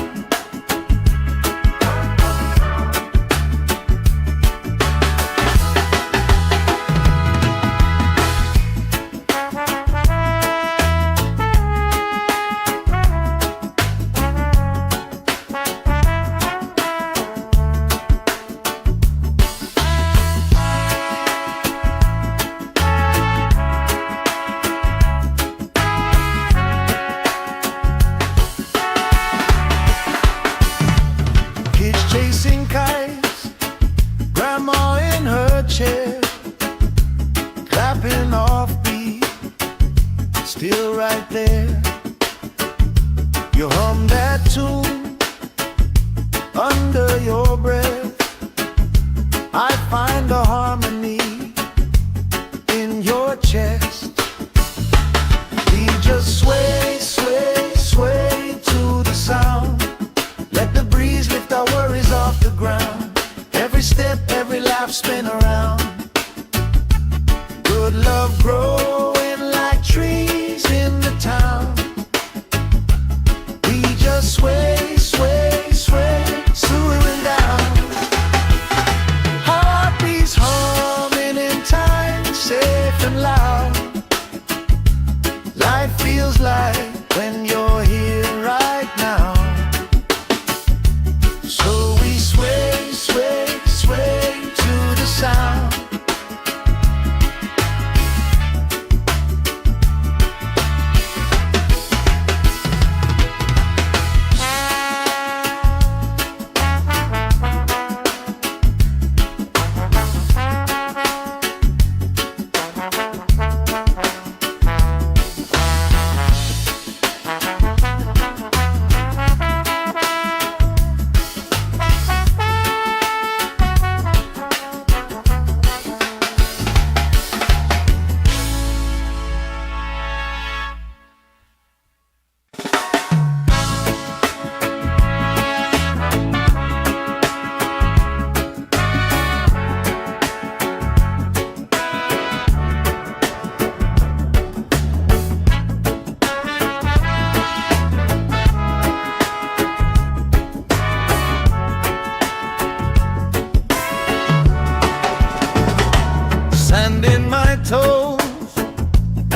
clapping off beat, still right there. You hum that tune under your breath. I find a harmony in your chest. We just sway, sway, sway to the sound. Let the breeze lift our worries off the ground. Every step, every laugh, spin around. Good love growing like trees in the town. We just sway, sway, sway, swaying down. Heartbeats humming in time, safe and loud. Life feels like when you're here right now. So we sway, sway, sway to the sound. Sand in my toes,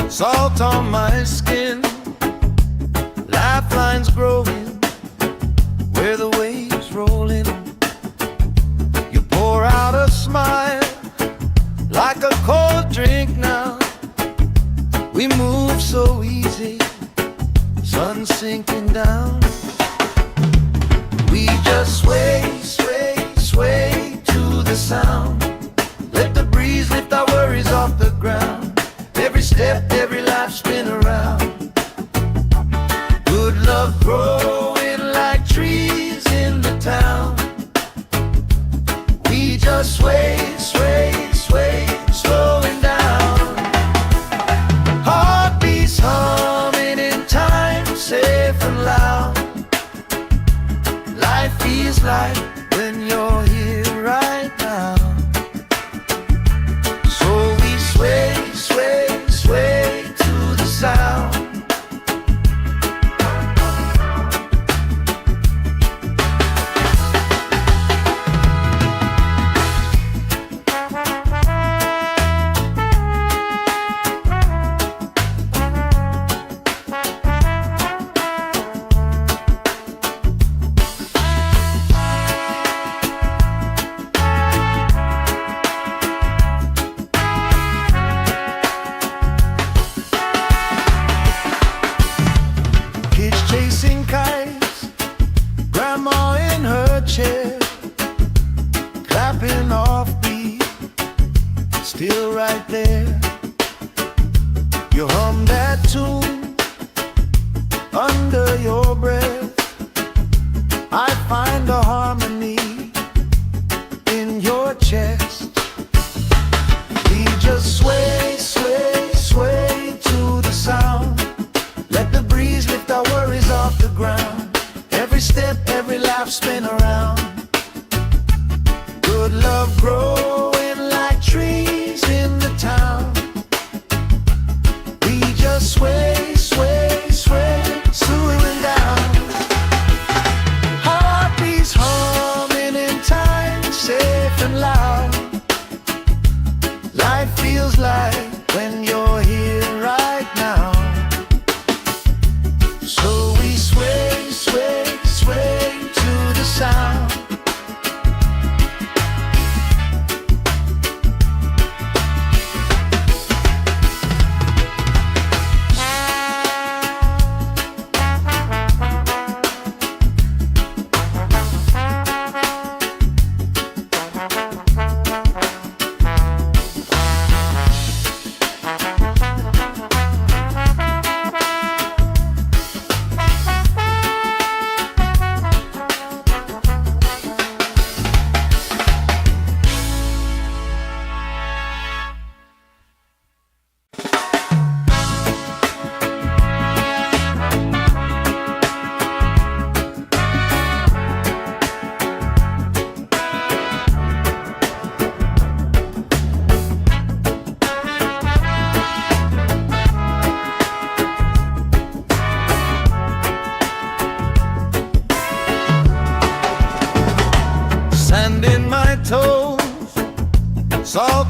salt on my skin, lifelines growing where the waves rolling. You pour out a smile like a cold drink now. We move so easy, sun sinking down. We just sway, sway, sway to the sound. Let the breeze lift our worries off the ground. Every step, every life, spin around. Good love growing like trees in the town. We just sway, sway, sway, slowing down. Heartbeats humming in time, safe and loud. Life feels like when you're here right now. Sway, sway, sway to the sound. Chasing kites, grandma in her chair, clapping off beat, still right there. You hum that tune under your breath. I find a harmony in your chest. We just sway, sway, sway to the sound. Let the breeze lift our worries off the ground. Every step, every laugh, spin around. Good love growing like trees in the town. We just sway, sway, sway, swaying down.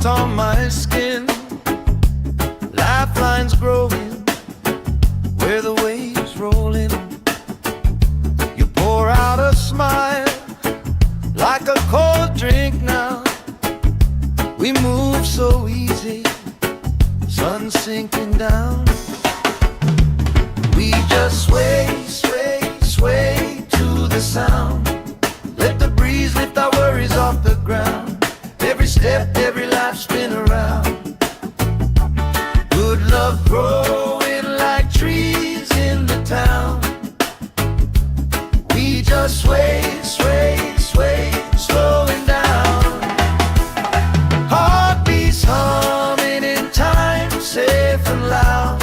salt on my skin, lifelines growing where the waves roll in. You pour out a smile like a cold drink now. We move so easy, sun sinking down. We just sway, sway, sway to the sound. Let the breeze lift our worries off the ground. Every step, every life spin around. Good love growing like trees in the town. We just sway, sway, sway, slowing down. Heartbeats humming in time, safe and loud.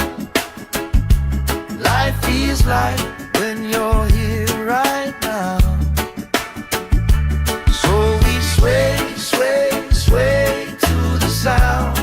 Life feels like when you're here right now. So we sway, sway, sway to the sound.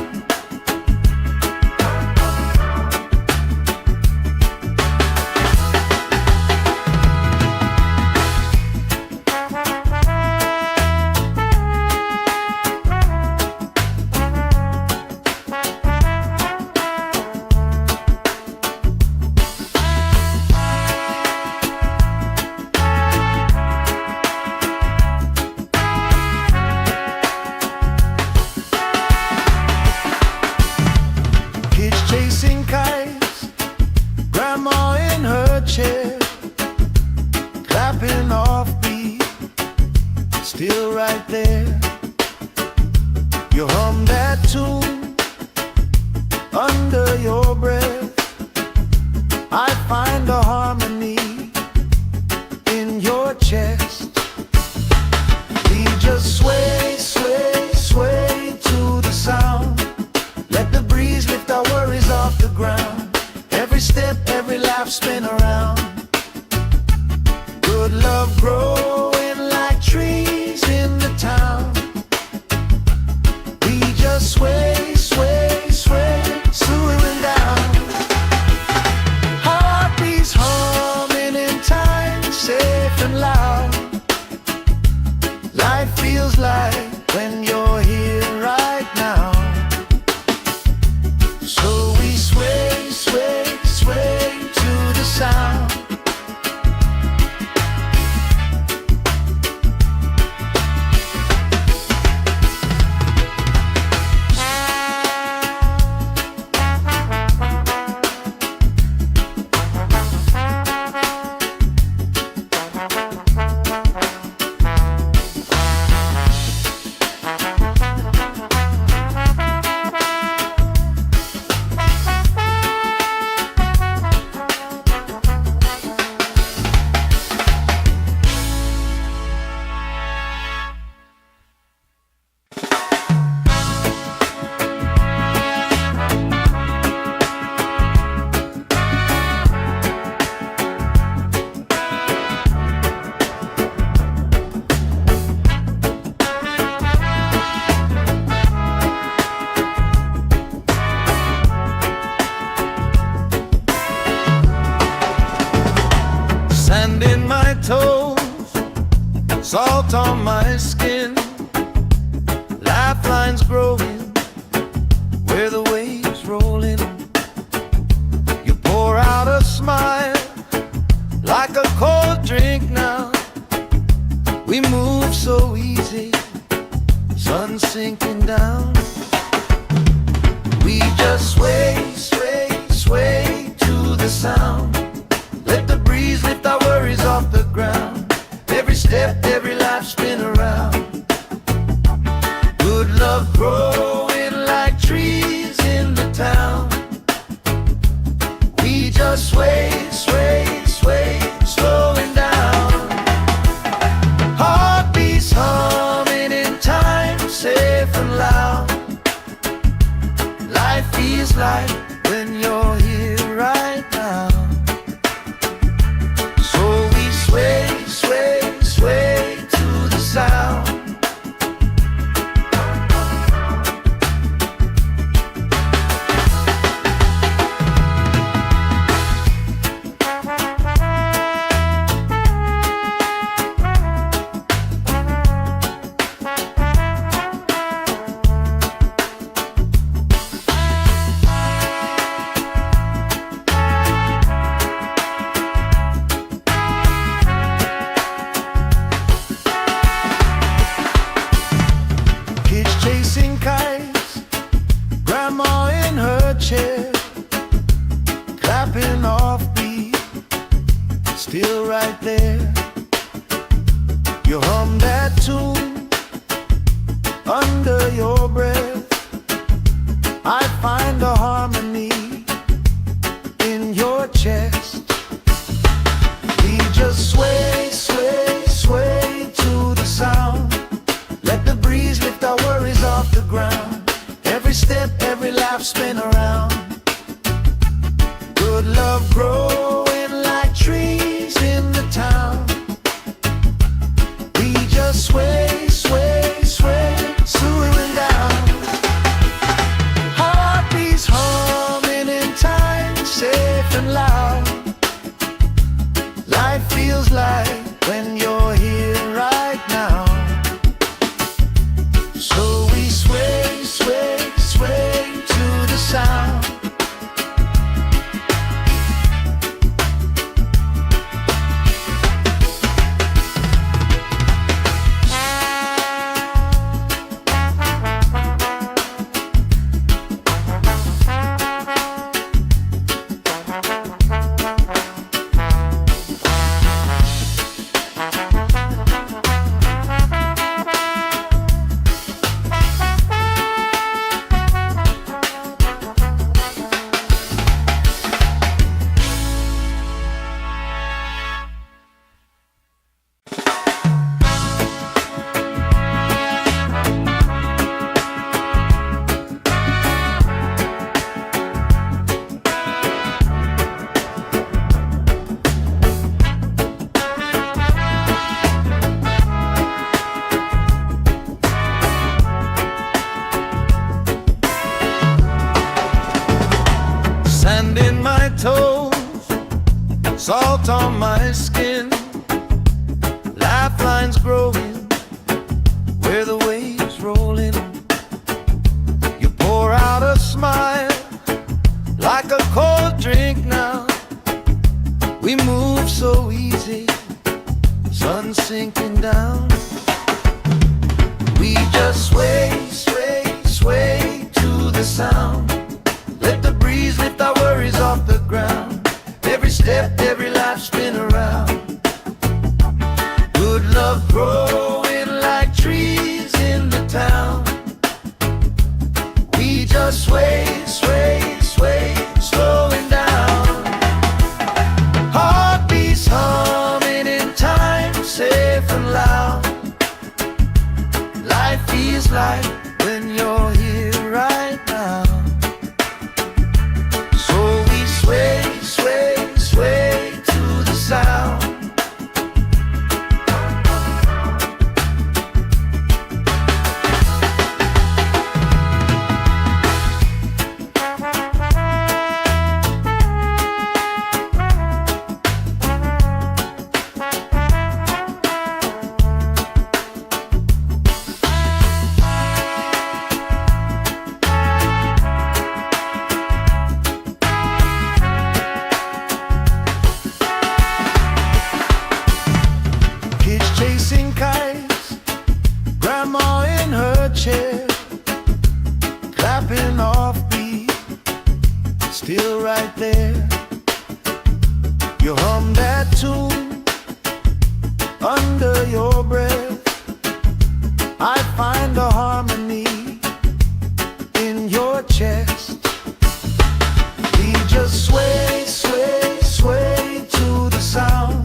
Chasing kites, grandma in her chair, clapping off beat, still right there. You hum that tune under your breath. I find a harmony in your chest. We just sway, sway, sway to the sound. Let the breeze lift our worries off the ground. Every step, every laugh spin around. Good love growing like trees in the town. We just sway, sway, sway, slowing down. Heartbeats humming in time, safe and loud. Life feels like when you're here right now. So we sway, sway, sway to the sound. Sand in my toes, salt on my skin, lifelines growing where the waves roll in. You pour out a smile like a cold drink now. We move so easy, sun sinking down. We just sway, sway, sway to the sound. Let the breeze lift our worries off the ground. Every step, every life spin around. Good love growing like trees in the town. We just sway, sway, sway, slowing down. Heartbeats humming in time, safe and loud. Life feels like when you're here right now. So we sway, sway, sway to the sound. chair, clapping off beat, still right there. You hum that tune under your breath. I find a harmony in your chest. We just sway, sway, sway to the sound. Let the breeze lift our worries off the ground. Every step, every laugh, spin around. Good love growing like trees in the town. We just sway, sway, sway, swooing down. Heartbeats humming in time, safe and loud. Life feels like when you're here right now. So we sway, sway, sway to the sound. Sand in my toes, salt on my skin, lifelines growing where the waves rolling. You pour out a smile like a cold drink now. We move so easy, sun sinking down. We just sway, sway, sway to the sound. Let the breeze lift our worries off the ground. Every step, every life, spin around. Good love growing like trees in the town. We just sway, sway, sway, slowing down. Heartbeats humming in time, safe and loud. Life feels like when you're here right now. Sway, sway, sway to the sound. Chasing kites, grandma in her chair, clapping off beat, still right there. You hum that tune under your breath. I find a harmony in your chest. We just sway, sway, sway to the sound.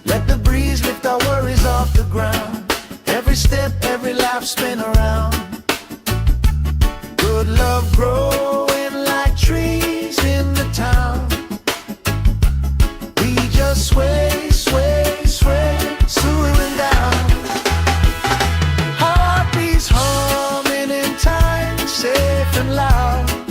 Let the breeze lift our worries off the ground. Every step, every laugh, spin around. Good love growing like trees in the town. We just sway, sway, sway, swooing down. Heartbeats humming in time, safe and loud.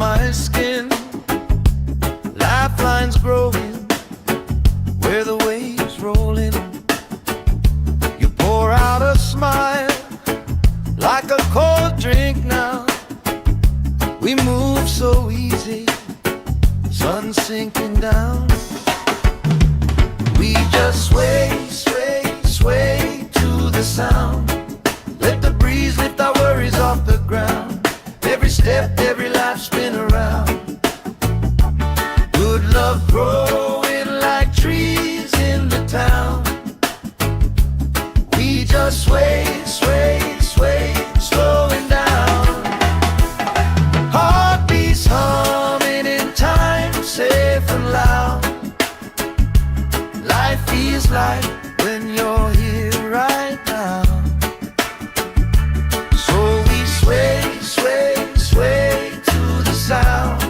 on my skin, lifelines growing where the waves roll in. You pour out a smile like a cold drink now. We move so easy, sun sinking down. We just sway, sway, sway to the sound. Let the breeze lift our worries off the ground. Every step, every life spin around. Good love growing like trees in the town. We just sway, sway, sway, slowing down. Heartbeats humming in time, safe and loud. Life feels like when you're here right now. So we sway, sway, sway to the sound.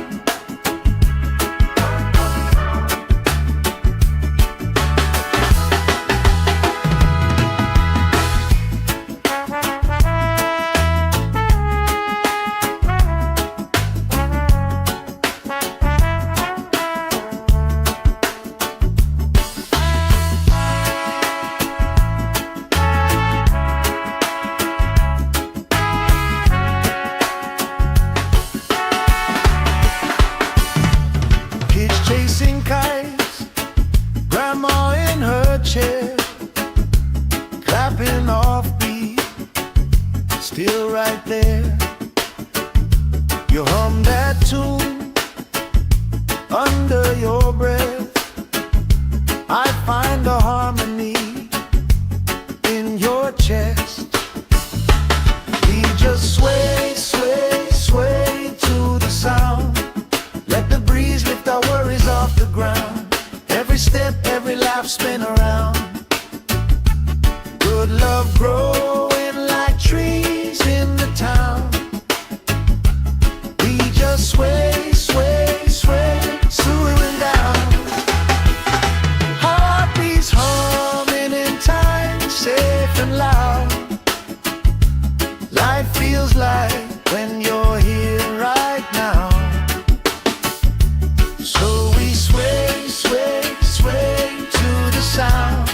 Chasing kites, grandma in her chair, clapping off beat, still right there. You hum that tune under your breath. I find a harmony in your chest. We just sway, sway, sway to the sound. Let the breeze lift our worries off the ground. Every step, every laugh spin around. Good love growing like trees in the town. We just sway, sway, sway, swaying down. Heartbeats humming in time, safe and loud. Life feels like when you're here right now. So we sway, sway, sway to the sound.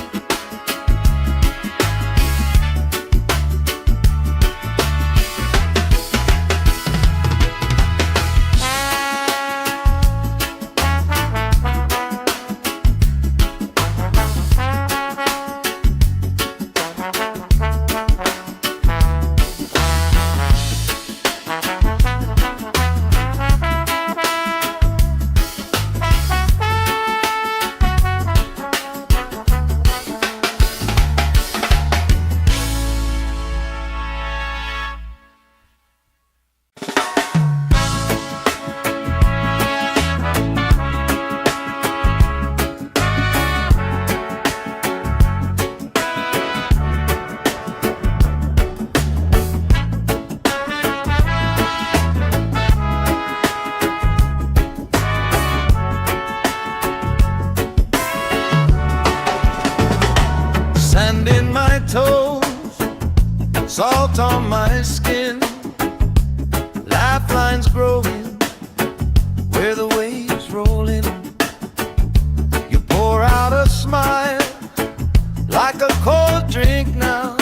Sand in my toes, salt on my skin, lifelines growing where the waves roll in. You pour out a smile like a cold drink now.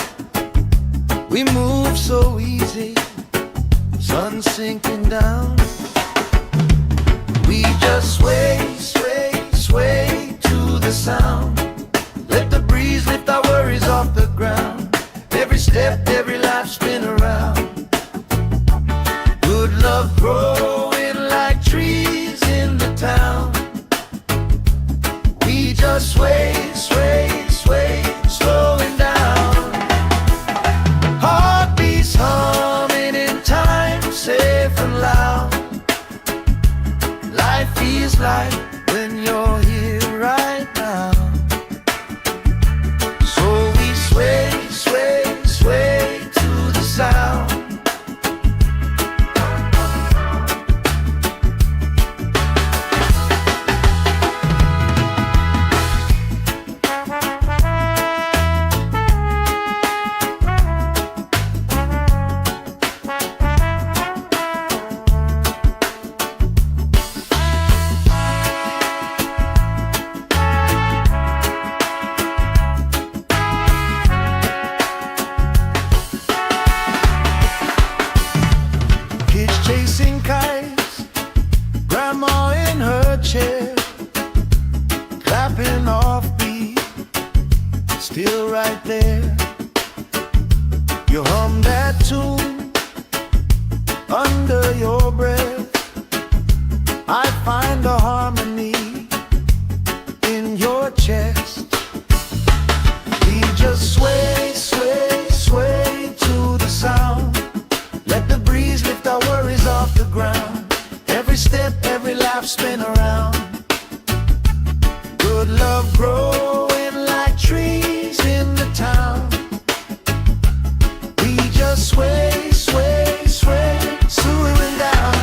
We move so easy, sun sinking down. We just sway, sway, sway to the sound. Let the breeze lift our worries off the ground. Every step, every life spin around. every step, every laugh spin around. Good love growing like trees in the town. We just sway, sway, sway, swooing down.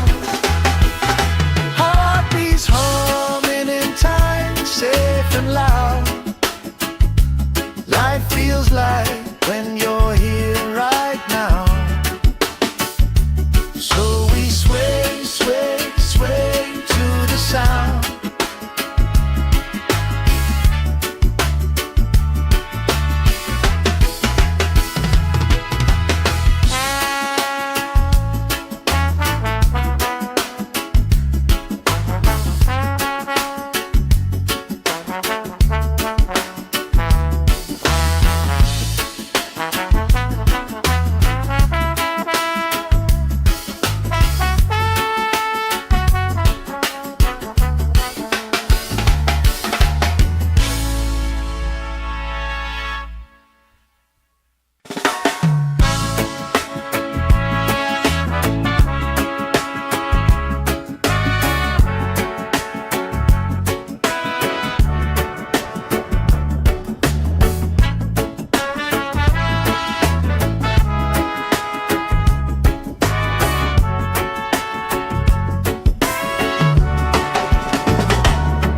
Heartbeats humming in time, safe and loud. Life feels like when you're here right now. So we sway, sway, sway to the sound.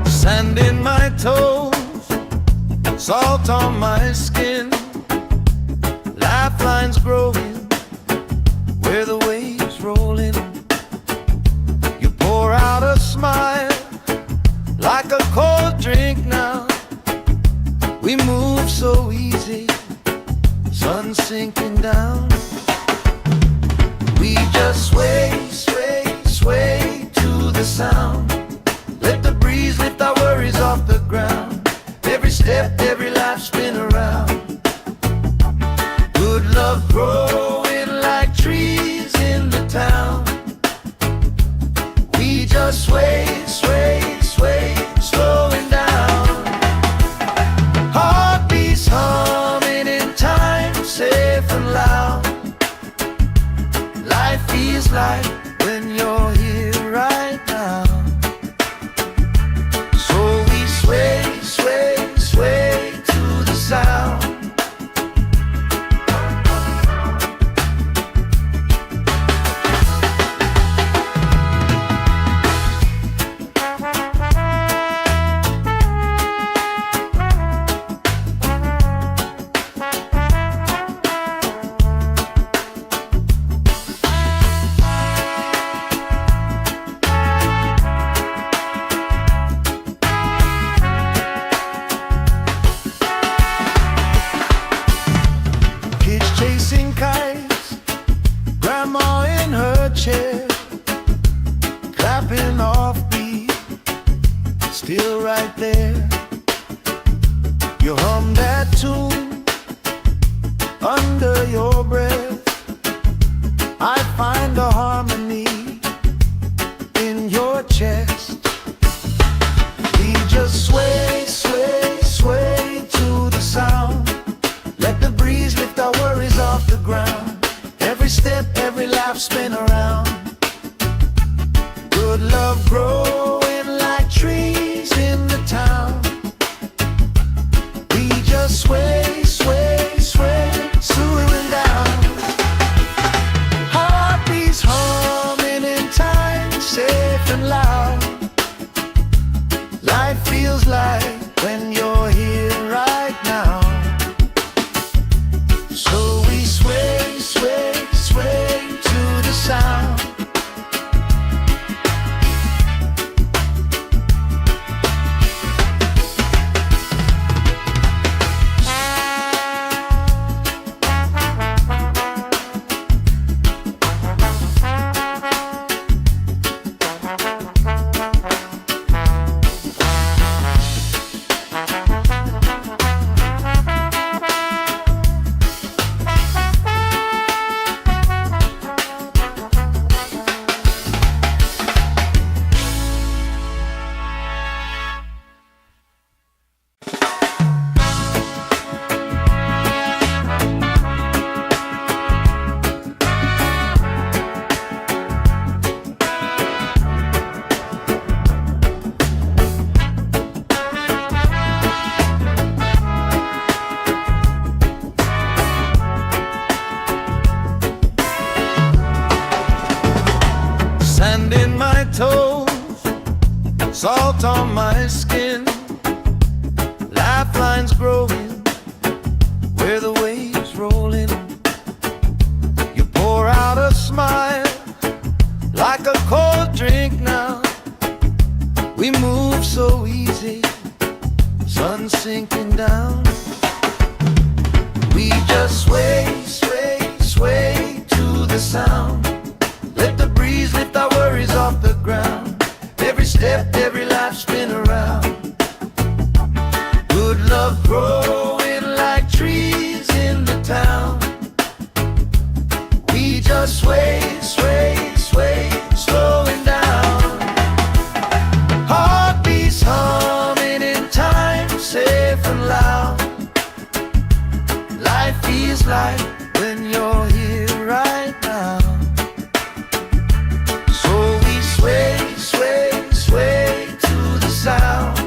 Sand in my toes, salt on my skin, lifelines growing where the waves rolling. You pour out a smile like a cold drink now. We move so easy, sun sinking down. We just sway, sway, sway to the sound. Let the breeze lift our worries off the ground. Every step, every laugh spin around. Good love growing like trees in the town. We just sway, sway, sway, slowing down. Heartbeats humming in time, safe and loud. Life feels like when you're here right now. Sway, sway, sway to the sound. Chasing kites, grandma in her chair, clapping off beat, still right there. You hum that tune under your breath. I find a harmony in your chest. We just sway, sway, sway to the sound. Let the breeze lift our worries off the ground. Every step, every laugh spin around. Good love growing like trees in the town. We just sway, sway, sway, swooing down. Heartbeats humming in time, safe and loud. Life feels like when you're here right now. So we sway, sway, sway to the sound. salt on my skin, lifelines growing where the waves roll in. You pour out a smile like a cold drink now. We move so easy, sun sinking down. We just sway, sway, sway to the sound. Let the breeze lift our worries off the ground. Every step, every life spin around. Good love growing like trees in the town. We just sway, sway, sway, slowing down. Heartbeats humming in time, safe and loud. Life feels like when you're here right now. So we sway, sway, sway to the sound.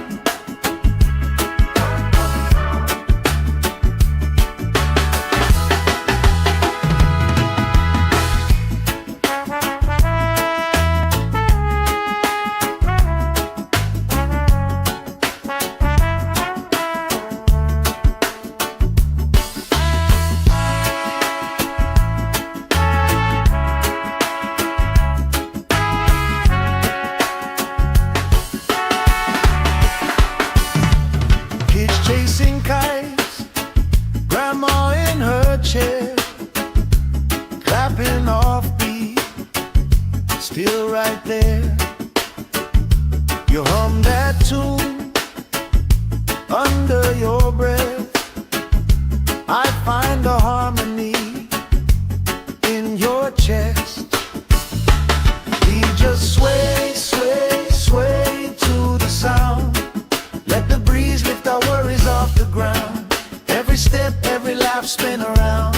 Chasing kites, grandma in her chair, clapping off beat, still right there. You hum that tune under your breath. I find a harmony in your chest. We just sway, sway, sway to the sound. Let the breeze lift our worries off the ground. Every step, every life spin around.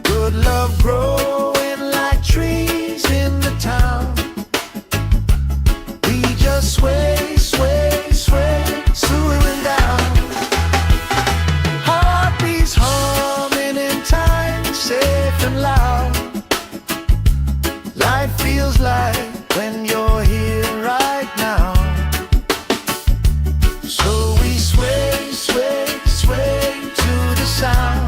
Good love growing like trees in the town. We just sway, sway, sway, slowing down. Heartbeats humming in time, safe and loud. Life feels like when you're here right now. So we sway, sway, sway to the sound.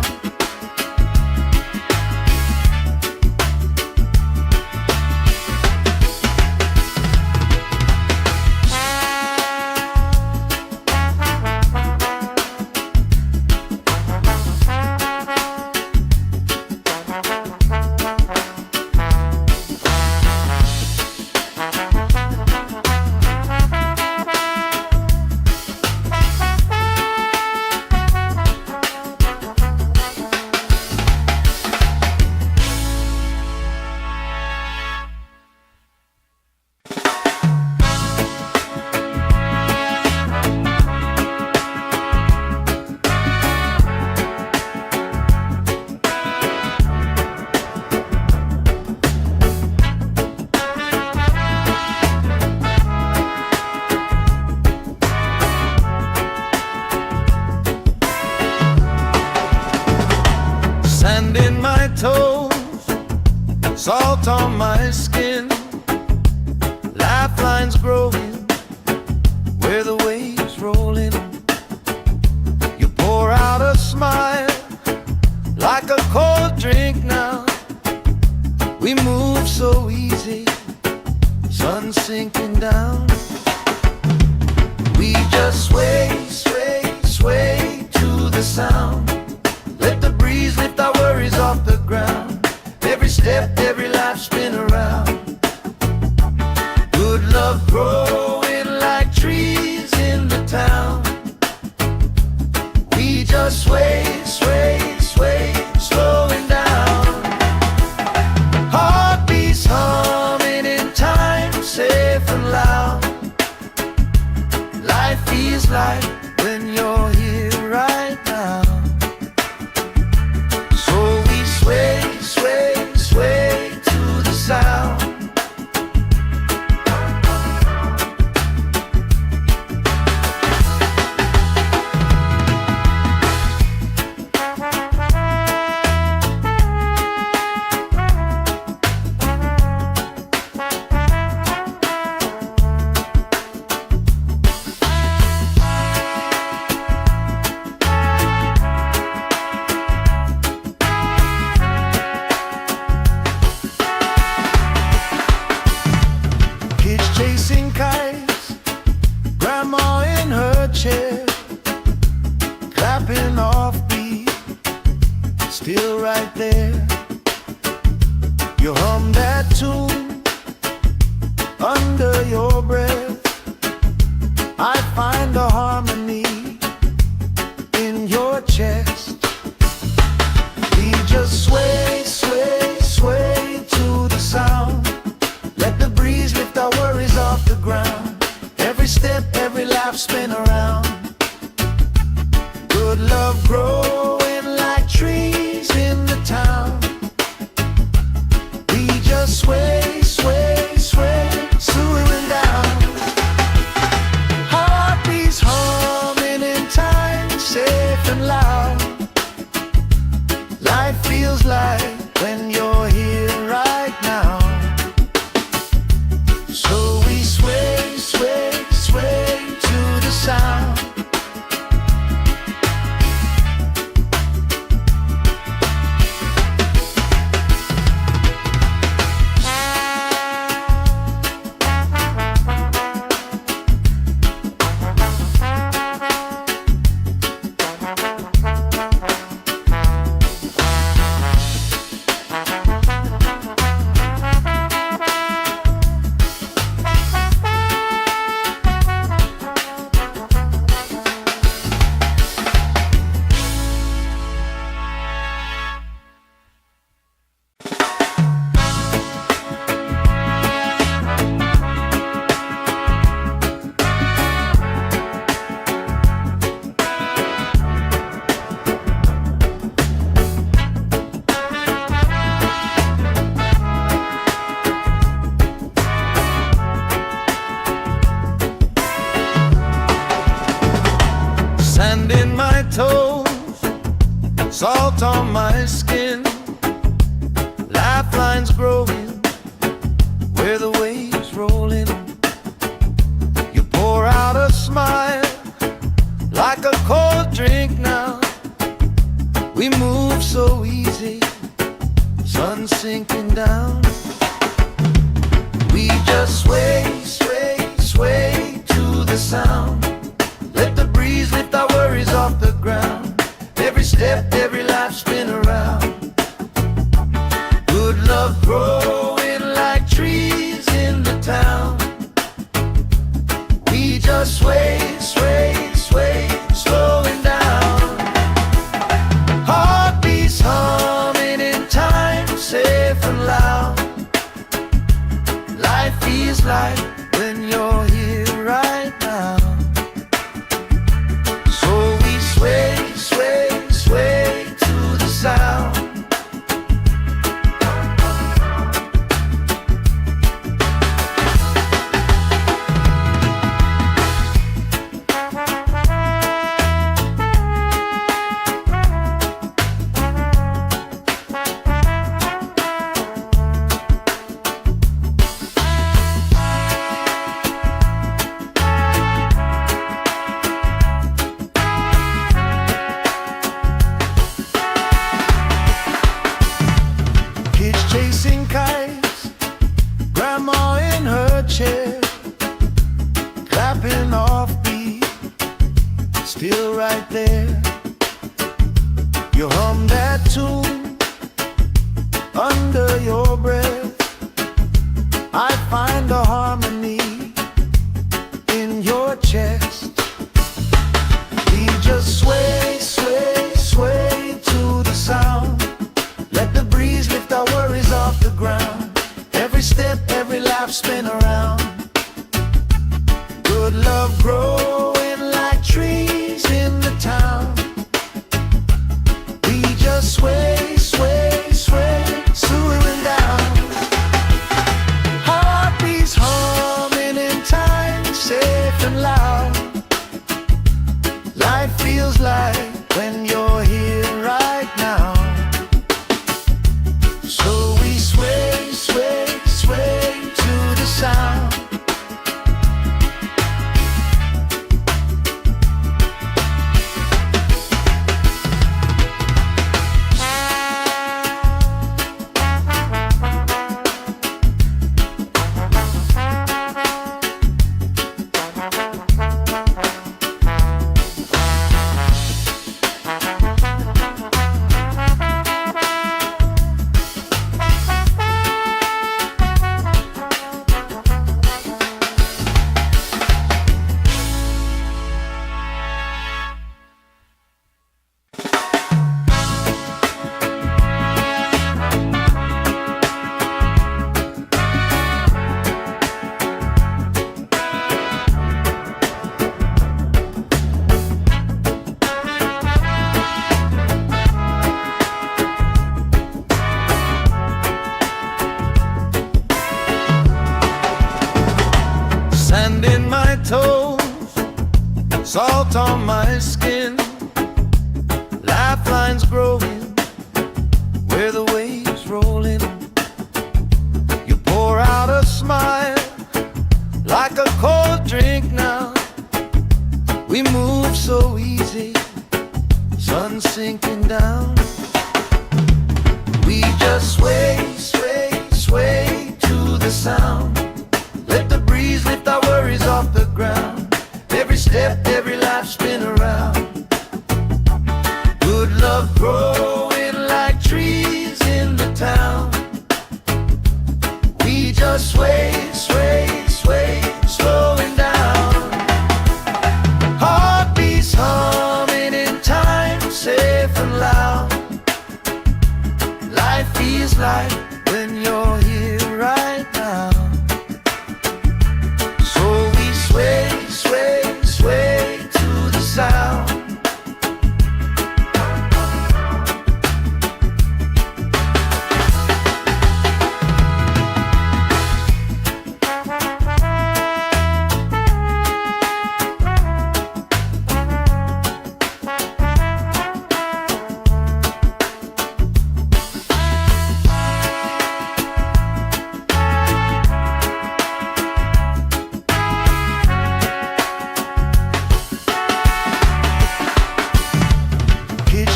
Sand in my toes, salt on my skin, lifelines growing where the waves roll in. You pour out a smile like a cold drink now. We move so easy, sun sinking down. We just sway, sway, sway to the sound. Let the breeze lift our worries off the ground. Every step, every life spin around. Good love growing like trees in the town. We just sway, sway, sway, slowing down. Heartbeats humming in time, safe and loud. Life feels like when you're here right now. So we sway, sway, sway to the sound. Under your breath, I find a harmony in your chest. We just sway, sway, sway to the sound. Let the breeze lift our worries off the ground. Every step, every laugh, spin around. Good love growing like trees in the town. We just sway, sway, sway, swooing down. Heartbeats humming in time, safe and loud. Life feels like when you're here right now. So we sway, sway, sway to the sound. Sand in my toes, salt on my skin, lifelines growing where the waves roll in. You pour out a smile like a cold drink now. We move so easy, sun sinking down. We just sway, sway, sway to the sound. Let the breeze lift our worries off the ground. Every step, every life, spin around. Good love growing like trees in the town. We just sway, sway, sway, slowing down. Heartbeats humming in time, safe and loud. Life feels like when you're here right now. Sway, sway, sway to the sound. Chasing kites, grandma in her chair, clapping off beat, still right there. You hum that tune under your breath. I find a harmony in your chest. We just sway, sway, sway to the sound. Let the breeze lift our worries off the ground. Every step, every laugh, spin around. Good love growing like trees in the town. We just sway, sway, sway, swooing down. Heartbeats humming in time, safe and loud. Life feels like when you're here right now. So we sway, sway, sway to the sound. Sand in my toes, salt on my skin, lifelines growing where the waves rolling. You pour out a smile like a cold drink now. We move so easy, sun sinking down. We just sway, sway, sway to the sound. Let the breeze lift our worries off the ground. Every step, every life spin around. Good love growing like trees in the town. We just sway, sway, sway, slowing down. Heartbeats humming in time, safe and loud. Life feels like when you're here right now. So we sway, sway, sway to the sound.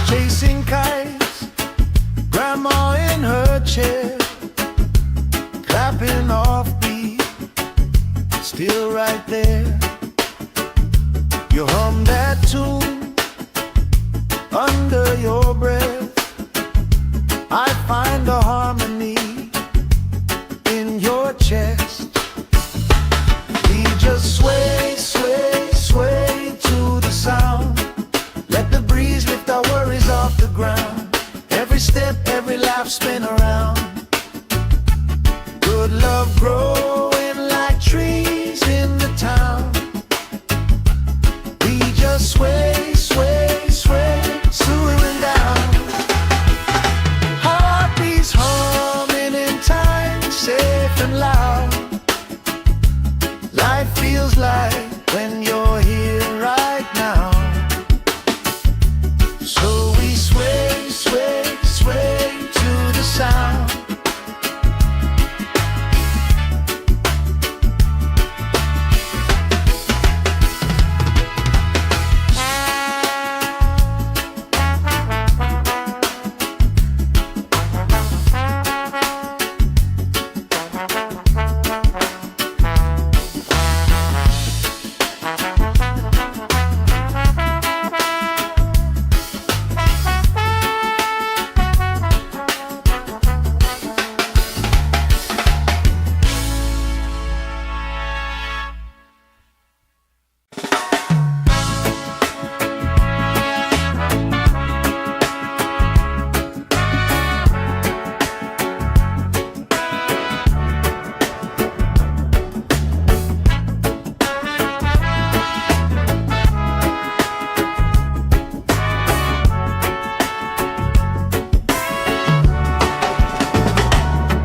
Chasing kites, grandma in her chair, clapping off beat, still right there. You hum that tune under your breath. I find a harmony in your chest. We just sway, sway, sway to the sound. Let the breeze lift our worries off the ground. Every step, every life spin around. Good love growing like trees in the town. We just sway, sway, sway, slowing down. Heartbeats humming in time, safe and loud. Life feels like when you're here right now. So we sway, sway, sway to the sound.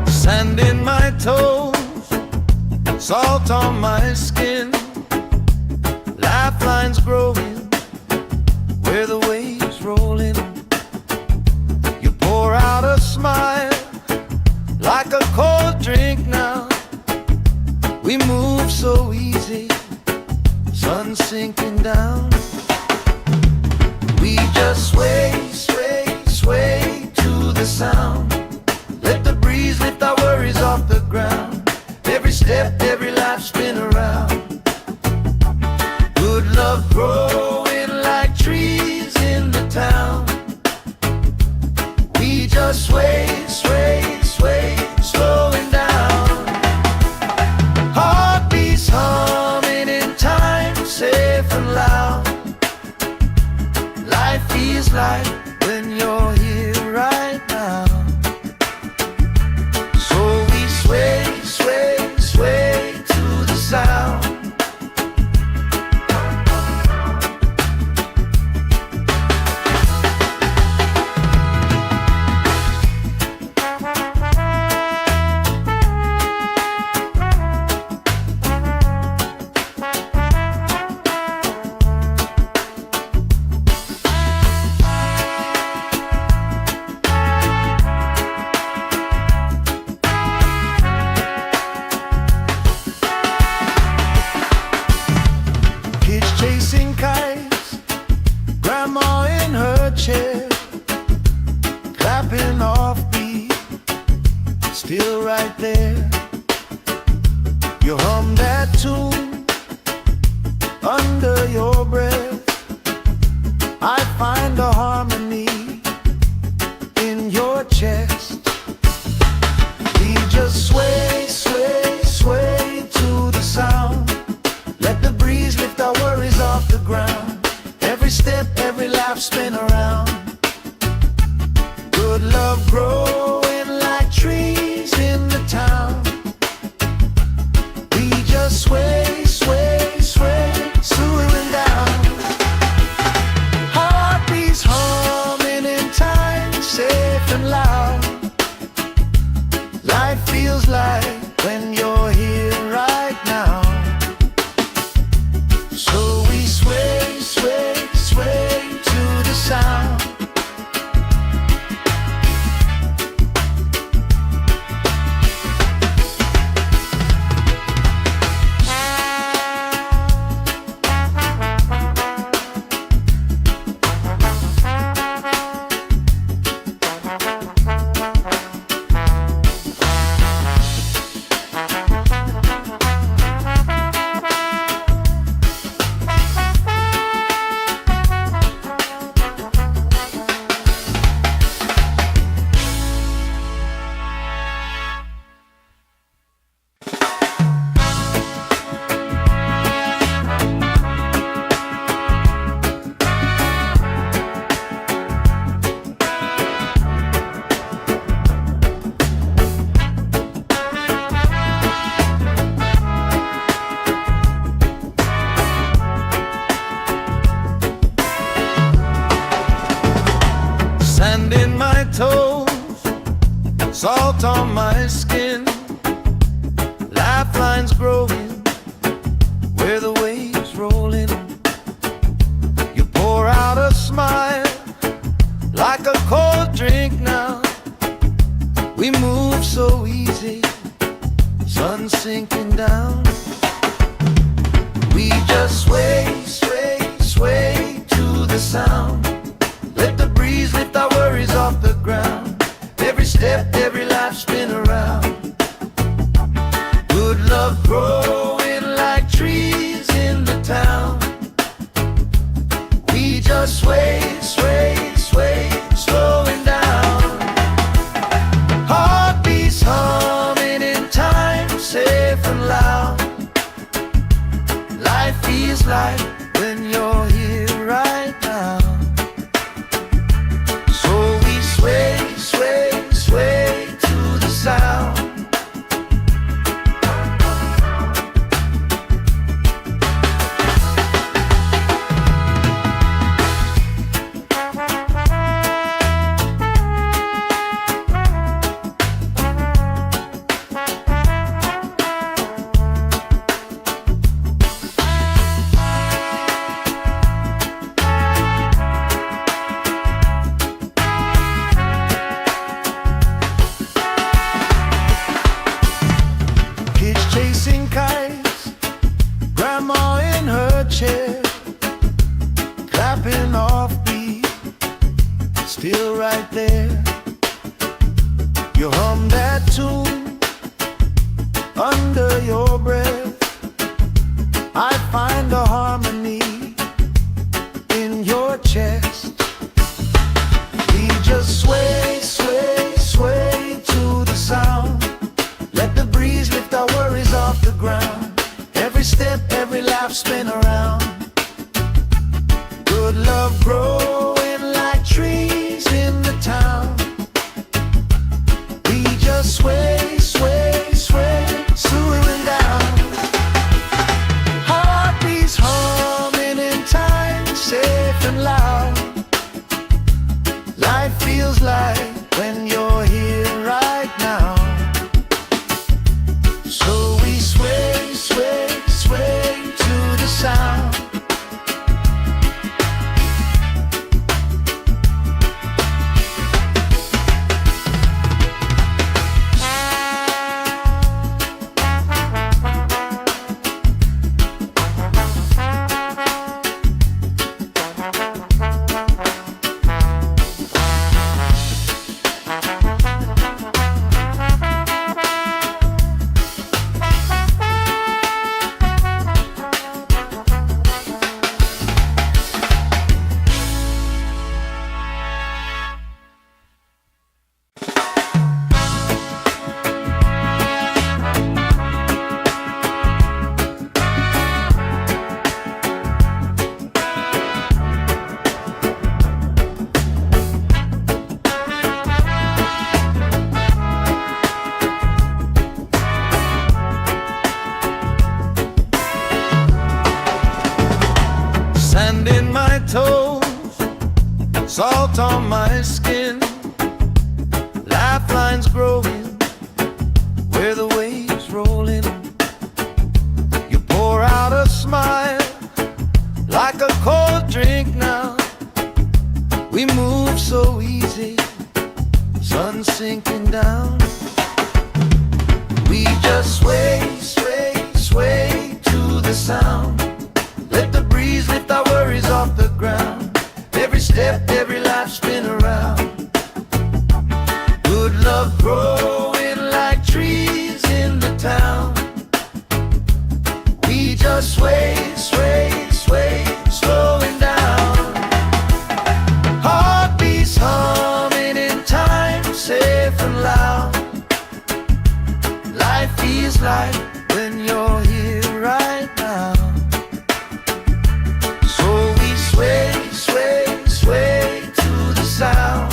Sand in my toes, salt on my skin, lifelines growing where the waves rolling. You pour out a smile like a cold drink now. We move so easy, sun sinking down. We just sway, sway, sway to the sound. Let the breeze lift our worries off the ground. Every step, every life spin around. Good love growing like trees in the town. We just sway, sway, sway, slowing down. Heartbeats humming in time, safe and loud. Life feels like when you're here right now. So we sway, sway, sway to the sound. hum that tune under your breath. I find a harmony in your chest. We just sway, sway, sway to the sound. Let the breeze lift our worries off the ground. Every step, every laugh, spin around. Good love growing like trees in the town. We just sway, sway, sway, swaying down. Heartbeats humming in time, safe and loud. Life feels like when you're here right now. So we sway, sway, sway to the sound. Sand in my toes, salt on my skin, lifelines growing where the waves roll in. You pour out a smile like a cold drink now. We move so easy, sun sinking down. We just sway, sway, sway to the sound. Let the breeze lift our worries off the ground. Every step, every life, spin around. Good love growing like trees in the town. We just sway, sway, sway, slowing down. Heartbeats humming in time, safe and loud. Life feels like when you're here right now. Sway, sway, sway to the sound. Chasing kites, grandma in her chair, clapping off beat, still right there. You hum that tune under your breath. I find a harmony in your chest. We just sway, sway, sway to the sound. Let the breeze lift our worries off the ground. Every step, every laugh, spin around. Good love growing like trees in the town. We just sway, sway, sway, swaying down. Heartbeats humming in time, safe and loud. Life feels like when you're here right now. So we sway, sway, sway to the sound. toes, salt on my skin, lifelines growing where the waves rolling. You pour out a smile like a cold drink now. We move so easy, sun sinking down. We just sway, sway, sway to the sound. Let the breeze lift our worries off the ground. Every step, every life spin around. Good love growing like trees in the town. We just sway, sway, sway, slowing down. Heartbeats humming in time, safe and loud. Life feels like when you're here right now. So we sway, sway, sway to the sound.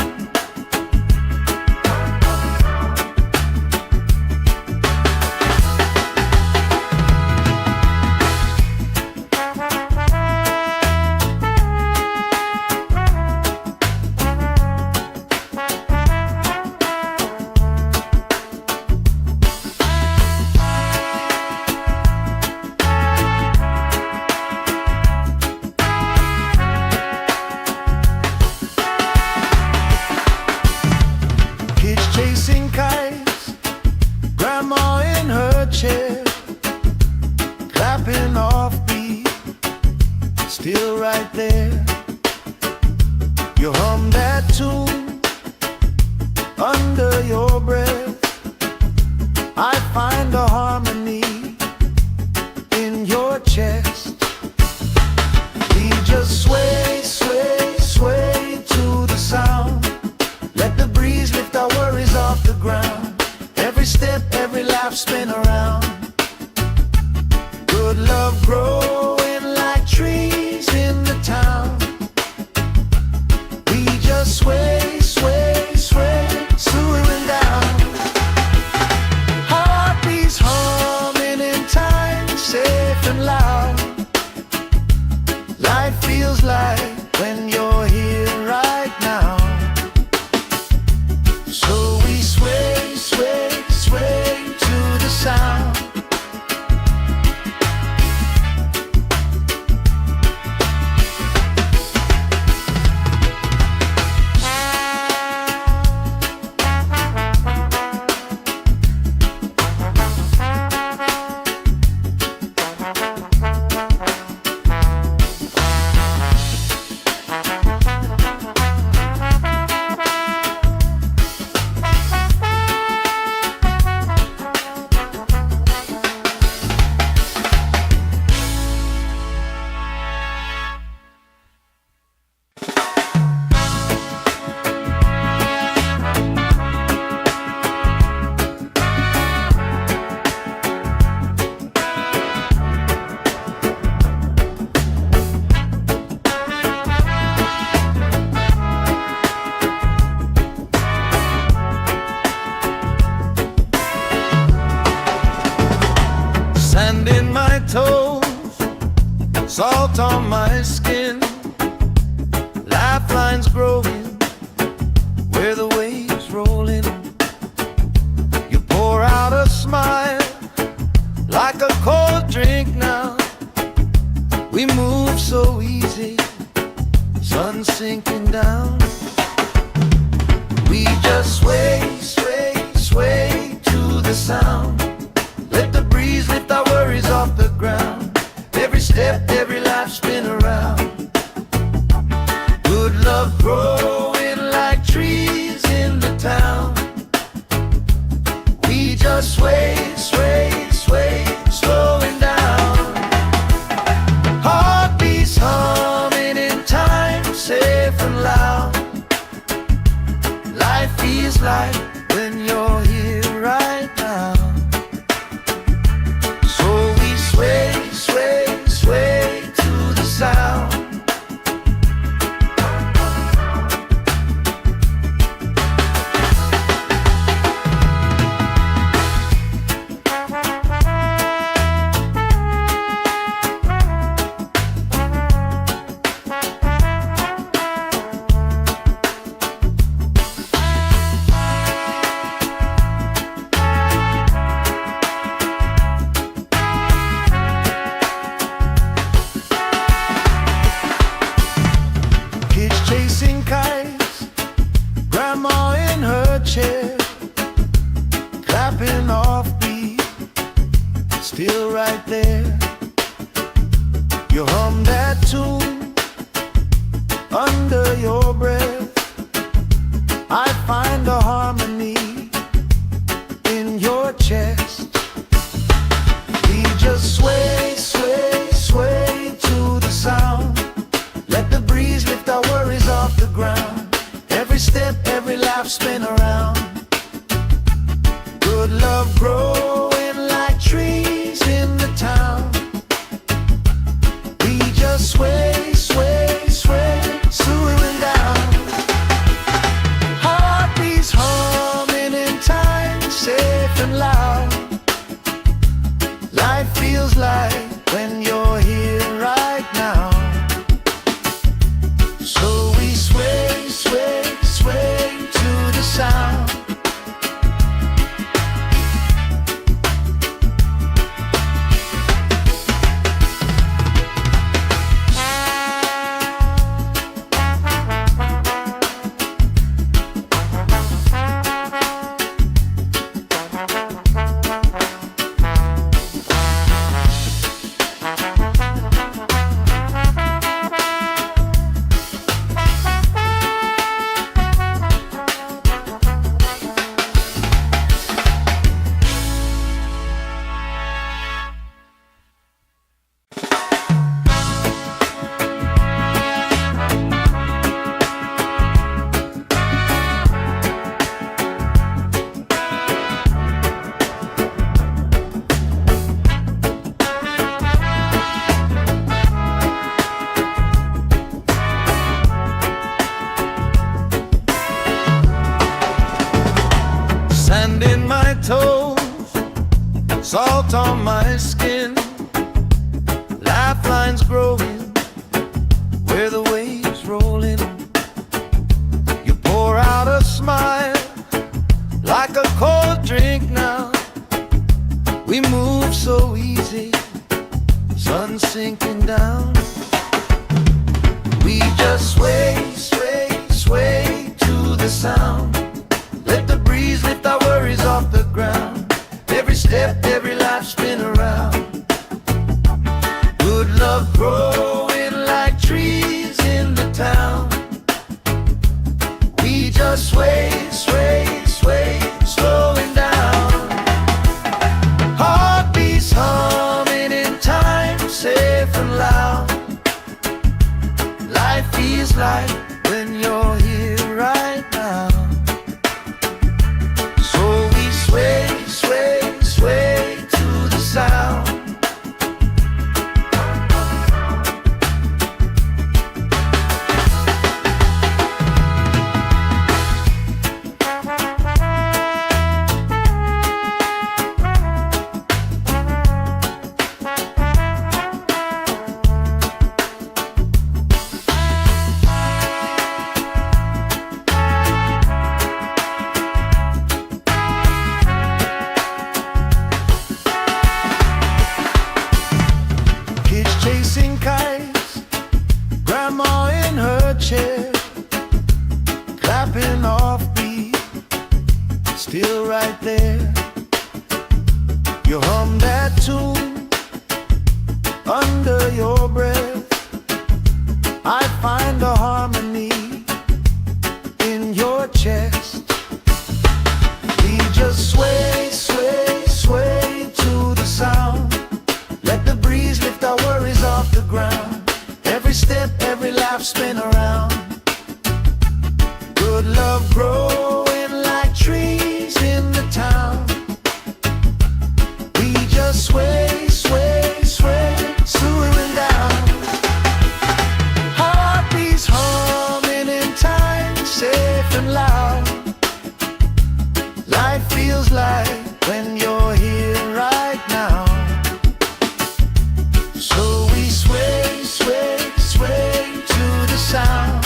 Chasing kites, grandma in her chair, clapping off beat, still right there. You hum that tune under your breath. I find a harmony in your chest. We just sway, sway, sway to the sound. Let the breeze lift our worries off the ground. Every step, every laugh spin around. Good love growing like trees in the town. We just sway, sway, sway, slowing down. Heartbeats humming in time, safe and loud. Life feels like when you're here right now. So we sway, sway, sway to the sound. Sand in my toes, salt on my skin, lifelines growing where the waves rolling. You pour out a smile like a cold drink now. We move so easy, sun sinking down. We just sway, sway, sway to the sound. Let the breeze lift our worries off the ground. Every step, every life spin around. Good love growing like trees in the town. We just sway, sway, sway, slowing down. Heartbeats humming in time, safe and loud. Life feels like when you're here right now. So we sway, sway, sway to the sound. feels like when you're here right now. So we sway, sway, sway to the sound. Sand in my toes, salt on my skin, lifelines growing where the waves rolling. You pour out a smile like a cold drink now. We move so easy, sun sinking down. We just sway, sway, sway to the sound. Let the breeze lift our worries off the ground. Every step, every life spin around. Good love growing like trees in the town. We just sway, sway, sway, slowing down. Heartbeats humming in time, safe and loud. Life feels like when you're here right now. Sway, sway, sway to the sound. Chasing kites, grandma in her chair, clapping off beat, still right there. You hum that tune under your breath. I find a harmony in your chest. We just sway, sway, sway to the sound. Let the breeze lift our worries off the ground. Every step, every life spin around. Good love growing like trees in the town. We just sway, sway, sway, slowing down. Heartbeats humming in time, safe and loud. Life feels like when you're here right now. So we sway, sway, sway to the sound.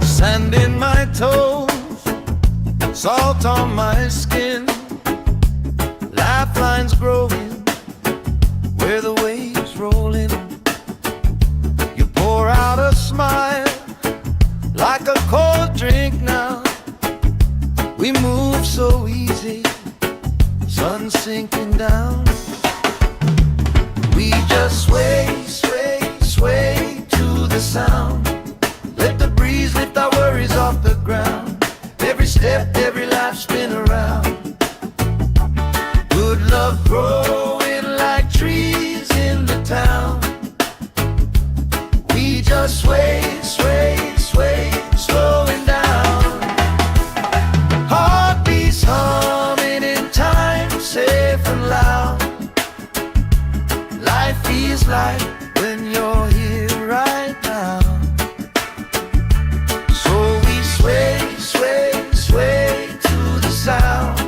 Sand in my toes, salt on my skin, lifelines growing where the so easy, sun sinking down. We just sway, sway, sway to the sound. Let the breeze lift our worries off the ground. Every step, every life spin around. Good love growing like trees in the town. We just sway, sway, sway, slowing down. Heartbeats humming in time, safe and loud. Life feels like when you're here right now. So we sway, sway, sway to the sound.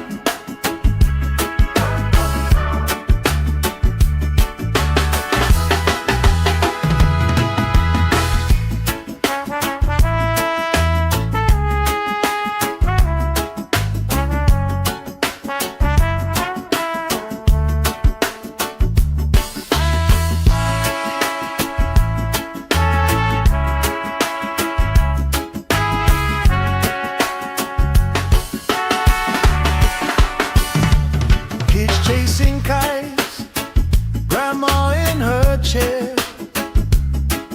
Chasing kites, grandma in her chair,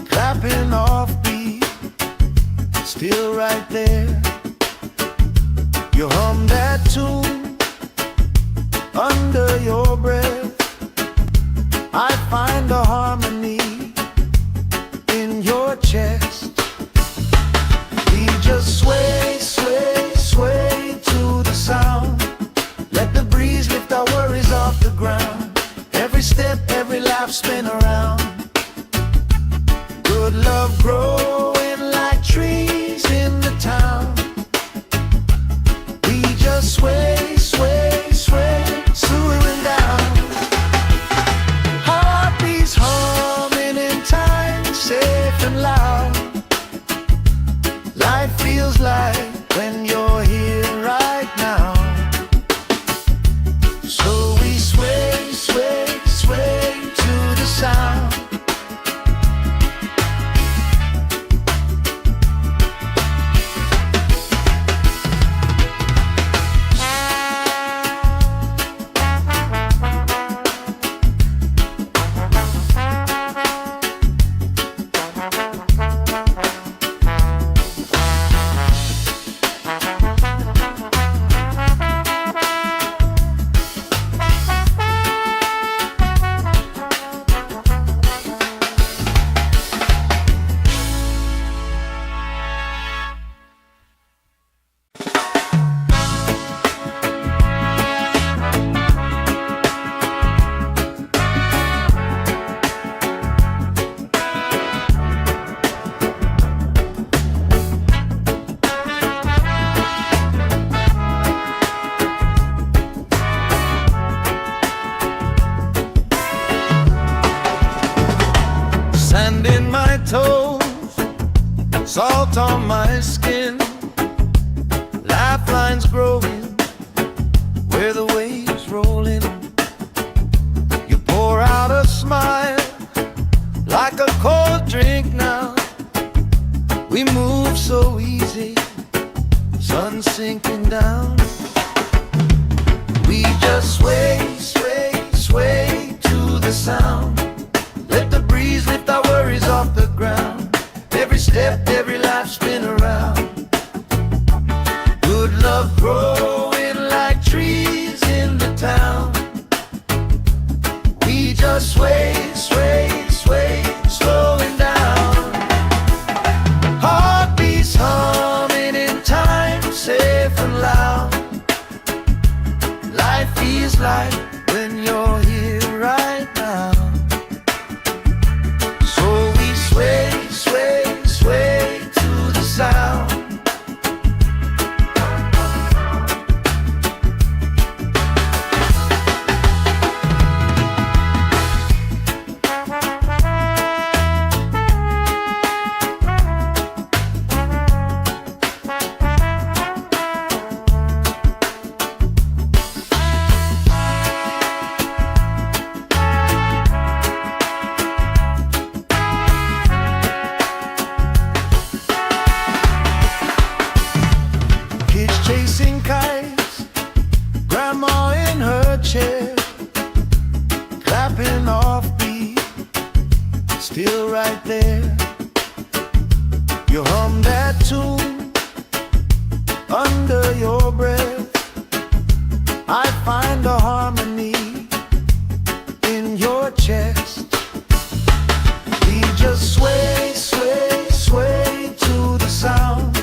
clapping off beat, still right there. You hum that tune under your breath. I find a harmony in your chest. We just sway, sway, sway to the sound. Let the breeze lift our worries off the ground. Every step, every laugh spin around. Good love growing like trees in the town. We just sway, sway, sway, slowing down. Heartbeats humming in time, safe and loud. Life feels like when you're here right now. So we sway, sway, sway to the sound. Sand in my toes, salt on my skin, lifelines growing where the waves rolling. You pour out a smile like a cold drink now. We move so easy, sun sinking down. We just sway, sway, sway to the sound. Let the breeze lift our worries off the ground. Every step, every life spin around. Good love growing like trees in the town. We just sway, sway, sway, slowing down. Heartbeats humming in time, safe and loud. Life feels like when you're here right now. So we sway, sway, sway still right there. You hum that tune under your breath. I find a harmony in your chest. We just sway, sway, sway to the sound.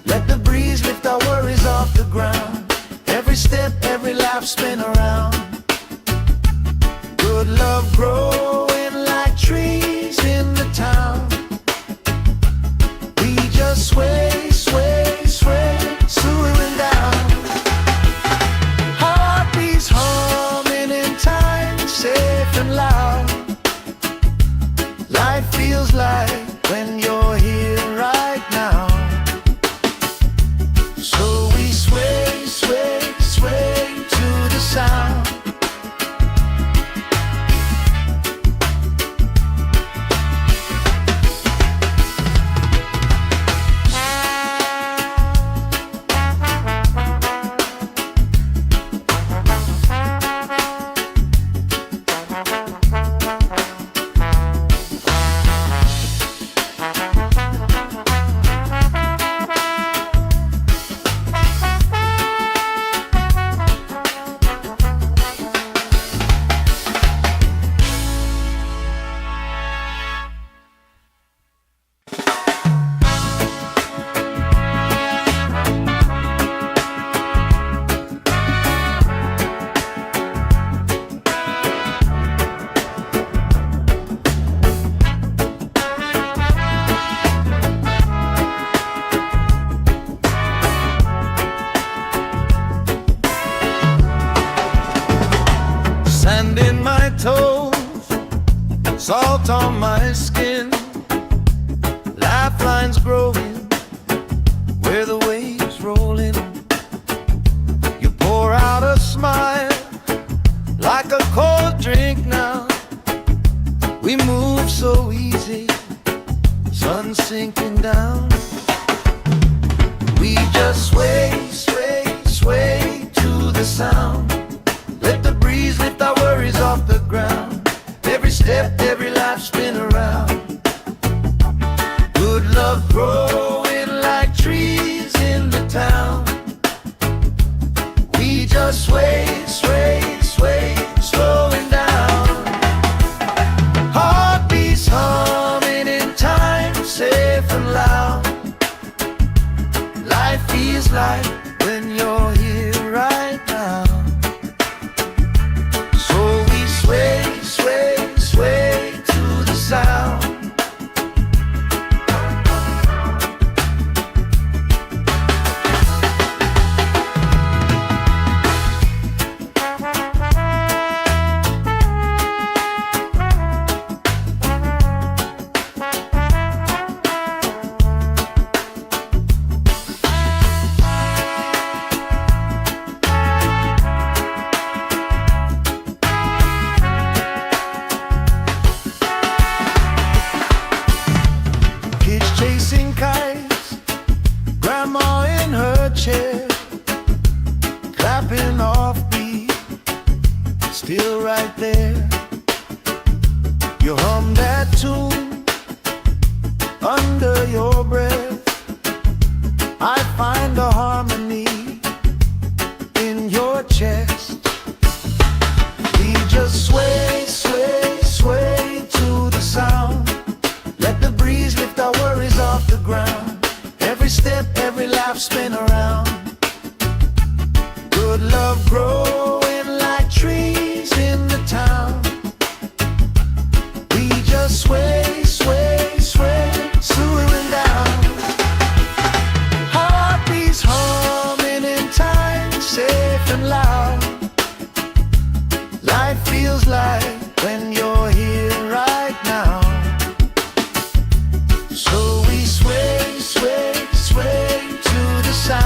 Let the breeze lift our worries off the ground. Every step, every lap, spin around. Good love growing like trees in the town. We just sway, sway, sway, swooing down. Heartbeats humming in time, safe and loud. Life feels like when you're here right now. So we sway, sway, sway to the sound. Sand in my toes, salt on my skin, lifelines growing where the waves rolling. You pour out a smile like a cold drink now. We move so easy, sun sinking down. We just sway, sway, sway to the sound. Let the breeze lift our worries off the ground. Every step, every life, spin around. Good love growing like trees in the town. We just sway, sway, sway, slowing down. Heartbeats humming in time, safe and loud. Life feels like when you're here right now. Sway, sway, sway to the sound. Chasing kites, grandma in her chair, clapping off beat, still right there. You hum that tune under your breath. I find a harmony in your chest. We just sway, sway, sway to the sound. Let the breeze lift our worries off the ground. Every step, every lap, spin around. Good love growing like trees in the town. We just sway, sway, sway, swooing down. Heartbeats humming in time, safe and loud. Life feels like when you're here right now. So we sway, sway, sway to the sound.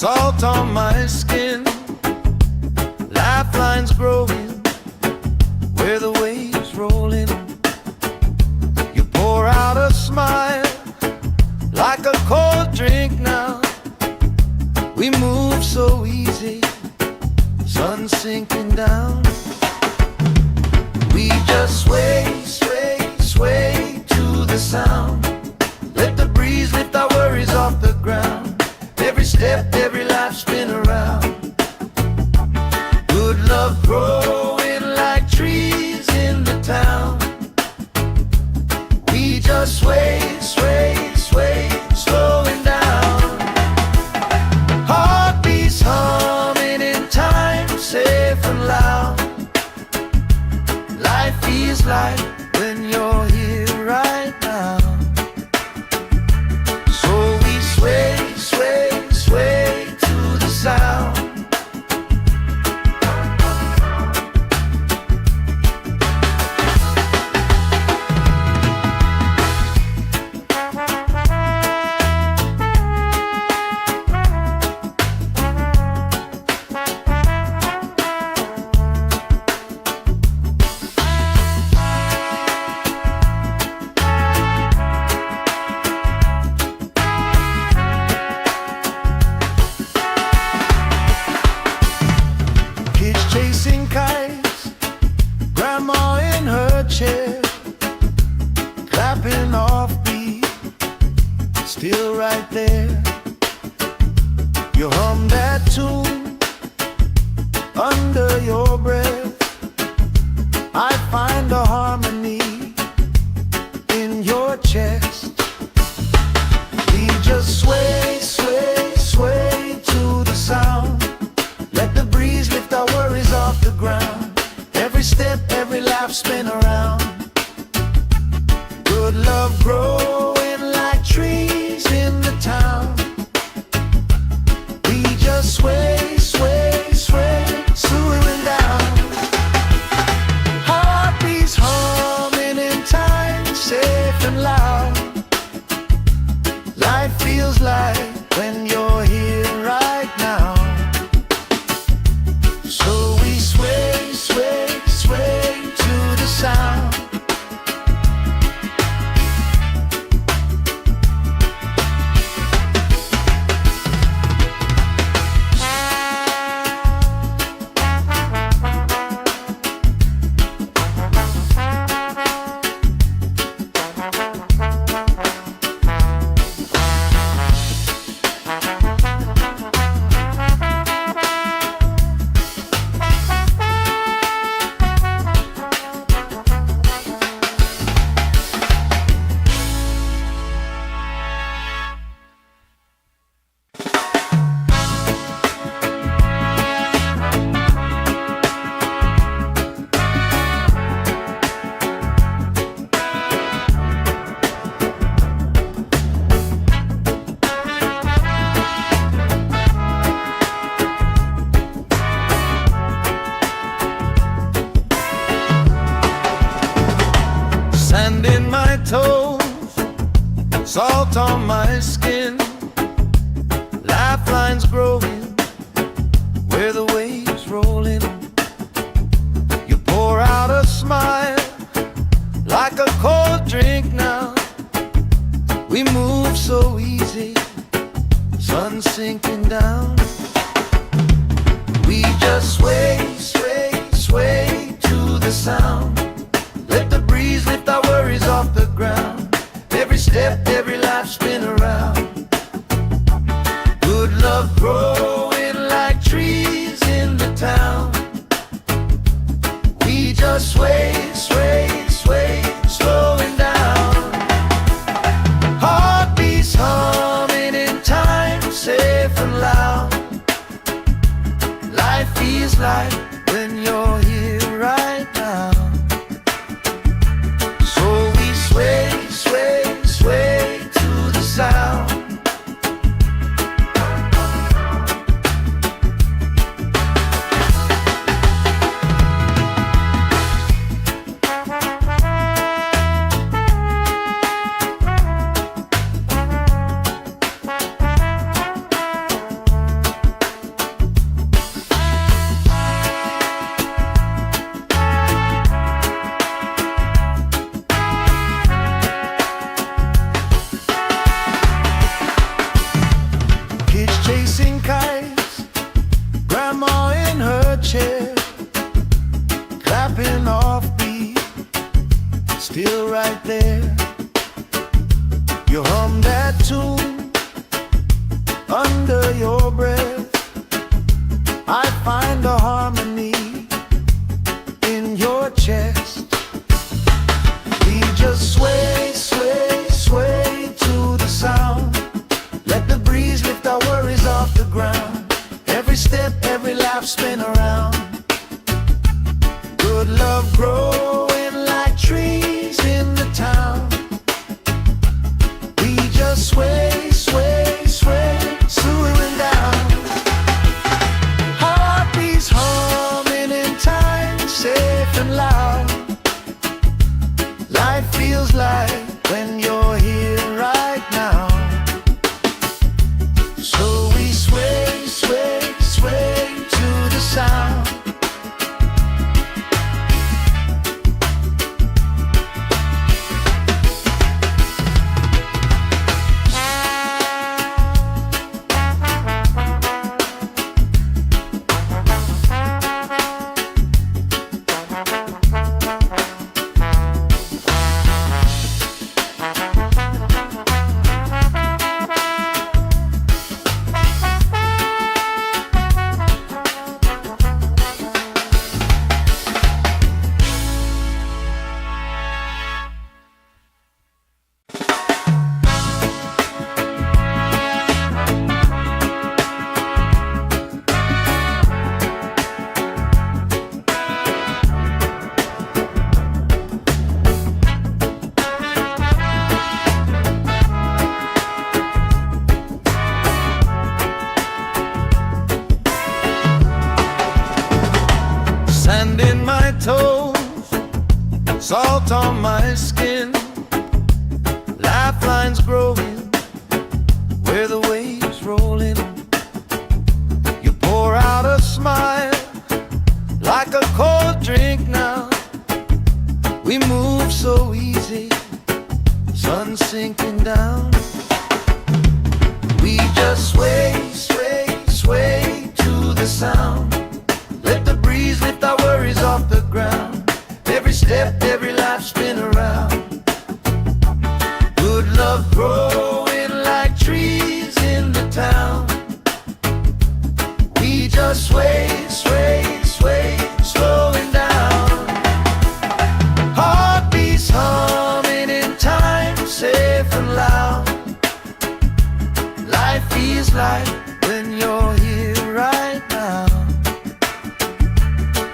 salt on my skin, lifelines growing where the waves roll in. You pour out a smile like a cold drink now. We move so easy, sun sinking down. We just sway, sway, sway to the sound. Let the breeze lift our worries off the ground. Every step, every life spin around. Good love growing like trees in the town. We just sway, sway, sway, slowing down. Heartbeats humming in time, safe and loud. Life feels like when you're here right now. So we sway, sway, sway to the sound. Chasing kites, grandma in her chair, clapping off beat, still right there. You hum that tune under your breath. I find a harmony in your chest. We just sway, sway, sway to the sound. Let the breeze lift our worries off the ground. Every step, every laugh spin around. Good love growing like trees in the town. We just sway, sway, sway, slowing down. Heartbeats humming in time, safe and loud. Life feels like when you're here right now. So we sway, sway, sway to the sound. Sand in my toes, salt on my skin, lifelines growing where the waves roll in. You pour out a smile like a cold drink now. We move so easy, sun sinking down. We just sway, sway, sway to the sound. Let the breeze lift our worries off the ground. Every step, every life spin around. Good love growing like trees in the town. We just sway, sway, sway, slowing down. Heartbeats humming in time, safe and loud. Life feels like when you're here right now. Sway, sway, sway to the sound. clapping off beat, still right there. You hum that tune under your breath. I find a harmony in your chest. We just sway, sway, sway to the sound. Let the breeze lift our worries off the ground. Every step, every lap, spin around. Good love growing like trees in the town. We just sway, sway, sway, swooing down. Heartbeats humming in time, safe and loud. Life feels like when you're here right now. So we sway, sway, sway to the sound. Sand in my toes, salt on my skin, lifelines growing where the waves roll in. You pour out a smile like a cold drink now. We move so easy, sun sinking down. We just sway, sway, sway to the sound. Let the breeze lift our worries off the ground. Every step, every life, spin around. Good love growing like trees in the town. We just sway, sway, sway, slowing down. Heartbeats humming in time, safe and loud. Life feels like when you're here right now.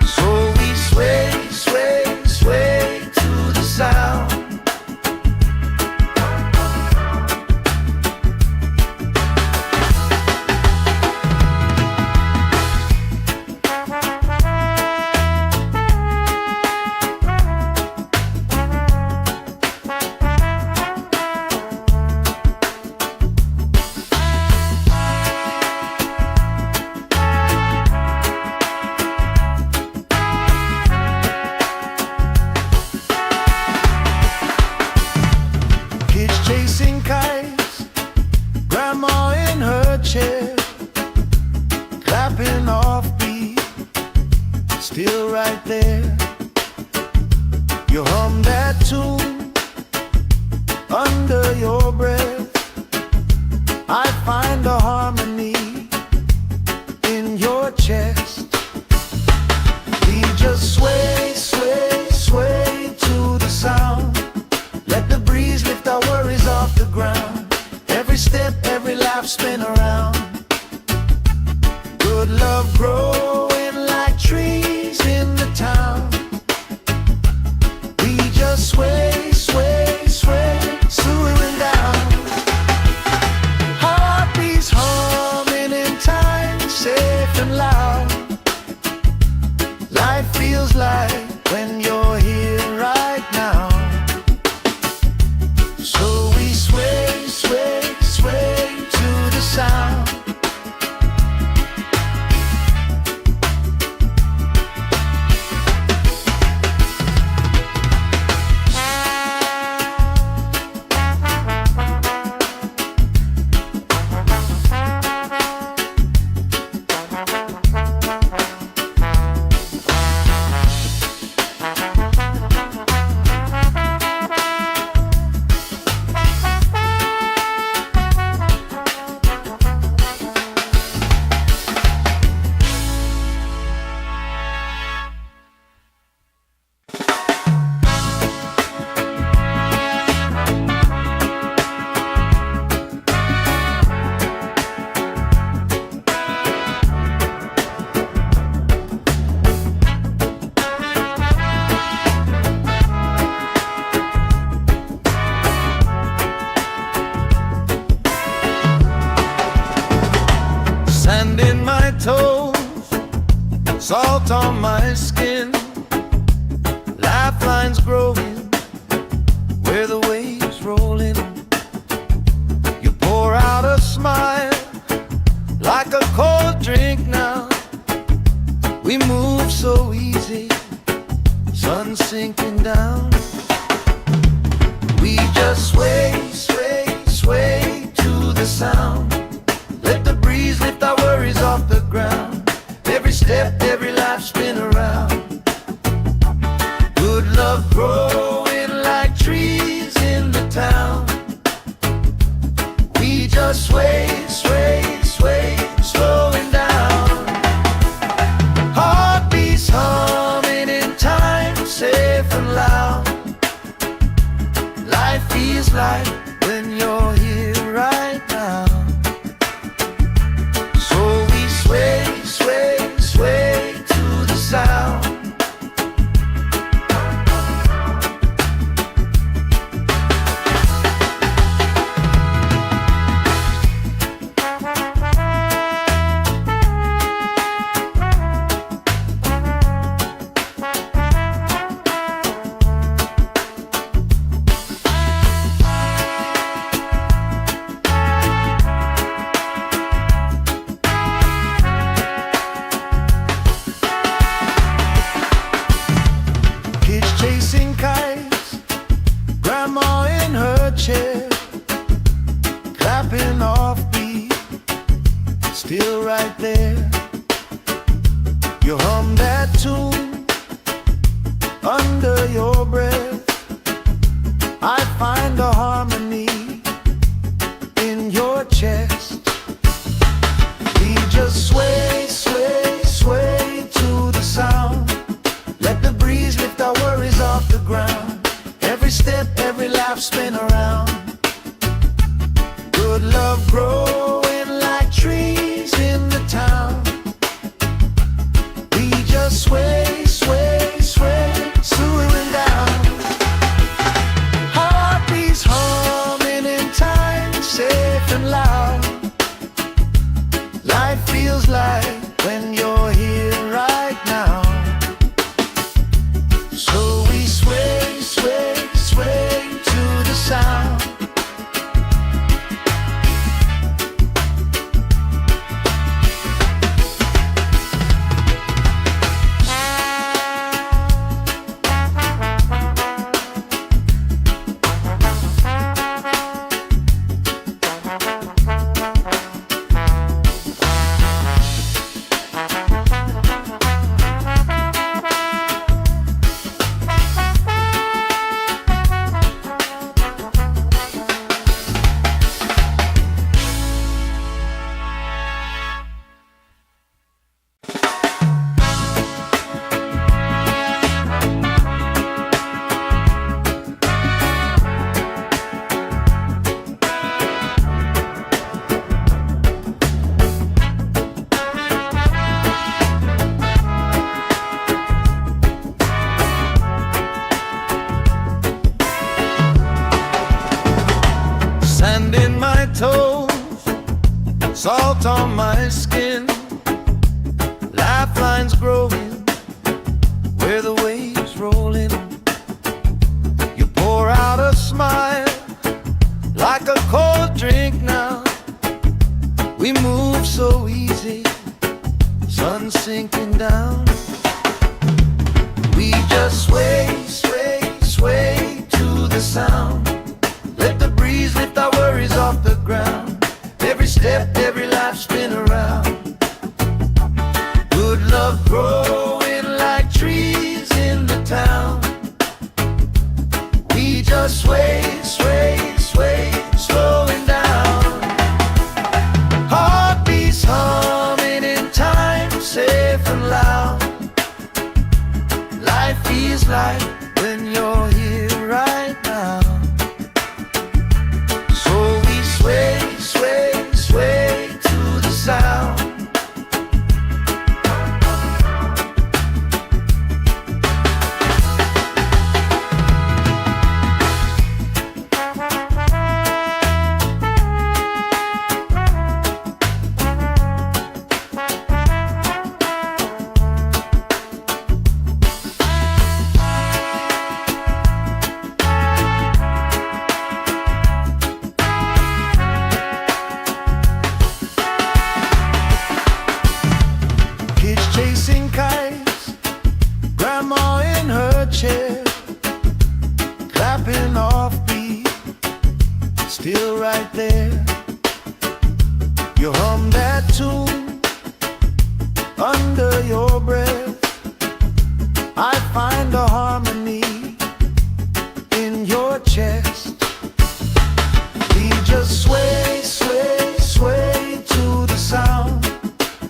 Sway, sway, sway to the sound. Chasing kites, grandma in her chair, clapping off beat, still right there. You hum that tune under your breath. I find a harmony in your chest. We just sway, sway, sway to the sound. Let the breeze lift our worries off the ground. Every step, every lap, spin around. Good love growing like trees in the town. We just sway, sway, sway, swooing down. Heartbeats humming in time, safe and loud. Life feels like salt on my skin, lifelines growing where the waves rolling. You pour out a smile like a cold drink now. We move so easy, sun sinking down. We just sway, sway, sway to the sound. Let the breeze lift our worries off the ground. Every step, every life spin around. Good love growing like trees in the town. We just sway, sway, sway, slowing down. Heartbeats humming in time, safe and loud. Life feels like when you're here right now. So we sway, sway, sway to the sound. Chasing kites, grandma in her chair, clapping off beat, still right there. You hum that tune under your breath. I find a harmony in your chest. We just sway, sway, sway to the sound. Let the breeze lift our worries off the ground. Every step, every laugh spin around. Good love growing like trees in the town. We just sway, sway, sway, slowing down. Heartbeats humming in time, safe and loud. Life feels like when you're here right now. So we sway, sway, sway to the sound. Sand in my toes, salt on my skin, lifelines growing where the waves rolling. You pour out a smile like a cold drink now. We move so easy, sun sinking down. We just sway, sway, sway to the sound. Let the breeze lift our worries off the ground. Every step, every life spin around. Good love growing like trees in the town. We just sway, sway, sway, slowing down. Heartbeats humming in time, safe and loud. Life feels like when you're here right now. So we sway, sway, sway to the sound. chair, clapping off beat, still right there. You hum that tune under your breath. I find a harmony in your chest. We just sway, sway, sway to the sound.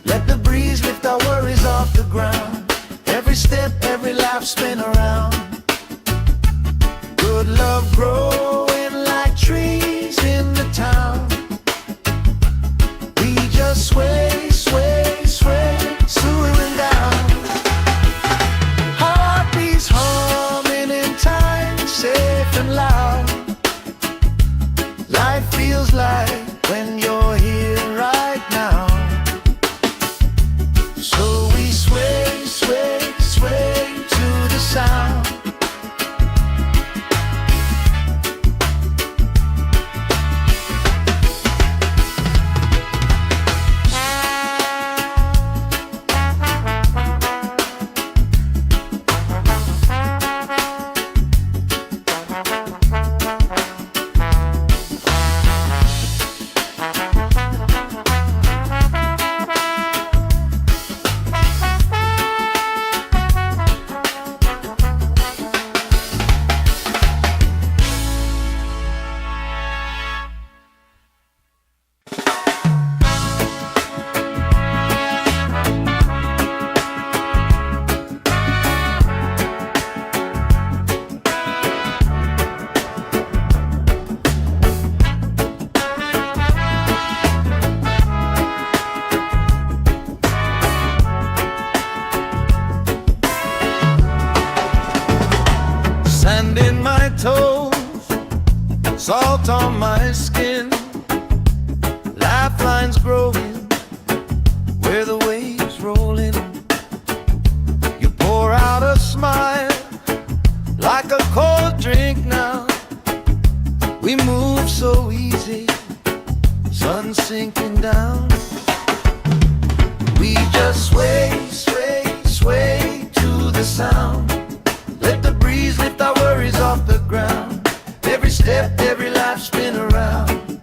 Let the breeze lift our worries off the ground. Every step, every laugh, spin around. Good love growing like trees in the town. We just sway, sway, sway, slowing down. Heartbeats humming in time, safe and loud. Life feels like when you're here right now. So we sway, sway, sway to the sound. Sand in my toes, salt on my skin, lifelines growing where the waves roll in. You pour out a smile like a cold drink now. We move so easy, sun sinking down. We just sway, sway, sway to the sound. Let the breeze lift our worries off the ground. Every step, every life, spin around.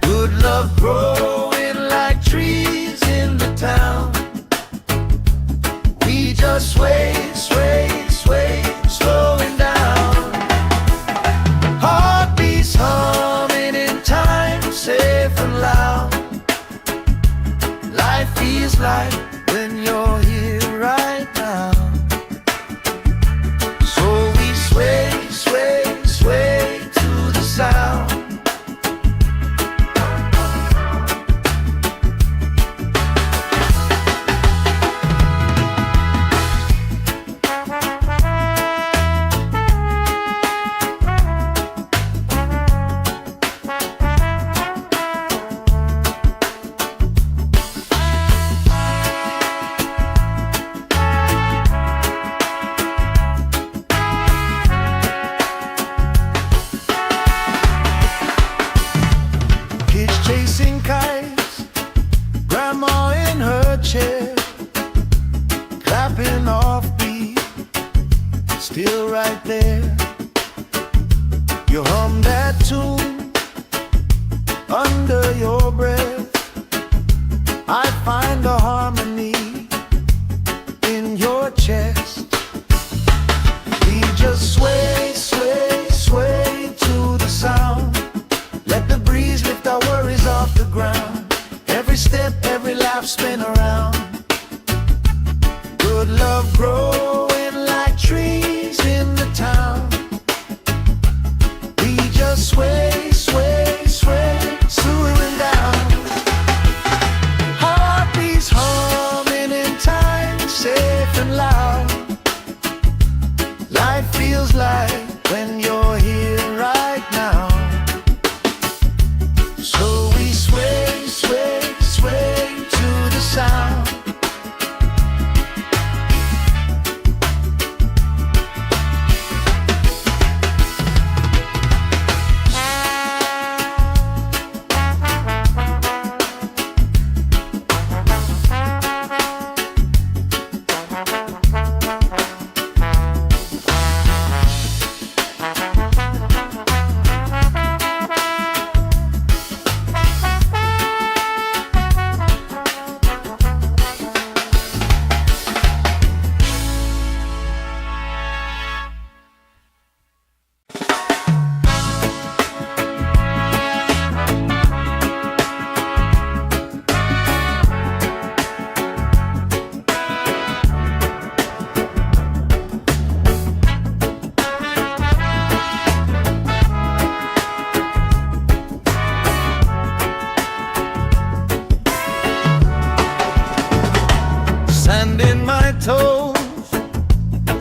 Good love growing like trees in the town. We just sway, sway, sway, slowing down. Heartbeats humming in time, safe and loud. Life feels like when you're here right now. Sway, sway, sway to the sound. Chasing kites, grandma in her chair, clapping off beat, still right there. You hum that tune under your breath. I find a harmony in your chest. We just sway, sway, sway to the sound. Let the breeze lift our worries off the ground. Every step, every laugh, spin around. Good love growing like trees in the town. We just sway, sway, sway, slowing down. Heartbeats hum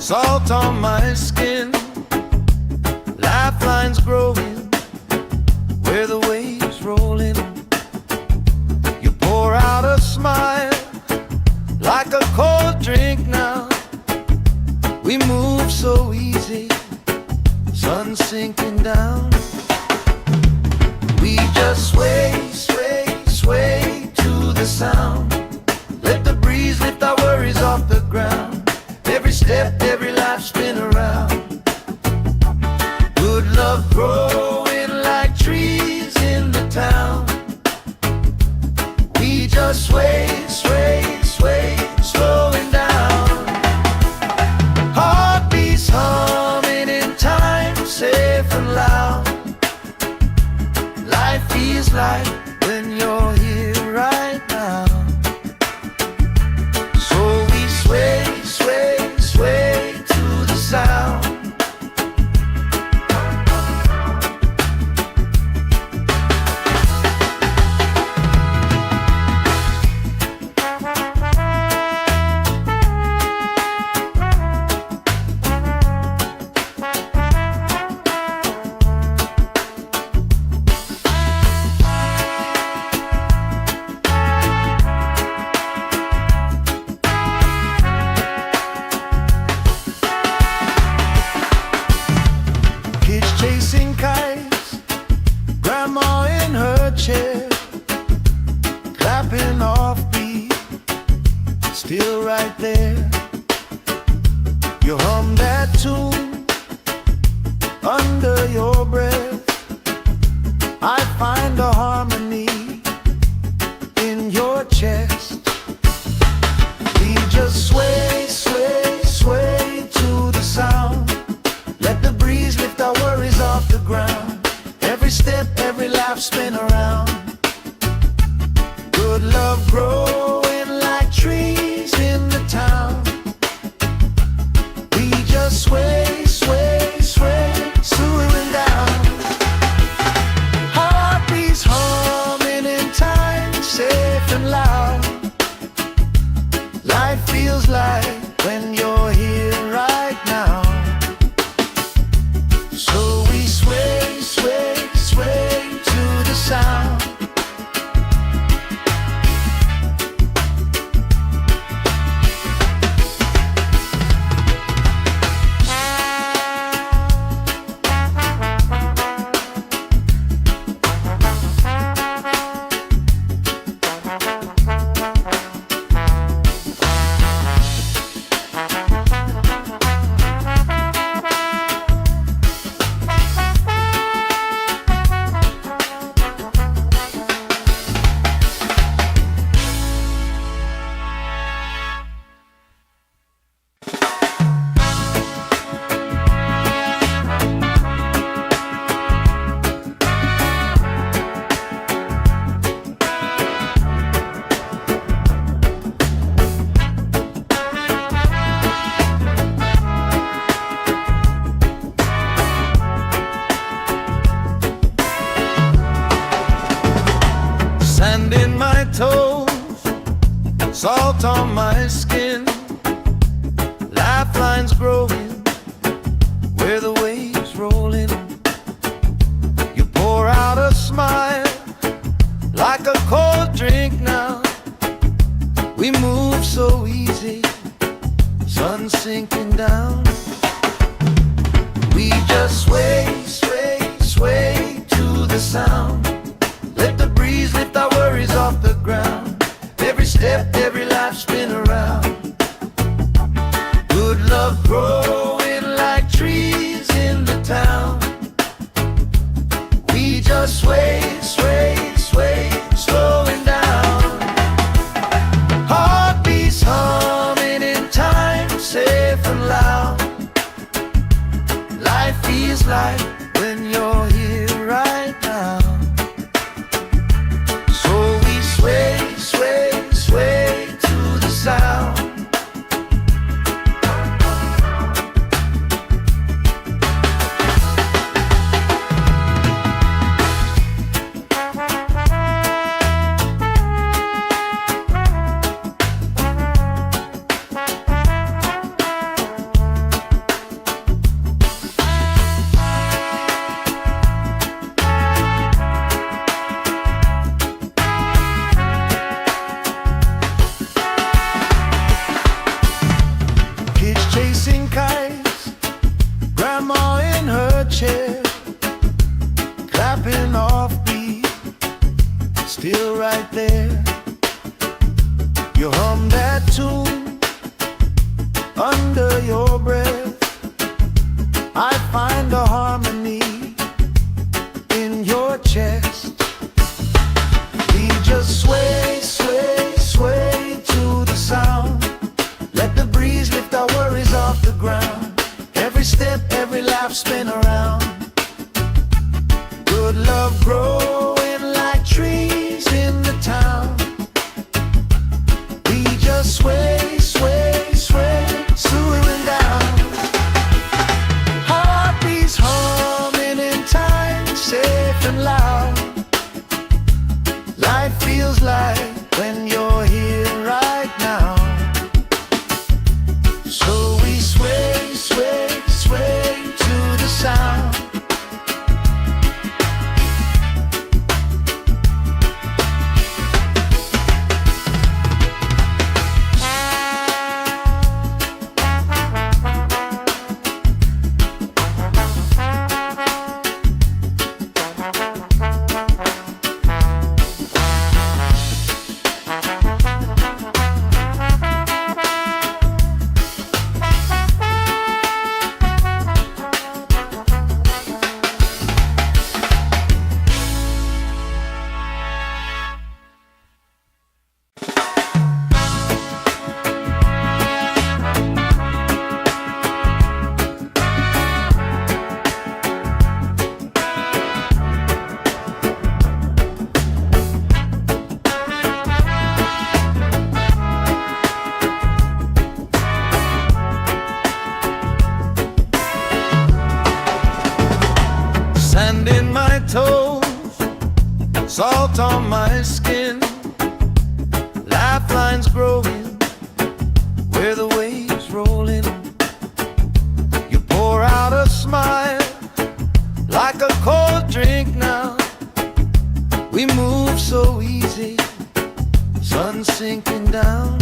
salt on my skin, lifelines growing where the waves rolling. You pour out a smile like a cold drink now. We move so easy, sun sinking down. We just sway, sway, sway to the sound. Let the breeze lift our worries off the ground. Every step, every life spin around. Good love growing like trees in the town. We just sway, sway, sway, slowing down. Heartbeats humming in time, safe and loud. Life feels like when you're here right now. So we sway, sway, sway to the sound. Chasing kites, grandma in her chair, clapping off beat, still right there. You hum that tune under your breath. I find a harmony in your chest. We just sway, sway, sway to the sound. Let the breeze lift our worries off the ground. Every step, every life spin around. Good love growing like trees in the town. We just sway, sway, sway, slowing down. Heartbeats humming in time, safe and loud. Life feels like when you're here right now. So we sway, sway, sway to the sound. Sand in my toes, salt on my skin, lifelines growing where the waves rolling. You pour out a smile like a cold drink now. We move so easy, sun sinking down. We just sway, sway, sway to the sound. Let the breeze lift our worries off the ground. Every step, every life spin around. Good love growing like trees in the town. We just sway, sway, sway, slowing down. Heartbeats humming in time, safe and loud. Life feels like when you're here right now. So we sway, sway, sway to the sound. Every step, every laugh, spin around. Good love growing like trees in the town. We just sway, sway, sway, swaying down. Heartbeats humming in time, safe and loud. Life feels like when you're here right now. So we sway, sway, sway to the sound. Sand in my toes, salt on my skin, lifelines growing where the waves rolling. You pour out a smile like a cold drink now. We move so easy, sun sinking down.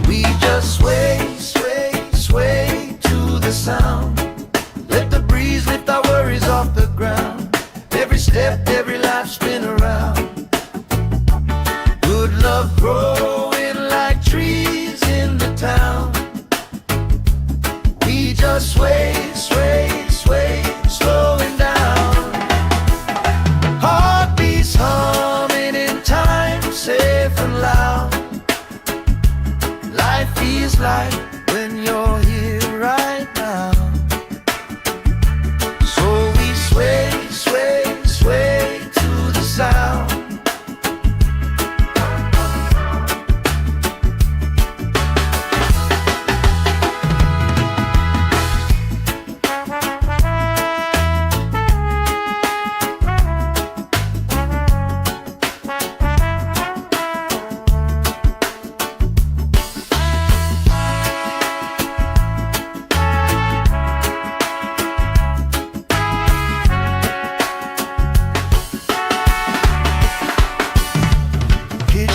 We just sway, sway, sway to the sound. Let the breeze lift our worries off the ground. Every step, every life, spin around. Good love growing like trees in the town. We just sway, sway, sway, slowing down. Heartbeats humming in time, safe and loud. Life feels like when you're here right now. Sway, sway, sway to the sound.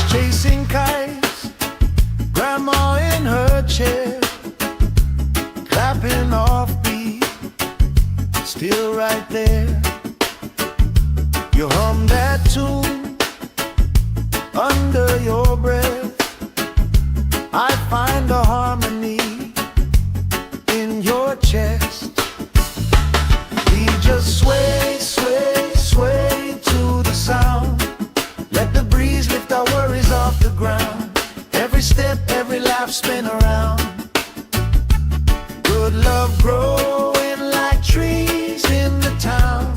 Chasing kites, grandma in her chair, clapping off beat, still right there. You hum that tune under your breath. I find a harmony in your chest. We just sway, sway, sway to the sound. Let the breeze lift our worries off the ground. Every step, every laugh, spin around. Good love growing like trees in the town.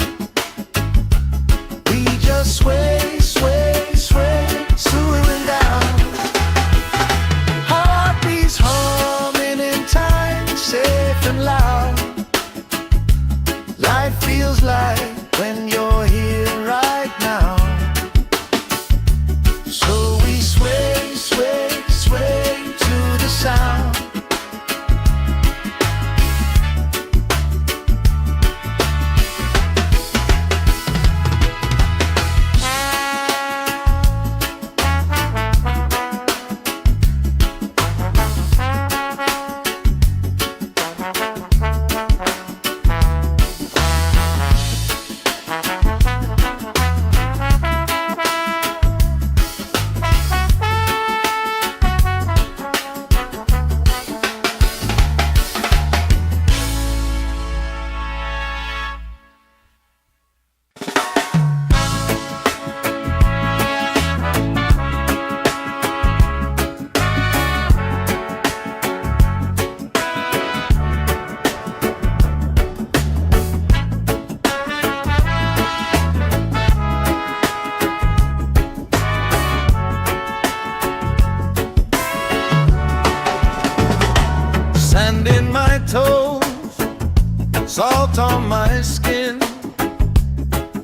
We just sway, sway, sway, swaying down. Heartbeats humming in time, safe and loud. Life feels like when you're here right now. So we sway, sway, sway to the sound. Sand in my toes, salt on my skin,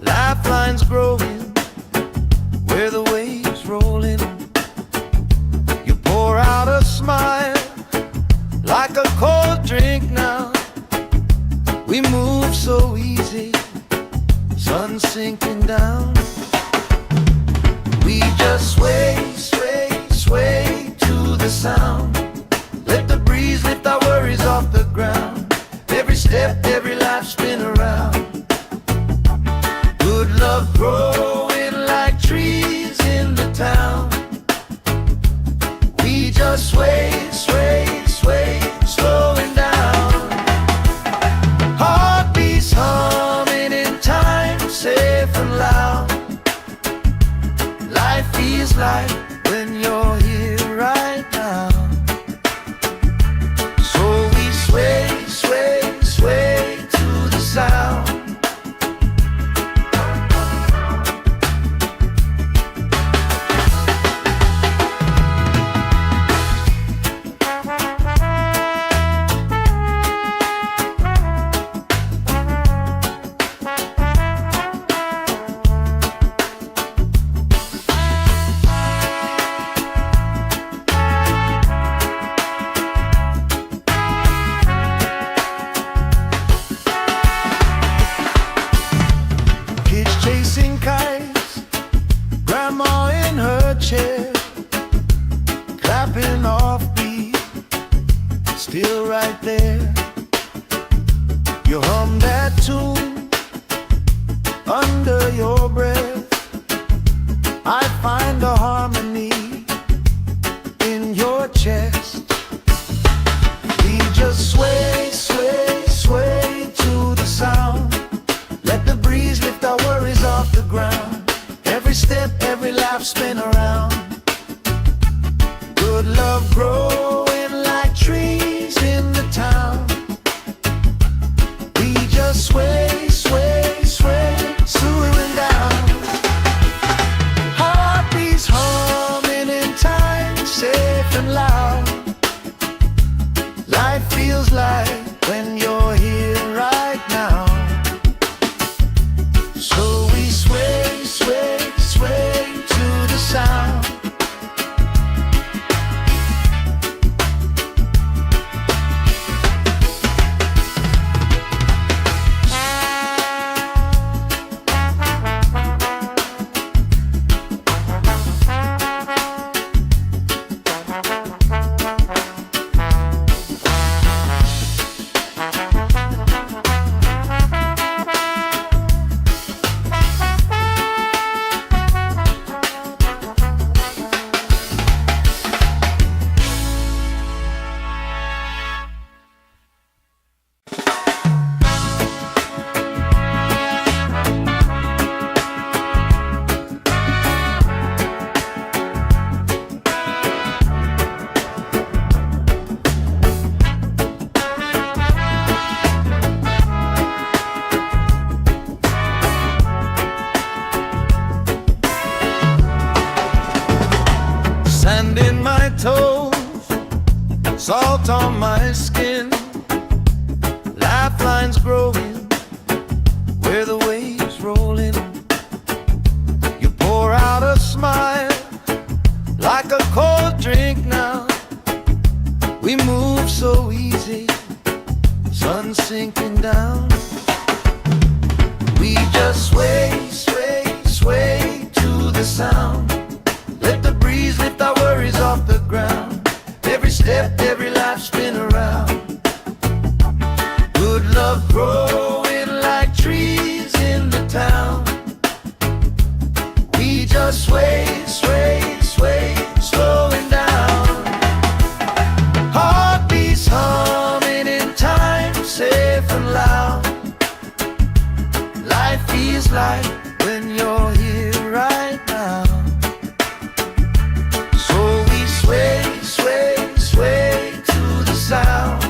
lifelines growing where the waves roll in. You pour out a smile like a cold drink now. We move so easy, sun sinking down. We just sway, sway, sway to the sound. Let the breeze lift our worries off the ground. Every step, every life spin around. Good love growing like trees in the town. We just sway, sway, sway, slowing down. Heartbeats humming in time, safe and loud. Life feels like when you're here right now. So we sway, sway, sway to the sound. Chasing kites, grandma in her chair, clapping off beat, still right there. You hum that tune under your breath. I find a harmony in your chest. We just sway, sway, sway to the sound. Let the breeze lift our worries off the ground. Every step, every life spin around. Good love growing like trees in the town. We just sway, sway, sway, slowing down. Heartbeats humming in time, safe and loud. Life feels like when you're here right now. So we sway, sway, sway to the sound. Sand in my toes, salt on my skin, lifelines growing where the waves roll in. You pour out a smile like a cold drink now. We move so easy, sun sinking down. We just sway, sway, sway to the sound. Let the breeze lift our worries off the ground. Every step, every life spin around. Good love growing like trees in the town. We just sway, sway, sway, slowing down. Heartbeats humming in time, safe and loud. Life feels like when you're here right now. So we sway, sway, sway to the sound.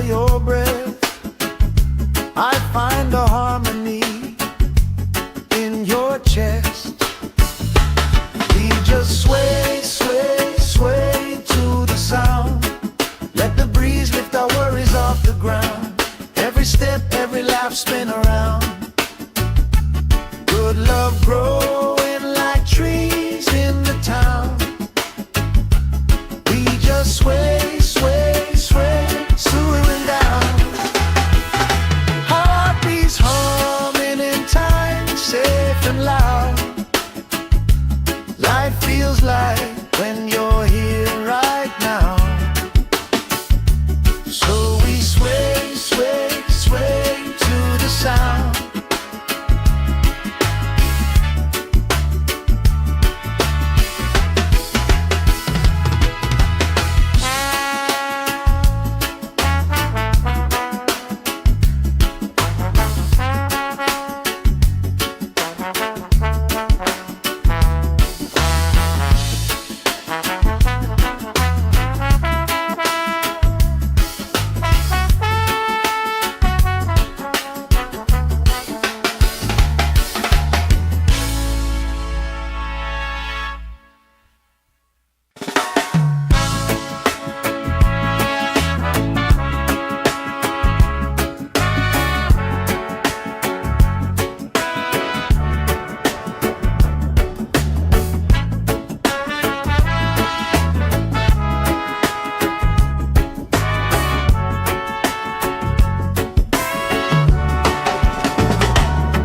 under your breath. I find a harmony in your chest. We just sway, sway, sway to the sound. Let the breeze lift our worries off the ground. Every step, every laugh, spin around. Good love growing like trees in the town. We just sway, sway, sway, swooing down. Heartbeats humming in time, safe and loud. Life feels like when you're here right now. So we sway, sway, sway to the sound.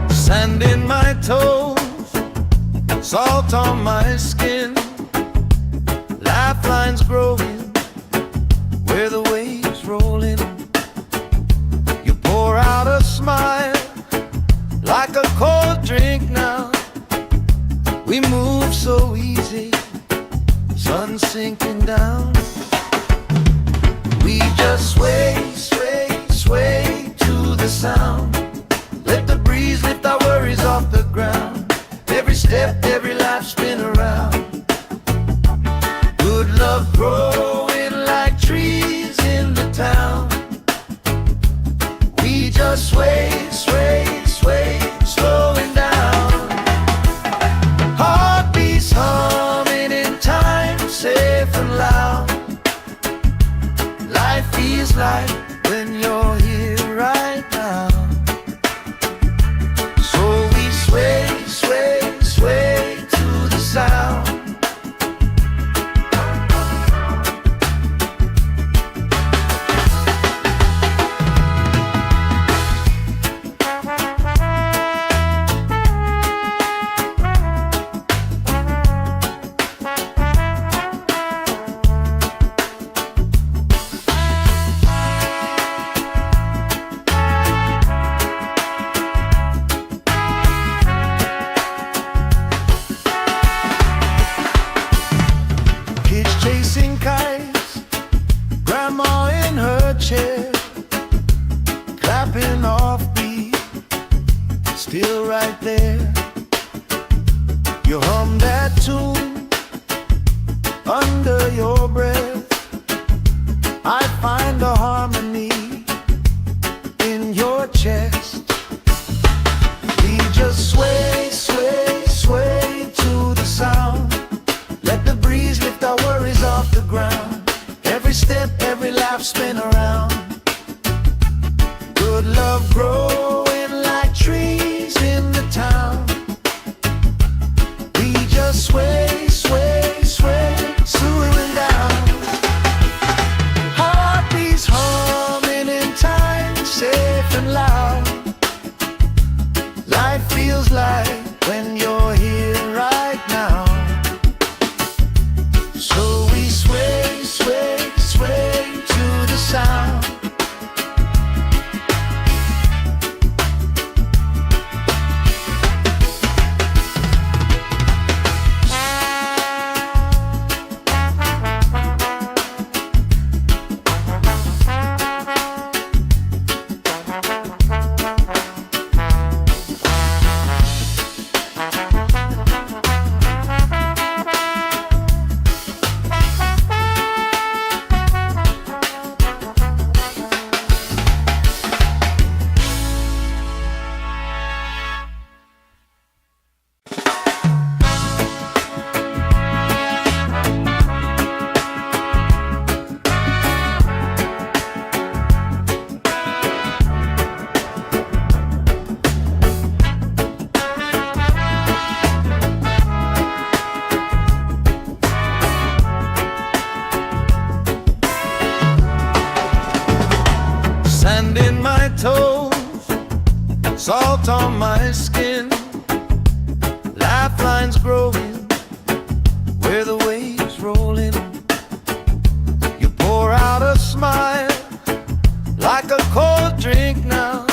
Sand in my toes, salt on my skin, lifelines growing where the waves rolling. You pour out a smile like a cold drink now. We move so easy, sun sinking down. We just sway, sway, sway to the sound. Let the breeze lift our worries off the ground. Every step, every laugh, spin around. Good love growing like trees in the town. We just sway, sway, sway, slowing down. Heartbeats humming in time, safe and loud. Life feels like when you're here right now. Sway, sway, sway to the sound. Chasing kites, grandma in her chair, clapping off beat, still right there. You hum that tune under your breath. I find a harmony in your chest. We just sway, sway, sway to the sound. Let the breeze lift our worries off the ground. Every step, every laugh, spin around. Good love growing like trees in the town. We just sway, sway, sway, swooing down. Heartbeats humming in time, safe and loud. Life feels like when you're here right now. So we sway, sway, sway to the sound. Sand in my toes, salt on my skin, lifelines growing where the waves roll in. You pour out a smile like a cold drink now.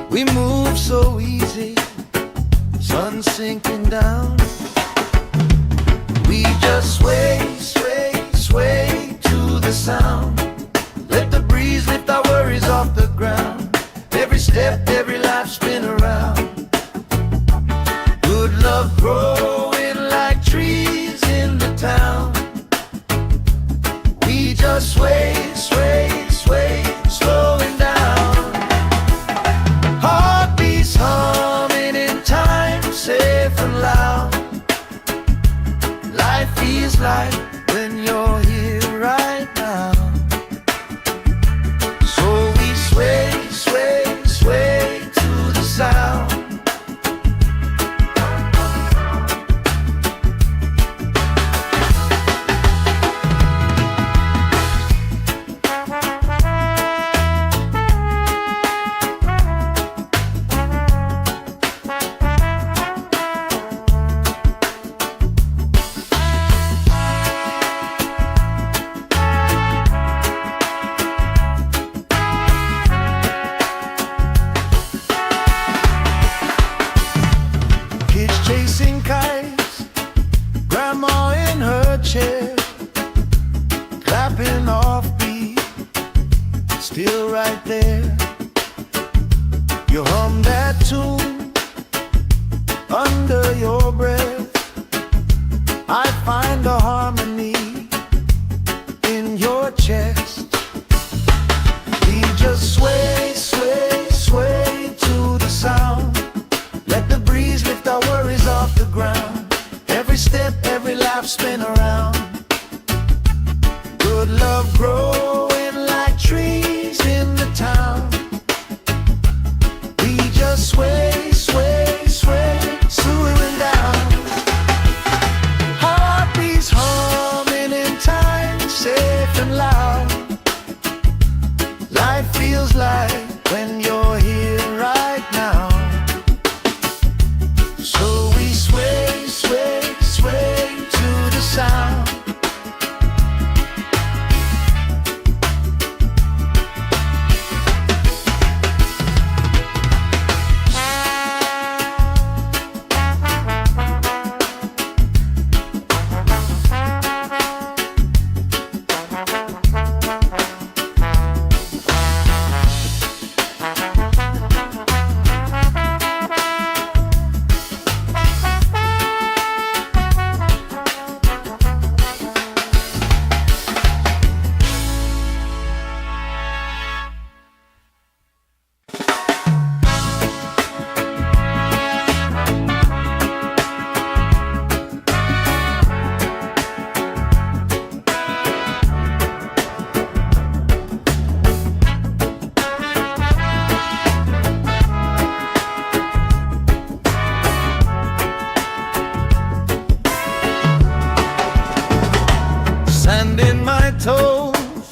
We move so easy, sun sinking down. We just sway, sway, sway to the sound. Let the breeze lift our worries off the ground. Every step, every life spin around. Good love growing like trees in the town. We just sway, sway, sway, slowing down. Heartbeats humming in time, safe and loud. Life feels like when you're here right now. So we sway, sway, sway to the sound. Chasing kites, grandma in her chair, clapping off beat, still right there. You hum that tune under your breath. I find a harmony in your chest. We just sway, sway, sway to the sound. Let the breeze lift our worries off the ground. Every step, every life spin around. Good love growing like trees in the town. We just sway, sway, sway, slowing down. Heartbeats humming in time, safe and loud. Life feels like when you're here right now. So we sway, sway, sway to the sound. Sand in my toes,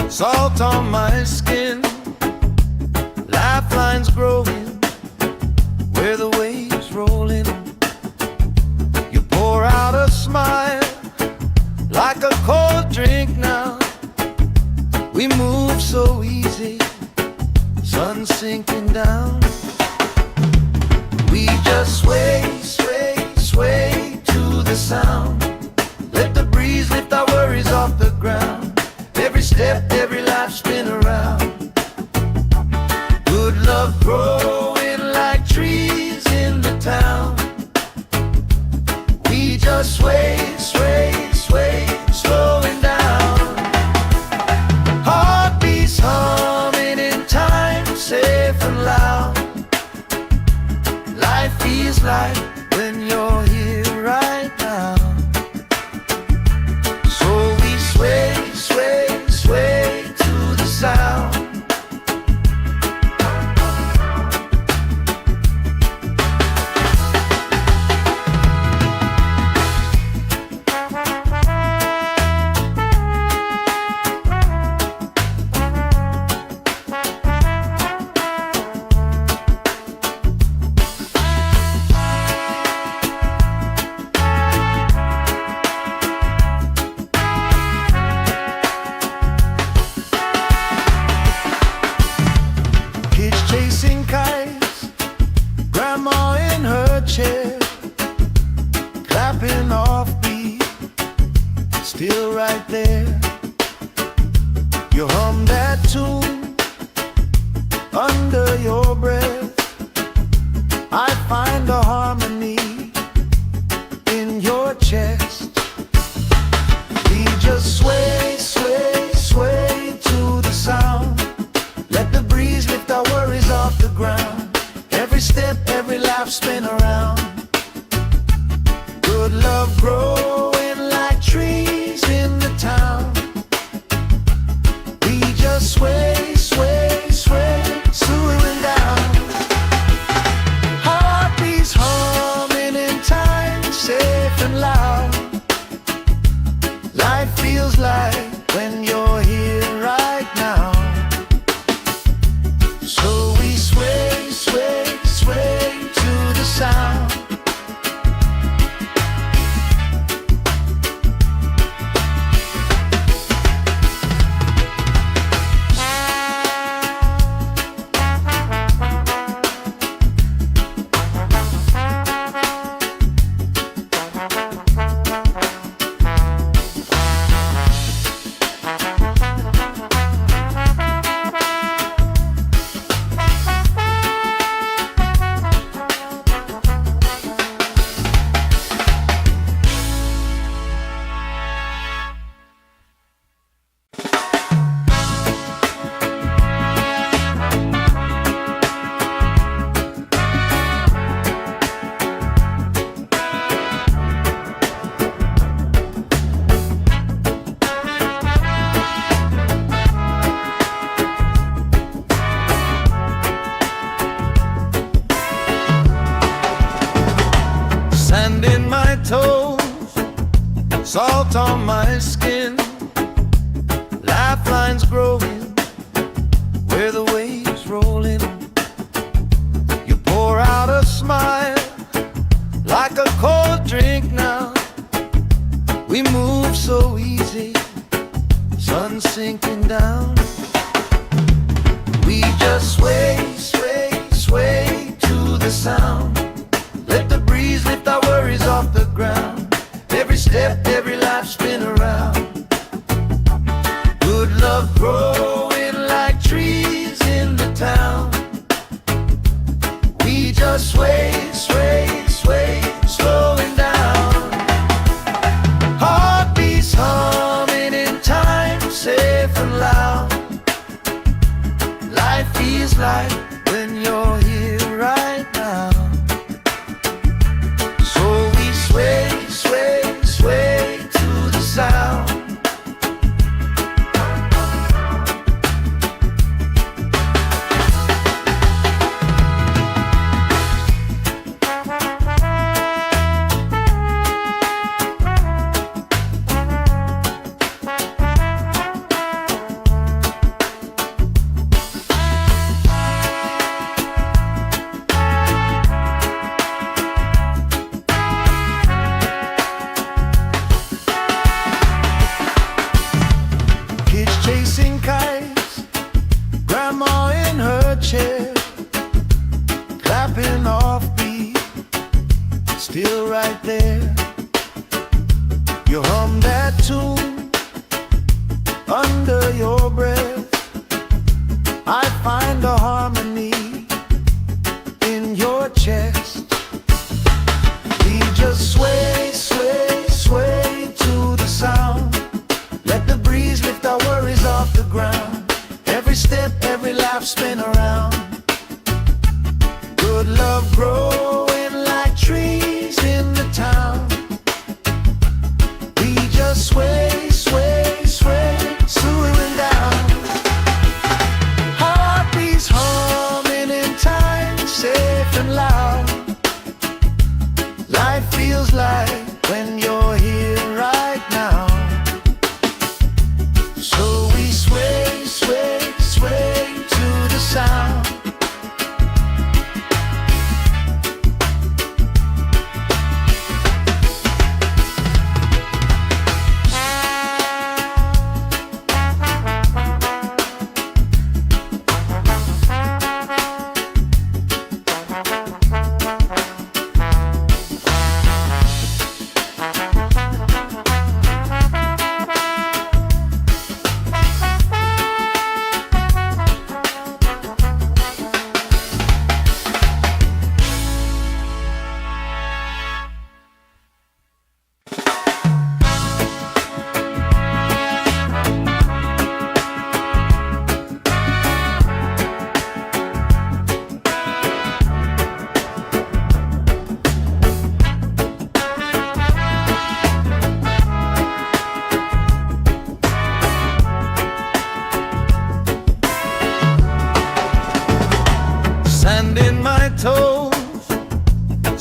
salt on my skin, lifelines growing where the waves roll in. You pour out a smile like a cold drink now. We move so easy, sun sinking down. We just sway, sway, sway to the sound. Let the breeze lift our worries off the ground. Every step, every life spin around. Good love growing like trees in the town. We just sway, sway, sway, slowing down. Heartbeats humming in time, safe and loud. Life feels like when you're here right now. Sway, sway, sway to the sound. You hum that tune under your breath. I find a harmony in your chest. We just sway, sway, sway to the sound. Let the breeze lift our worries off the ground. Every step, every lap, spin around. Good love growing like trees in the town. We just sway, sway, sway, swooing down. Heartbeats humming in time, safe and loud. Life feels like when you're here right now. So we sway, sway, sway to the sound. Sand in my toes, salt on my skin, lifelines growing where the waves rolling. You pour out a smile like a cold drink now. We move so easy, sun sinking down. We just sway, sway, sway to the sound. Let the breeze lift our worries off the ground. Every step, every lap, spin around. Good love growing like trees in the town. We just sway, sway, sway, slowing down. Heartbeats humming in time, safe and loud. Life feels like when you're here right now. Sway, sway, sway to the sound. Chasing kites, grandma in her chair, clapping off beat, still right there. You hum that tune under your breath. I find a harmony in your chest. We just sway, sway, sway to the sound. Let the breeze lift our worries off the ground. Every step, every lap, spin around. Good love growing like trees in the town. We just sway, sway, sway, swooing down.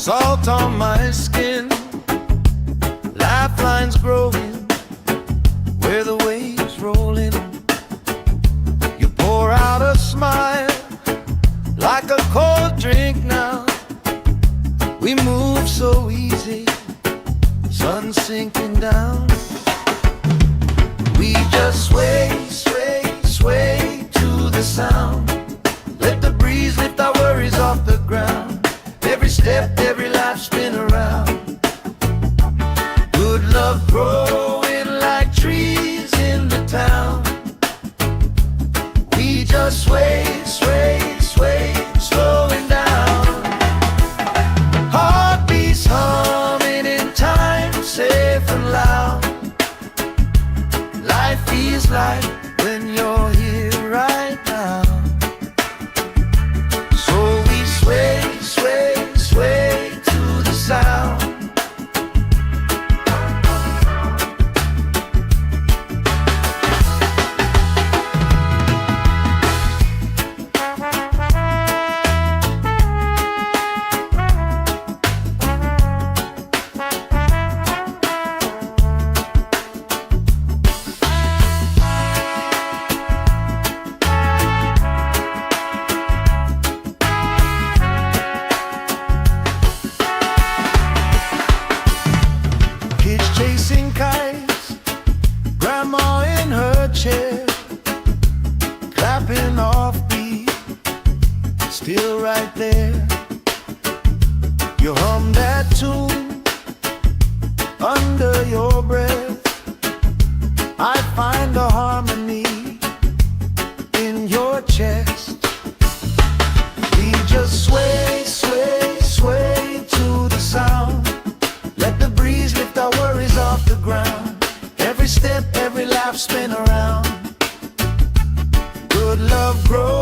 salt on my skin, lifelines growing where the waves roll in. You pour out a smile like a cold drink now. We move so easy, sun sinking down. We just sway, sway, sway to the sound. Let the breeze lift our worries off the ground. Every step, every life spin around. Good love growing like trees in the town. We just sway, sway, sway, slowing down. Heartbeats humming in time, safe and loud. Life feels like when you're here right now. So we sway, sway, sway to the sound. Chasing kites, grandma in her chair, clapping off beat, still right there. You hum that tune under your breath. I find a harmony in your chest. We just sway, sway, sway to the sound. Let the breeze lift our worries off the ground. Every step, every laugh spin around. Good love grows